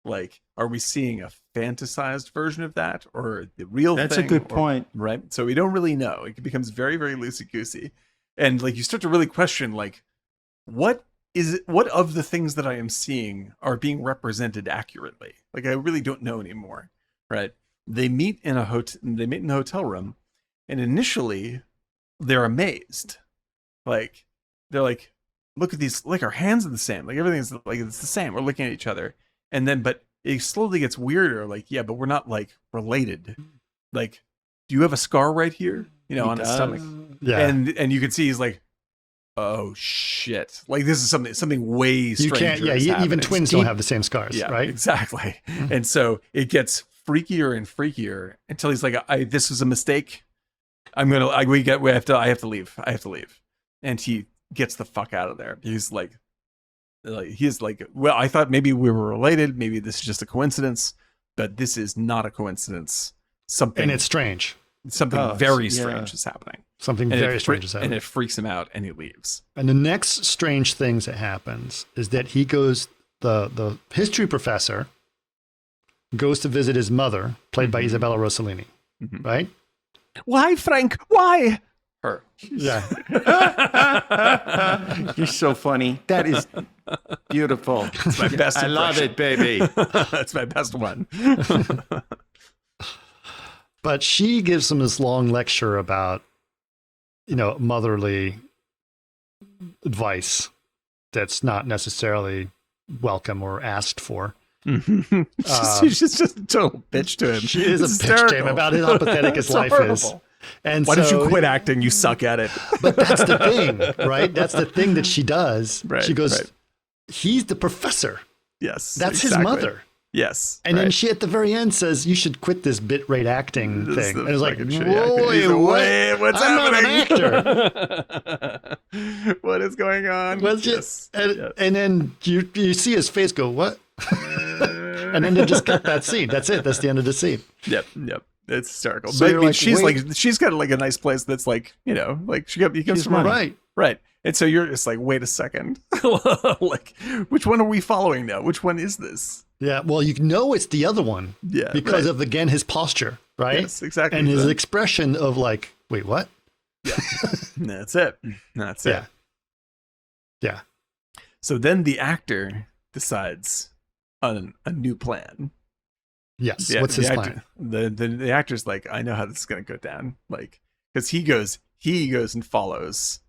Like, are we seeing a fantasized version of that or the real That's thing? a good Or- point. Right. So we don't really know. It becomes very, very loosey-goosey. And like you start to really question, like, what of the things that I am seeing are being represented accurately? Like, I really don't know anymore. Right. They meet in the hotel room, and initially they're amazed. Like, they're like, look at these, like our hands are the same. Like everything's like, it's the same. We're looking at each other. And then, but it slowly gets weirder. Like, yeah, but we're not like related. Like, do you have a scar right here? You know, on his stomach. Yeah. And you can see he's like, oh shit! Like this is something way stranger. You can't. Yeah. is happening. Even twins don't have the same scars. Yeah, right. exactly. And so it gets freakier and freakier until he's like, this was a mistake. I have to leave. And he gets the fuck out of there. He's like, well, I thought maybe we were related. Maybe this is just a coincidence, but this is not a coincidence. And it's strange. Something very strange is happening. Something very strange is happening. And it freaks him out and he leaves. And the next strange thing that happens is that he goes, the history professor goes to visit his mother, played by Isabella Rossellini, right? Why, Frank? Why? Her. Yeah. You're so funny. That is beautiful. It's my best I love it, baby. That's my best one. But she gives him this long lecture about, motherly advice that's not necessarily welcome or asked for. She's just a total bitch to him. She is a bitch to him about how pathetic his life is. And why don't you quit acting? You suck at it. But that's the thing, right? That's the thing that she does. Right, she goes, he's the professor. Yes. That's his mother. Yes. And then she at the very end says, you should quit this bit rate acting thing. And it's like, whoa, what's I'm happening? not an actor. What is going on? And then you see his face go, what? And then they just cut that scene. That's it. That's the end of the scene. Yep. It's hysterical. So but I mean, like, she's got like a nice place that's like, he comes from right. Right. And so you're just like, wait a second. Like, which one are we following now? Which one is this? Yeah, well, it's the other one. Yeah. Because of, again, his posture, right? Yes, exactly. And his expression of like, wait, what? Yeah. That's it. Yeah. So then the actor decides on a new plan. Yes. What's his plan? The actor's like, I know how this is going to go down. Like, because he goes and follows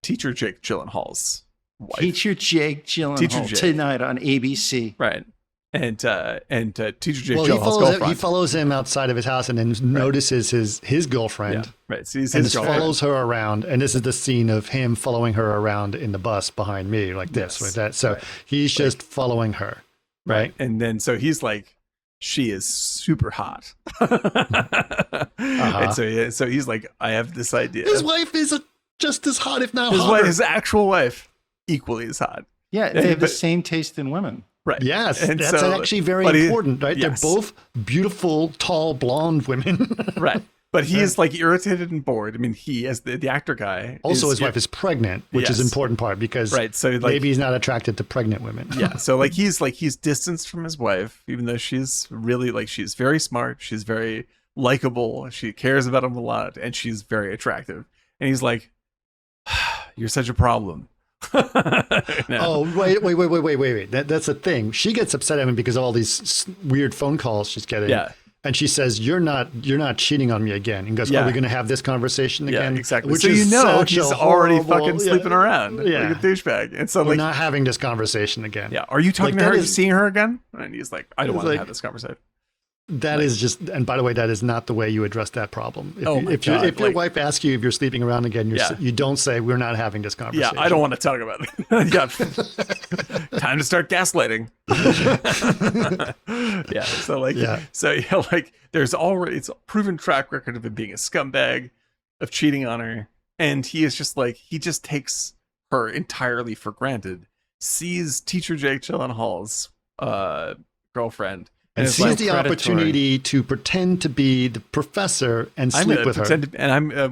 teacher Jake Gyllenhaal's wife. Teacher Jake Gyllenhaal tonight on ABC. Right. And teacher Jake Gyllenhaal's girlfriend. He follows him outside of his house and then notices his girlfriend. Yeah. Right. So he's and his girlfriend. Follows her around. And this is the scene of him following her around in the bus behind me, like this, like that. So he's just following her. Right. And then so he's like, she is super hot. And so he's like, I have this idea. His wife is just as hot, if not hotter. His actual wife, equally as hot. Yeah, they have the same taste in women. Right. Yes, and that's actually very important, right? Yes. They're both beautiful, tall, blonde women. Right. But he is like irritated and bored. I mean, he, as the actor guy. Also, his wife is pregnant, which is an important part because maybe he's not attracted to pregnant women. Yeah. So he's distanced from his wife, even though she's really she's very smart. She's very likable. She cares about him a lot, and she's very attractive. And he's like, you're such a problem. Oh, wait. That's the thing. She gets upset at him because of all these weird phone calls she's getting. Yeah. And she says, "You're not cheating on me again." And goes, "Are we going to have this conversation again?" Yeah, exactly. Which so is he's already fucking sleeping around like a douchebag. And so we're not having this conversation again. Yeah. Are you talking to her? Are you seeing her again? And he's like, "I don't want to have this conversation." That is just, and by the way, that is not the way you address that problem. If your wife asks you if you're sleeping around again, you don't say, "We're not having this conversation." Yeah, I don't want to talk about it. Yeah, time to start gaslighting. There's already, it's a proven track record of him being a scumbag, of cheating on her, and he is just like, he just takes her entirely for granted. Sees teacher Jake Gyllenhaal's girlfriend. And sees the opportunity to pretend to be the professor and sleep with her.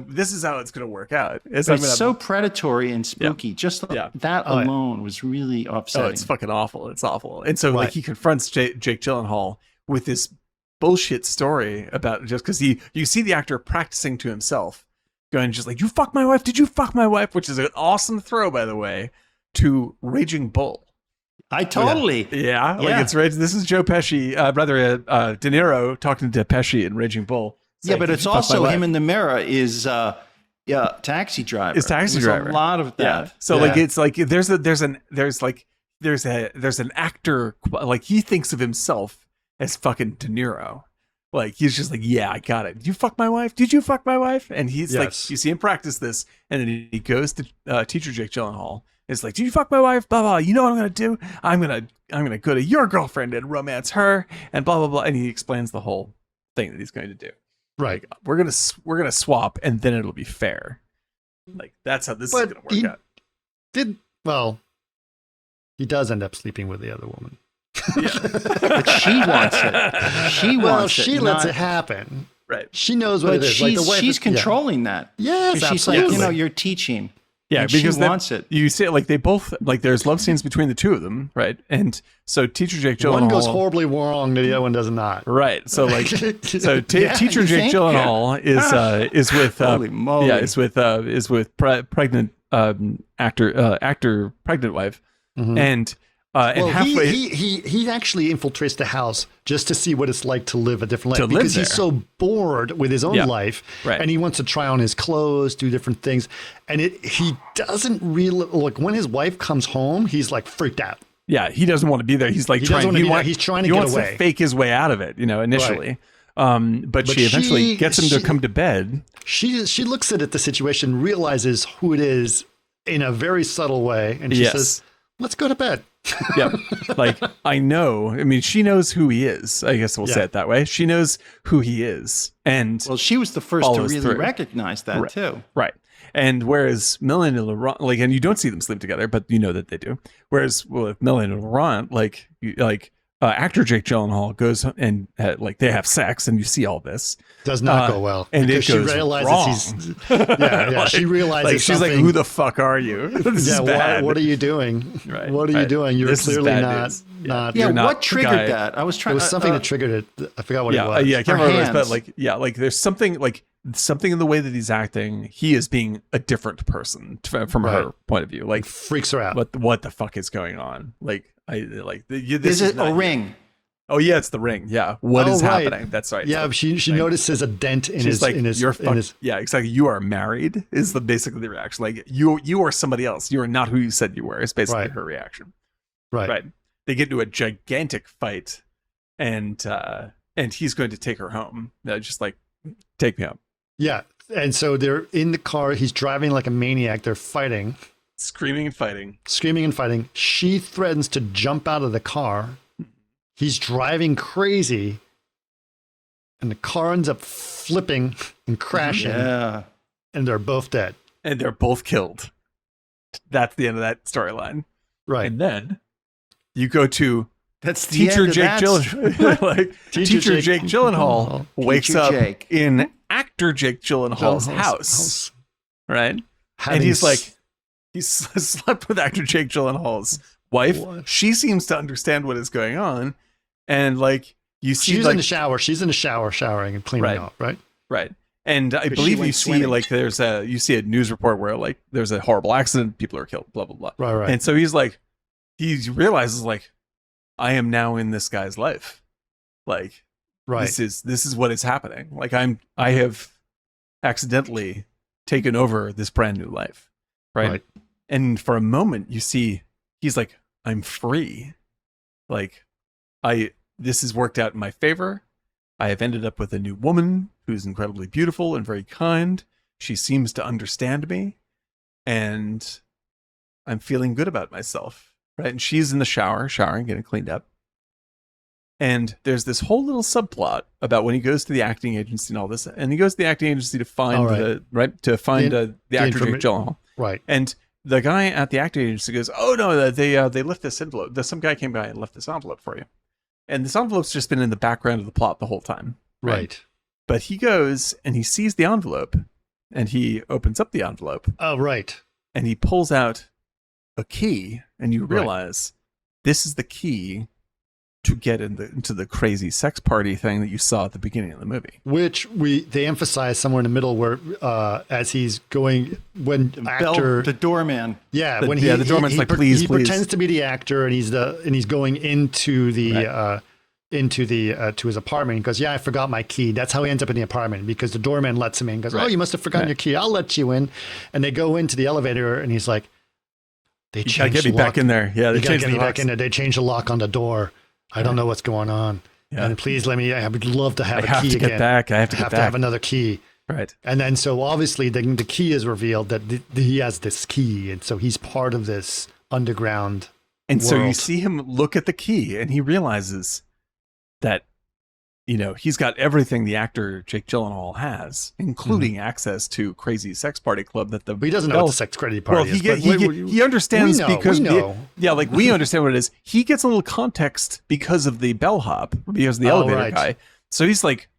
This is how it's going to work out. It's so predatory and spooky. Just that alone was really upsetting. Oh, it's fucking awful. It's awful. And so he confronts Jake Gyllenhaal with this bullshit story about, just because you see the actor practicing to himself, going just like, "You fuck my wife? Did you fuck my wife?" Which is an awesome throw, by the way, to Raging Bull. Like it's right. This is Joe Pesci, De Niro talking to Pesci in Raging Bull. But it's also him in the mirror is Taxi Driver. Is Taxi Driver. A lot of that. Yeah. So it's like there's there's an actor, like he thinks of himself as fucking De Niro. Like he's just like, yeah, I got it. Did you fuck my wife? Did you fuck my wife? And he's like, you see him practice this, and then he goes to teacher Jake Gyllenhaal. It's like, did you fuck my wife? Blah blah. You know what I'm gonna do? I'm gonna go to your girlfriend and romance her, and blah blah blah. And he explains the whole thing that he's going to do. Right. Like, we're gonna swap, and then it'll be fair. Like that's how this is gonna work out. He does end up sleeping with the other woman. Yeah. But she wants it. She lets it happen. Right. She knows what it is. She's controlling that. Yes, she's absolutely. like, you're teaching. Yeah, and because she wants it. You see, like they both like there's love scenes between the two of them, right? And so teacher Jake Gyllenhaal, one goes horribly wrong, the other one does not. Right. So like, teacher Jake Gyllenhaal is with holy moly. Yeah, is with pregnant actor pregnant wife, and halfway he actually infiltrates the house just to see what it's like to live a different life because he's so bored with his own life, right. And he wants to try on his clothes, do different things, and he doesn't really like when his wife comes home. He's like freaked out. Yeah, he doesn't want to be there. He's like he's trying to get away. To fake his way out of it, initially. Right. But she eventually gets him to come to bed. She looks at the situation, realizes who it is in a very subtle way, and she says, "Let's go to bed." Yeah, like I know. I mean, she knows who he is. I guess we'll say it that way. She knows who he is, and she was the first to really recognize that too. Right. And whereas Melanie and Laurent, like, and you don't see them sleep together, but you know that they do. Whereas with Melanie and Laurent, actor Jake Gyllenhaal goes and like they have sex, and you see all this does not go well, and because it goes she realizes wrong. she realizes she's like, "Who the fuck are you? This is bad. What are you doing? Right, what are you doing? You're clearly not. You're not what triggered that? I was trying. It was something that triggered it. I forgot what it was. I can't remember, but like there's something in the way that he's acting. He is being a different person from her point of view. Like it freaks her out. What the fuck is going on? Like Is it a ring? Oh yeah, it's the ring. Yeah, what is happening? That's right. Yeah, she notices a dent in his. Yeah, exactly. You are married. Is basically the reaction? Like you are somebody else. You are not who you said you were. Is basically her reaction. Right. They get into a gigantic fight, and he's going to take her home. Just like take me home. Yeah, and so they're in the car. He's driving like a maniac. They're fighting, screaming and fighting. She threatens to jump out of the car. He's driving crazy, and the car ends up flipping and crashing. Yeah. And they're both dead. And they're both killed. That's the end of that storyline. Right. And then you go to that's the teacher end of Jake that Gyllenhaal. Teacher Jake Gyllenhaal wakes up in actor Jake Gyllenhaal's house. Right? And he's slept with actor Jake Gyllenhaal's wife. What? She seems to understand what is going on. And like you see, she's in the shower. She's in the shower, showering and cleaning up. Right. And I believe you see like you see a news report where like there's a horrible accident, people are killed, blah blah blah. Right. And so he realizes like, I am now in this guy's life. Like, this is what is happening. Like I have accidentally taken over this brand new life. Right. And for a moment you see he's like, I'm free. Like this has worked out in my favor. I have ended up with a new woman who's incredibly beautiful and very kind. She seems to understand me, and I'm feeling good about myself. Right. And she's in the showering, getting cleaned up. And there's this whole little subplot about when he goes to the acting agency and all this, and he goes to the acting agency to find the actor Jake Gyllenhaal. Right. And the guy at the acting agency goes, "Oh no, they left this envelope. Some guy came by and left this envelope for you, and this envelope's just been in the background of the plot the whole time." Right. But he goes and he sees the envelope, and he opens up the envelope. Oh, right. And he pulls out a key, and you realize this is the key to get into the crazy sex party thing that you saw at the beginning of the movie. Which they emphasize somewhere in the middle where as he's going the doorman. Yeah, the doorman's like, please. He pretends to be the actor and he's going into the to his apartment. He goes, "Yeah, I forgot my key." That's how he ends up in the apartment, because the doorman lets him in. He goes, "Oh, you must have forgotten your key. I'll let you in." And they go into the elevator and he's like, They You gotta changed get the me lock. back in there. Yeah, they You gotta changed get the me back locks. in there. They changed the lock on the door. I don't know what's going on. Yeah. And please let me. I would love to have I a have key to again. get back. I have to get back. have another key. Right. And then so obviously the key is revealed that he has this key, and so he's part of this underground. And so you world. see him look at the key, and he realizes that, he's got everything the actor Jake Gyllenhaal has, including access to crazy sex party club that the. He doesn't know what the sex credit party is. He understands we know. we understand what it is. He gets a little context because of the bellhop, because of the elevator right. guy. So he's like,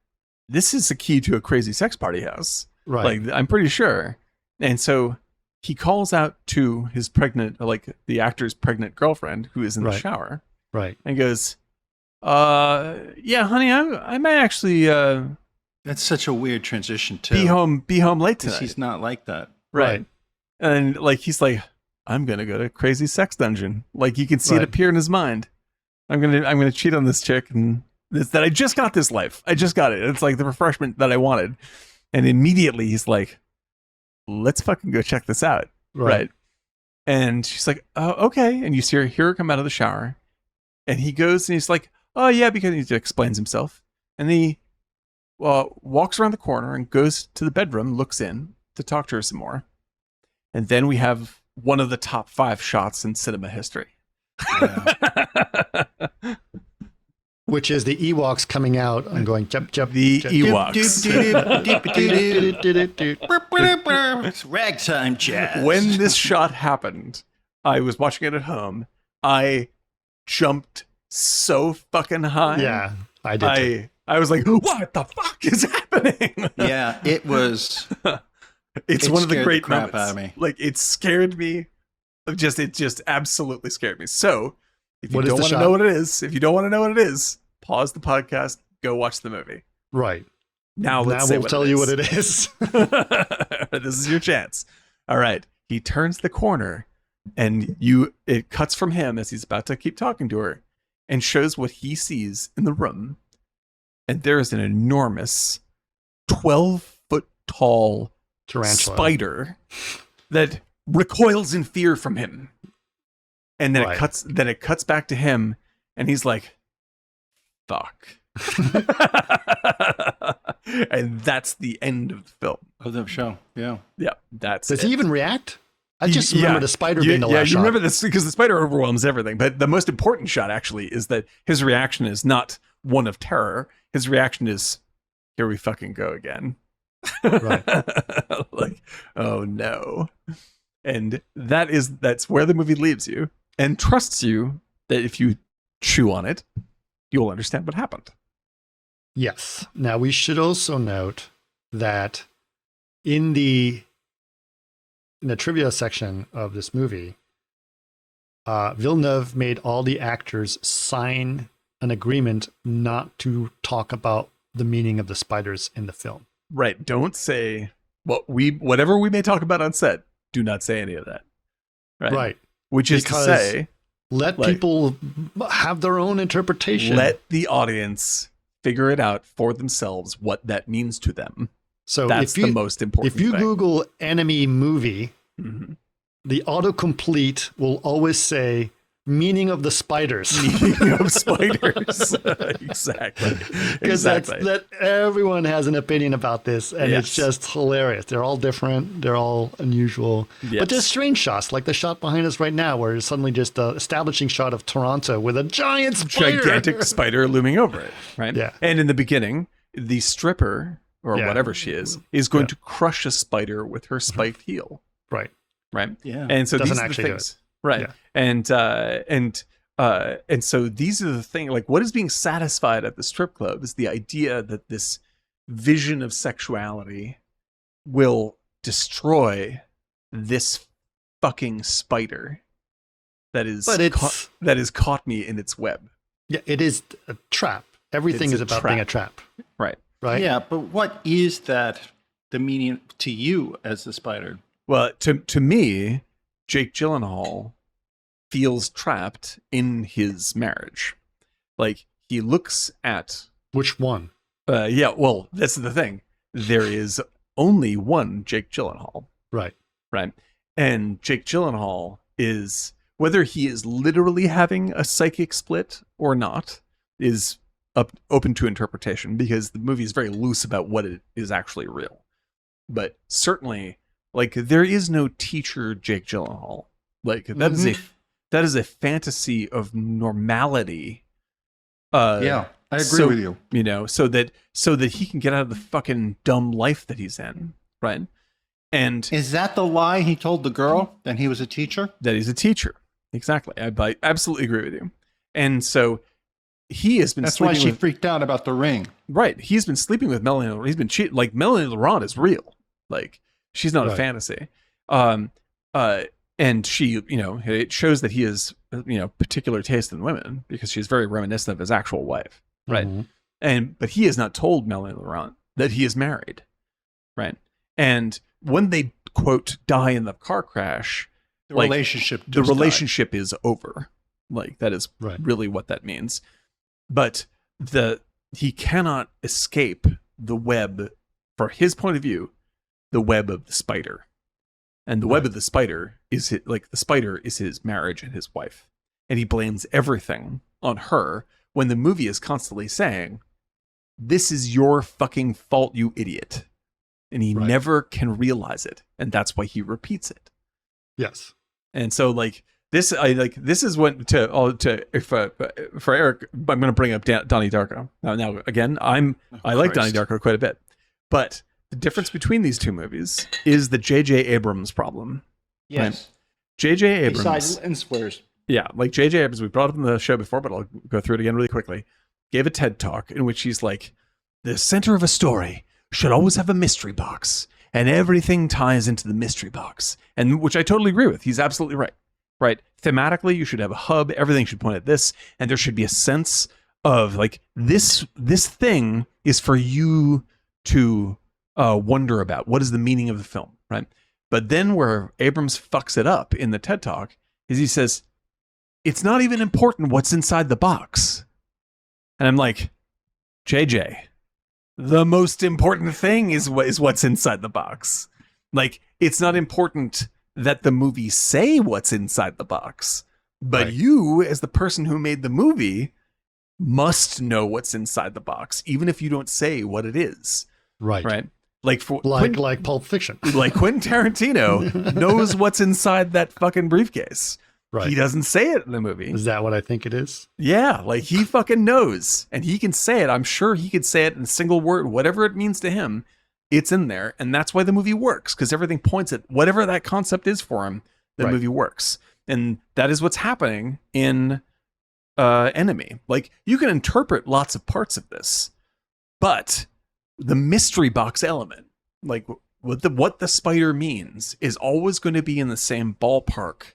this is the key to a crazy sex party house. Right. Like, I'm pretty sure. And so he calls out to his pregnant, the actor's pregnant girlfriend who is in the Right. shower. Right. And goes, yeah, honey, I might actually That's such a weird transition too. be home late because tonight. he's not like that. Right. And he's like, I'm gonna go to crazy sex dungeon. Like, you can see it Right. appear in his mind. I'm gonna cheat on this chick, and that I just got this life. I just got it. It's like the refreshment that I wanted. And immediately he's like, let's fucking go check this out. Right. And she's like, oh, okay. And you hear her come out of the shower, and he goes and he's like, oh yeah, because he explains himself. And he walks around the corner and goes to the bedroom, looks in to talk to her some more. And then we have one of the top 5 shots in cinema history. Yeah. Which is the Ewoks coming out and going, jump, jump. The jump. Ewoks. It's ragtime jazz. When this shot happened, I was watching it at home. I jumped so fucking high. Yeah, I did. Too. I was like, what the fuck is happening? Yeah, it was. It's It one of the scared great the crap moments. out of me. Like, it scared me. It just absolutely scared me. So, if you What is don't the want to shot? know what it is, pause the podcast, go watch the movie. Right. Now Now let's say we'll tell you what it is. This is your chance. All right. He turns the corner, and it cuts from him as he's about to keep talking to her, and shows what he sees in the room. And there is an enormous 12-foot tall Tarantula. spider that recoils in fear from him. And then Right. it cuts back to him, and he's like, fuck. And that's the end of the film. Of the show. Yeah. Yeah, that's Does it. he even react? I just remember the spider being the last you shot. remember this because the spider overwhelms everything. But the most important shot actually is that his reaction is not one of terror. His reaction is, here we fucking go again. Right. Like, oh no. And that's where the movie leaves you and trusts you that if you chew on it, you'll understand what happened. Yes. Now, we should also note that in the trivia section of this movie, Villeneuve made all the actors sign an agreement not to talk about the meaning of the spiders in the film. Right. Don't say whatever we may talk about on set. Do not say any of that. Right. Which is Because to say, let people have their own interpretation. let the audience figure it out for themselves what that means to them. So That's if you, the most important If you thing. Google enemy movie, Mhm. the autocomplete will always say meaning of the spiders. Meaning of spiders. Exactly. Because Exactly. that everyone has an opinion about this, and it's Yes. just hilarious. They're all different. They're all unusual. Yes. But there's strange shots, like the shot behind us right now, where it's suddenly just an establishing shot of Toronto with a giant spider. Gigantic spider looming over it, right? Yeah. And in the beginning, the stripper, or Yeah. whatever she is going Yeah. to crush a spider with her spiked heel, Right. right? Yeah. And so Doesn't these are the actually do things, right? Yeah. And so these are the things. Like, what is being satisfied at the strip club is the idea that this vision of sexuality will destroy this fucking spider that is But it's that has caught me in its web. yeah, it is a trap. Everything It's is a about being a trap, Right. right? Yeah, but what is that the meaning to you as the spider? Well, to me, Jake Gyllenhaal feels trapped in his marriage. Like, he looks at Which one? yeah, well, that's the thing. There is only one Jake Gyllenhaal, Right. right? And Jake Gyllenhaal is whether he is literally having a psychic split or not is open to interpretation, because the movie is very loose about what it is actually real. But certainly, like, there is no teacher Jake Gyllenhaal. Like, that is a fantasy of normality. Yeah, I agree with you. You know, so that he can get out of the fucking dumb life that he's in, right? And is that the lie he told the girl, that he was a teacher? That he's a teacher. Exactly. I absolutely agree with you. And so he has been. That's why she freaked out about the ring. Right. He's been sleeping with Melanie. He's been cheating. Like, Melanie Laurent is real. Like, she's not a fantasy. And she, you know, it shows that he has, you know, particular taste in women, because she's very reminiscent of his actual wife. Right. But he has not told Melanie Laurent that he is married. Right. And when they, quote, die in the car crash, the relationship is over. Like, that is really what that means. But he cannot escape the web, for his point of view, the web of the spider. And the web of the spider is the spider is his marriage and his wife. And he blames everything on her, when the movie is constantly saying, this is your fucking fault, you idiot. And he never can realize it. And that's why he repeats it. Yes. And so, like, this is what for Eric, I'm going to bring up Donnie Darko. Now again, I like Donnie Darko quite a bit, but the difference between these two movies is the J.J. Abrams problem. Yes. Right? J.J. Abrams. Besides Lens Flares. Yeah, like J.J. Abrams, we brought up in the show before, but I'll go through it again really quickly. Gave a TED Talk in which he's like, the center of a story should always have a mystery box, and everything ties into the mystery box. And which I totally agree with. He's absolutely right. Right? Thematically, you should have a hub. Everything should point at this, and there should be a sense of, like, this thing is for you to wonder about. What is the meaning of the film, right? But then where Abrams fucks it up in the TED Talk is he says, it's not even important what's inside the box. And I'm like, JJ, the most important thing is what's inside the box. Like, it's not important that the movie say what's inside the box, but you, as the person who made the movie, must know what's inside the box, even if you don't say what it is. Right. Like Pulp Fiction. Like Quentin Tarantino knows what's inside that fucking briefcase. Right. He doesn't say it in the movie. Is that what I think it is? Yeah, like, he fucking knows, and he can say it. I'm sure he could say it in a single word, whatever it means to him. It's in there, and that's why the movie works, because everything points at whatever that concept is for him. The movie works, and that is what's happening in Enemy. Like, you can interpret lots of parts of this, but the mystery box element, like what the spider means, is always going to be in the same ballpark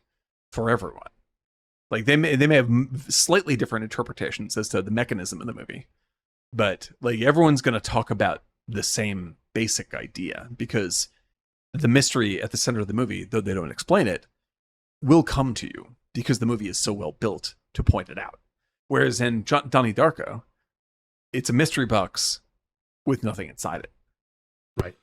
for everyone. Like, they may have slightly different interpretations as to the mechanism of the movie, but, like, everyone's going to talk about the same basic idea, because the mystery at the center of the movie, though they don't explain it, will come to you because the movie is so well built to point it out. Whereas in Donnie Darko, it's a mystery box with nothing inside it. Right.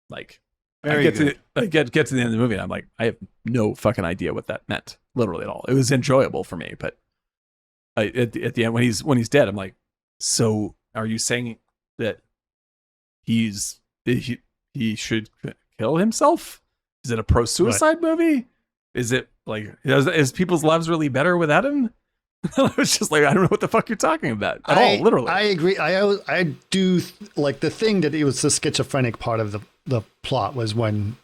Like, I get to the end of the movie and I'm like, I have no fucking idea what that meant, literally at all. It was enjoyable for me, but at the end, when he's dead, I'm like, so are you saying that he should kill himself? Is it a pro-suicide movie? Is it like, is people's lives really better without him? I was just like, I don't know what the fuck you're talking about at all, literally. I agree. I do like the thing that it was the schizophrenic part of the plot was when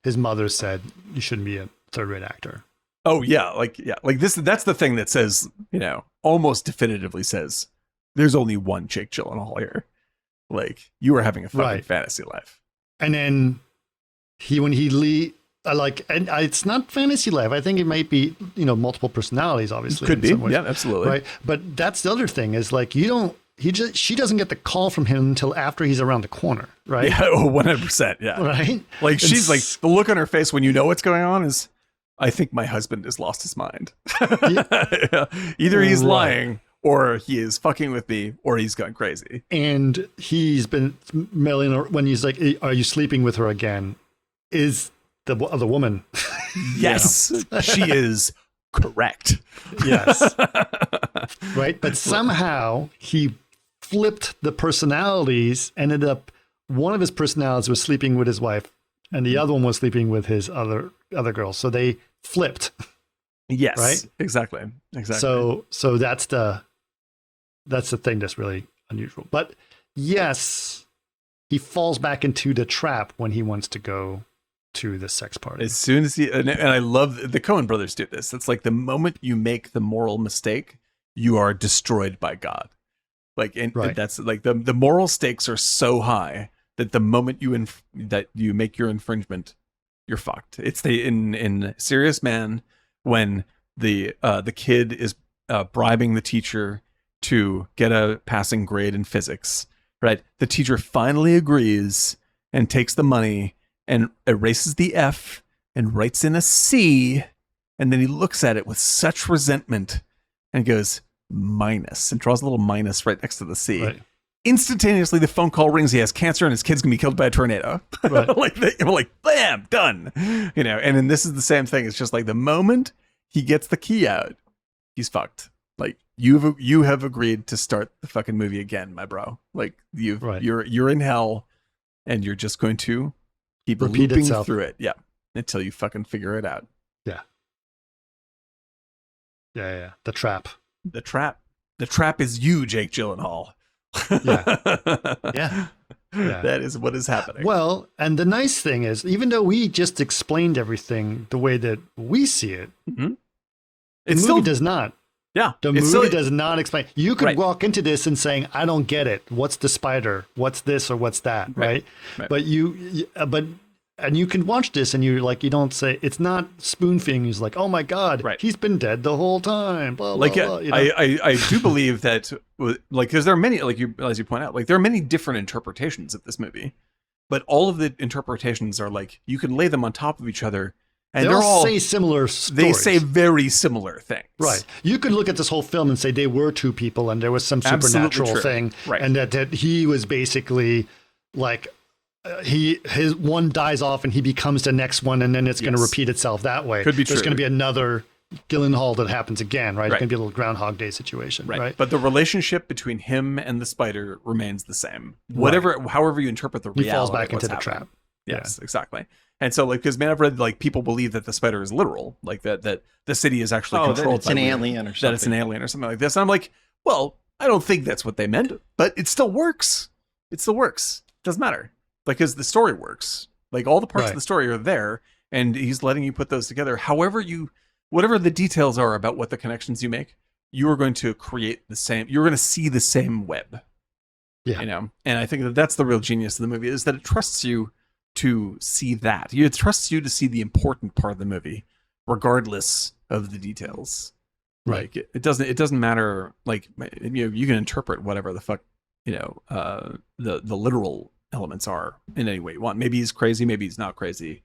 his mother said you shouldn't be a third-rate actor. Oh yeah, like this. That's the thing that says, you know, almost definitively says there's only one Jake Gyllenhaal here. Like, you are having a fucking fantasy life. And then it's not fantasy life. I think it might be, you know, multiple personalities, obviously. Could be. Yeah, absolutely. Right. But that's the other thing is, like, she doesn't get the call from him until after he's around the corner. Right. Yeah. 100%. Yeah. Right. Like, she's like, the look on her face when you know what's going on is, I think my husband has lost his mind. Yeah. Either he's lying, or he is fucking with me, or he's gone crazy. And he's been mailing her when he's like, are you sleeping with her again? Is the other woman. Yes, she is correct. Yes. Right. But somehow he flipped the personalities, ended up one of his personalities was sleeping with his wife and the other one was sleeping with his other girl. So they flipped. Yes. Right? Exactly. So that's the thing that's really unusual. But yes, he falls back into the trap when he wants to go to the sex party. As soon as and I love the Coen brothers do this. It's like the moment you make the moral mistake, you are destroyed by God. Like, and that's like the moral stakes are so high that the moment that you make your infringement, you're fucked. It's in Serious Man when the kid is bribing the teacher to get a passing grade in physics. Right, the teacher finally agrees and takes the money and erases the F and writes in a C, and then he looks at it with such resentment and goes minus and draws a little minus right next to the C. Right. Instantaneously, the phone call rings. He has cancer, and his kid's gonna be killed by a tornado. Right. like bam, done. You know, and then this is the same thing. It's just like the moment he gets the key out, he's fucked. Like you have agreed to start the fucking movie again, my bro. Like you're in hell, and you're just going to keep repeat looping itself through it, until you fucking figure it out. Yeah. The trap. The trap is you, Jake Gyllenhaal. Yeah. That is what is happening. Well, and the nice thing is, even though we just explained everything the way that we see it, mm-hmm. the movie does not. Yeah. The movie does not explain. You could walk into this and saying, I don't get it. What's the spider? What's this or what's that? Right. But and you can watch this and you're like, you don't say, it's not spoon feeding. He's like, oh my God, he's been dead the whole time. Blah, blah, blah, you know? I do believe that, like, because there are many, like as you point out, like there are many different interpretations of this movie, but all of the interpretations are like, you can lay them on top of each other. And they all say similar stories. They say very similar things. Right. You could look at this whole film and say they were two people and there was some supernatural thing. Right. And that he was basically like, his one dies off and he becomes the next one, and then it's going to repeat itself that way. Could be There's true. going to be another Gyllenhaal that happens again, right? It's going to be a little Groundhog Day situation, right? But the relationship between him and the spider remains the same. However you interpret the reality, he falls back into the trap. Yes, exactly. And so, like, because I've read, like, people believe that the spider is literal, like that the city is actually controlled that it's an alien or something. That it's an alien or something like this. And I'm like, well, I don't think that's what they meant, but it still works. It still works. It doesn't matter. Because the story works. Like, all the parts of the story are there, and he's letting you put those together. Whatever the details are about what the connections you make, you are going to create the same, you're going to see the same web. Yeah. You know? And I think that's the real genius of the movie, is that it trusts you to see that. It trusts you to see the important part of the movie, regardless of the details. Right. Like, it doesn't matter. Like, you know, you can interpret whatever the fuck, you know, the literal elements are in any way you want. Maybe he's crazy, maybe he's not crazy,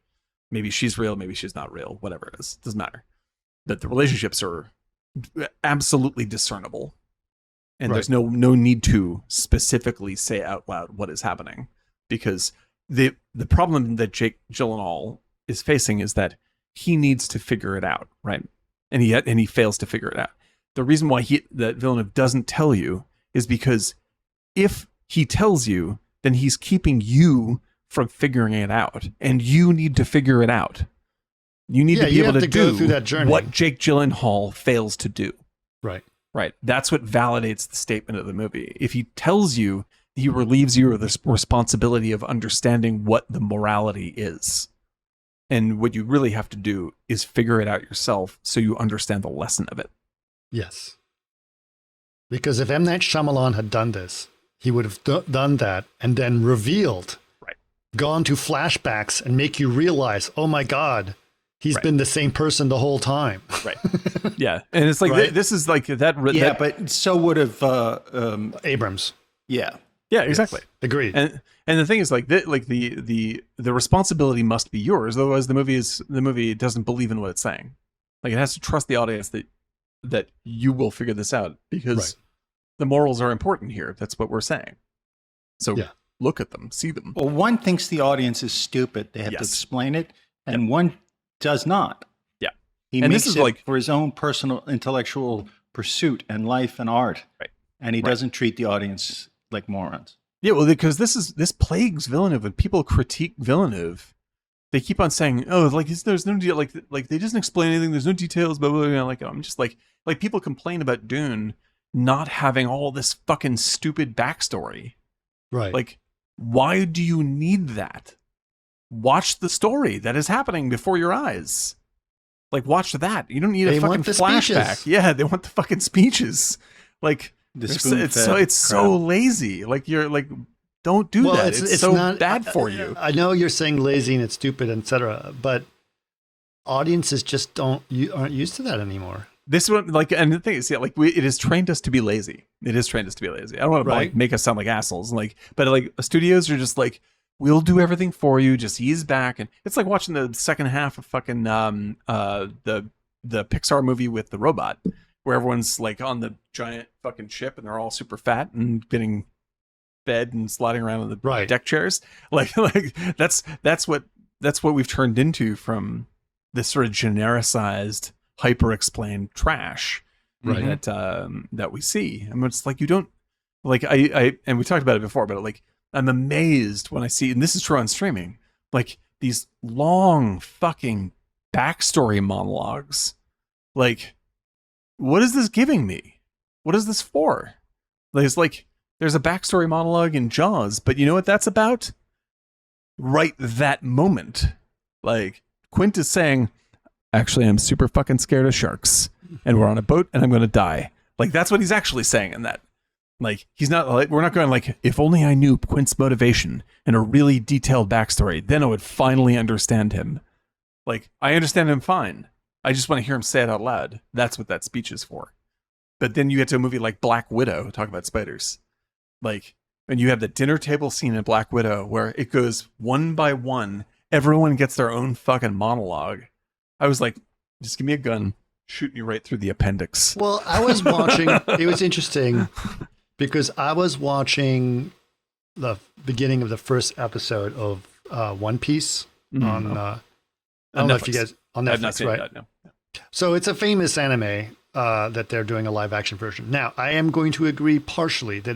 maybe she's real, maybe she's not real, whatever it is, doesn't matter. That the relationships are absolutely discernible, and there's no need to specifically say out loud what is happening, because the problem that Jake Gyllenhaal is facing is that he needs to figure it out, right? And he fails to figure it out. The reason why that Villeneuve doesn't tell you is because if he tells you, then he's keeping you from figuring it out, and you need to figure it out. You need to be able to go through that journey. What Jake Gyllenhaal fails to do. Right. That's what validates the statement of the movie. If he tells you, he relieves you of the responsibility of understanding what the morality is. And what you really have to do is figure it out yourself so you understand the lesson of it. Yes. Because if M. Night Shyamalan had done this, he would have done that and then revealed, gone to flashbacks and make you realize, oh my God, he's been the same person the whole time. Right. Yeah. And it's like, this is like that. Yeah, but so would have Abrams. Yeah. Yeah, exactly. Yes. Agreed. And the thing is, like, the responsibility must be yours. Otherwise, the movie doesn't believe in what it's saying. Like, it has to trust the audience that you will figure this out, because the morals are important here. That's what we're saying. So look at them, see them. Well, one thinks the audience is stupid. They have to explain it. and one does not. Yeah. He And makes this is it like for his own personal intellectual pursuit and life and art. Right. And he doesn't treat the audience like morons. Yeah, well, because this plagues Villeneuve. When people critique Villeneuve, they keep on saying, "Oh, like there's no deal, like they doesn't explain anything. There's no details." Blah blah blah. Like I'm just like people complain about Dune not having all this fucking stupid backstory. Right. Like, why do you need that? Watch the story that is happening before your eyes. Like, watch that. You don't need a fucking flashback. Speeches. Yeah, they want the fucking speeches. Like, it's so lazy. Like, you're like, don't do that. It's so not, bad for you. I know you're saying lazy and it's stupid, etc. But audiences just aren't used to that anymore. This one, like, and the thing is, yeah, like, it has trained us to be lazy. It has trained us to be lazy. I don't want to like make us sound like assholes, like, but like studios are just like, we'll do everything for you. Just ease back, and it's like watching the second half of fucking the Pixar movie with the robot, where everyone's like on the giant fucking ship and they're all super fat and getting fed and sliding around in the deck chairs. Like that's what we've turned into from this sort of genericized, hyper explained trash that we see. I mean, it's like, you don't like I and we talked about it before, but like, I'm amazed when I see, and this is true on streaming, like these long fucking backstory monologues. Like, what is this giving me? What is this for? There's a backstory monologue in Jaws, but you know what that's about? Right that moment. Like, Quint is saying, actually, I'm super fucking scared of sharks, and we're on a boat, and I'm going to die. Like, that's what he's actually saying in that. Like, he's not like, we're not going like, if only I knew Quint's motivation and a really detailed backstory, then I would finally understand him. Like, I understand him fine. I just want to hear him say it out loud. That's what that speech is for. But then you get to a movie like Black Widow, talk about spiders. Like, and you have the dinner table scene in Black Widow where it goes one by one. Everyone gets their own fucking monologue. I was like, just give me a gun, shoot me right through the appendix. Well, I was watching, it was interesting because I was watching the beginning of the first episode of One Piece on, I don't know if you guys, on Netflix, right? That, no. So it's a famous anime that they're doing a live action version. Now, I am going to agree partially that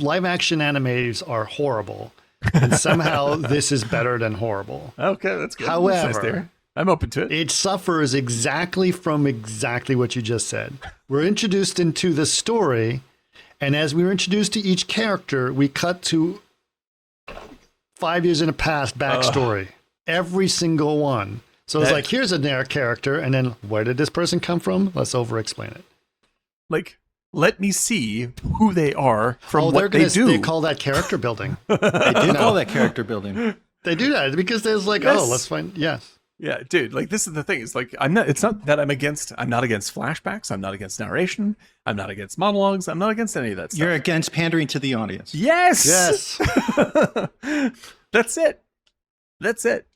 live action animes are horrible. And somehow this is better than horrible. Okay, that's good. However, I'm open to it. It suffers exactly from what you just said. We're introduced into the story, and as we were introduced to each character, we cut to 5 years in the past backstory. Every single one. So it's like, here's a character, and then where did this person come from? Let's over-explain it. Like, let me see who they are from what they do. They call that character building. They do call that character building. They do that because there's like, let's find, yes. Yeah, dude, like, this is the thing. It's like, I'm not against flashbacks. I'm not against narration. I'm not against monologues. I'm not against any of that stuff. You're against pandering to the audience. Yes. That's it.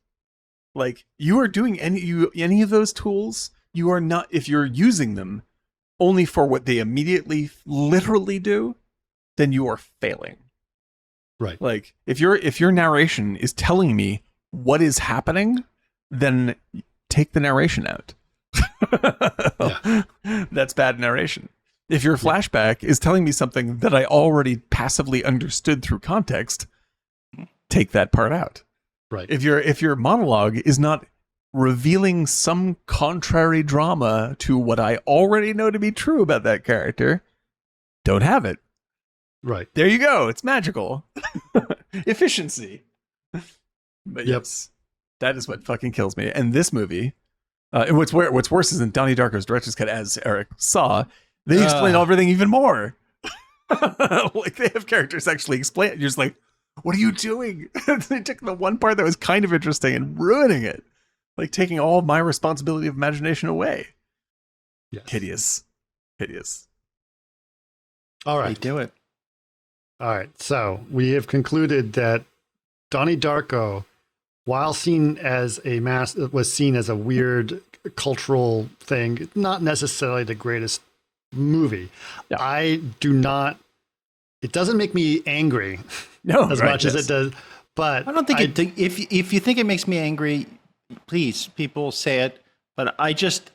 Like, you are doing any of those tools, you are not, if you're using them only for what they immediately literally do, then you are failing. Right. Like, if your narration is telling me what is happening, then take the narration out. That's bad narration. If your flashback is telling me something that I already passively understood through context, take that part out. Right. If your monologue is not revealing some contrary drama to what I already know to be true about that character, don't have it. Right. There you go. It's magical. Efficiency. But yes, that is what fucking kills me. And this movie, and what's worse is in Donnie Darko's director's cut, as Eric saw, they explain everything even more. Like, they have characters actually explain it. You're just like, what are you doing? They took the one part that was kind of interesting and ruining it. Like, taking all of my responsibility of imagination away. Yes. Hideous. All right. They do it. All right. So we have concluded that Donnie Darko, while seen as was seen as a weird cultural thing, not necessarily the greatest movie. Yeah. It doesn't make me angry as much as it does. But I don't think if you think it makes me angry, please, people say it. But I just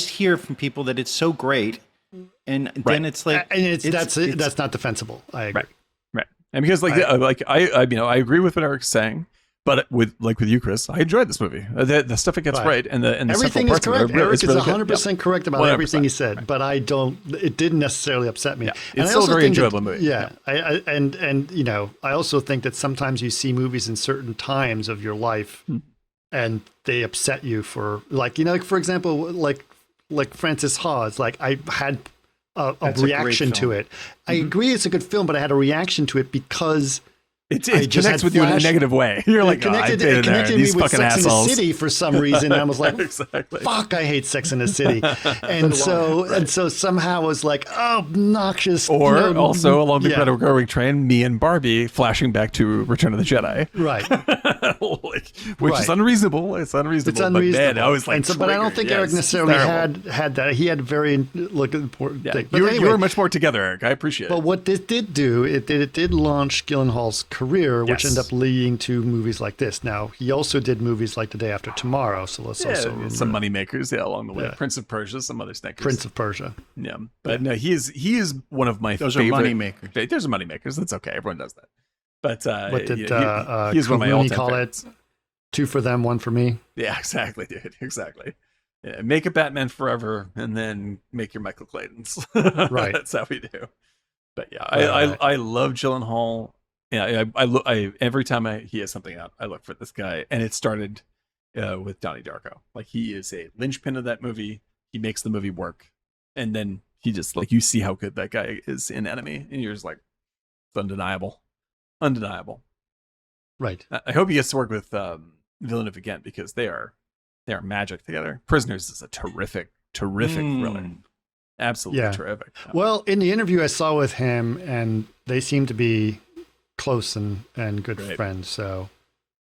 hear from people that it's so great, and then it's like, and that's not defensible. I agree. Right. And because I agree with what Eric's saying, but with you, Chris, I enjoyed this movie. The stuff it gets right, and the everything is correct. Eric is 100% correct about 100%. everything he said, but I don't. It didn't necessarily upset me. Yeah. And It's I still a also very think enjoyable movie. Yeah, and you know, I also think that sometimes you see movies in certain times of your life, and they upset you for like for example, like Francis Ha's. Like I had a reaction to it. I agree, it's a good film, but I had a reaction to it because. It connects with you in a negative way. You're like, it connected me with Sex in the City for some reason. I was like, fuck, I hate Sex in the City. And so somehow it was like, oh, obnoxious. Or also along the growing train, me and Barbie flashing back to Return of the Jedi. Right. Which is unreasonable. It's unreasonable. It's unreasonable. But man, I was like, but I don't think Eric necessarily had that. He had a very important thing. But you were much more together, Eric. I appreciate it. But what this did do, it did launch Gyllenhaal's career, which ended up leading to movies like this. Now, he also did movies like The Day After Tomorrow, so let's also remember some money makers, along the way. Yeah. Prince of Persia, some other stinkers. Prince of Persia. Yeah. But no, he is one of my favorite. Those are money makers. Those are money makers. That's okay. Everyone does that. But what did he's one of my all-time call favorites. It? 2 for them, 1 for me. Yeah, exactly, dude. Exactly. Yeah, make a Batman Forever, and then make your Michael Claytons. Right. That's how we do. But yeah, I love Gyllenhaal. Yeah, I every time he has something out, I look for this guy, and it started with Donnie Darko. Like, he is a linchpin of that movie. He makes the movie work, and then he just you see how good that guy is in Enemy, and you're just like, it's undeniable. Right. I hope he gets to work with Villeneuve again, because they are magic together. Prisoners is a terrific thriller. Absolutely terrific. Well, in the interview I saw with him, and they seem to be close and good friends, so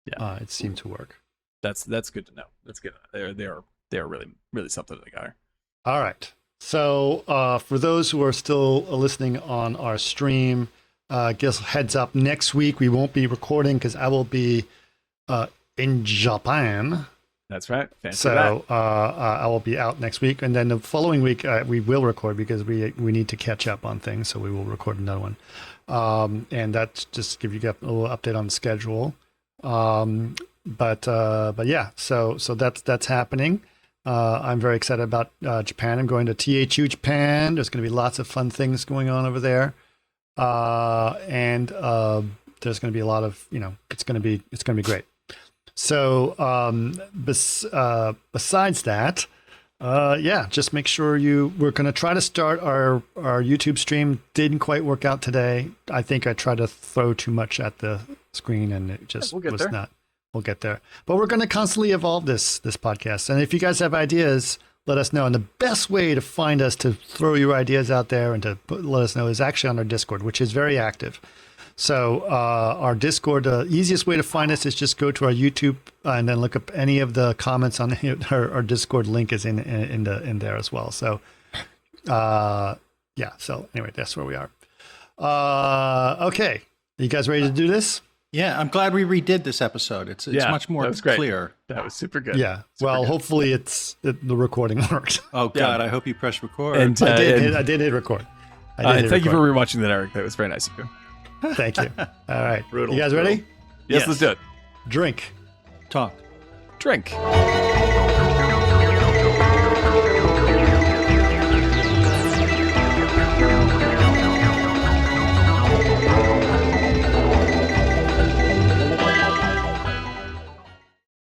it seemed to work. That's good to know. That's good. They're really something together. All right. So for those who are still listening on our stream, just heads up, next week we won't be recording because I will be in Japan. That's right. So I will be out next week, and then the following week we will record because we need to catch up on things. So we will record another one, and that's just give you a little update on the schedule. But yeah, so that's happening. I'm very excited about Japan. I'm going to THU Japan. There's going to be lots of fun things going on over there, and there's going to be a lot of it's going to be great. So besides that, just make sure we're going to try to start our YouTube stream. Didn't quite work out today. I think I tried to throw too much at the screen, and it just was not. We'll get there. But we're going to constantly evolve this podcast. And if you guys have ideas, let us know. And the best way to find us, to throw your ideas out there and to let us know, is actually on our Discord, which is very active. So our Discord, the easiest way to find us is just go to our YouTube and then look up any of the comments on our Discord. Link is in there as well. So So anyway, that's where we are. Okay, you guys ready to do this? Yeah, I'm glad we redid this episode. It's much more clear. That was super good. Yeah. Hopefully the recording worked. Oh God, I hope you pressed record. And I did hit record. Thank you for rewatching that, Eric. That was very nice of you. Thank you. All right. Brutal. You guys ready? Yes, let's do it. Drink. Talk. Drink.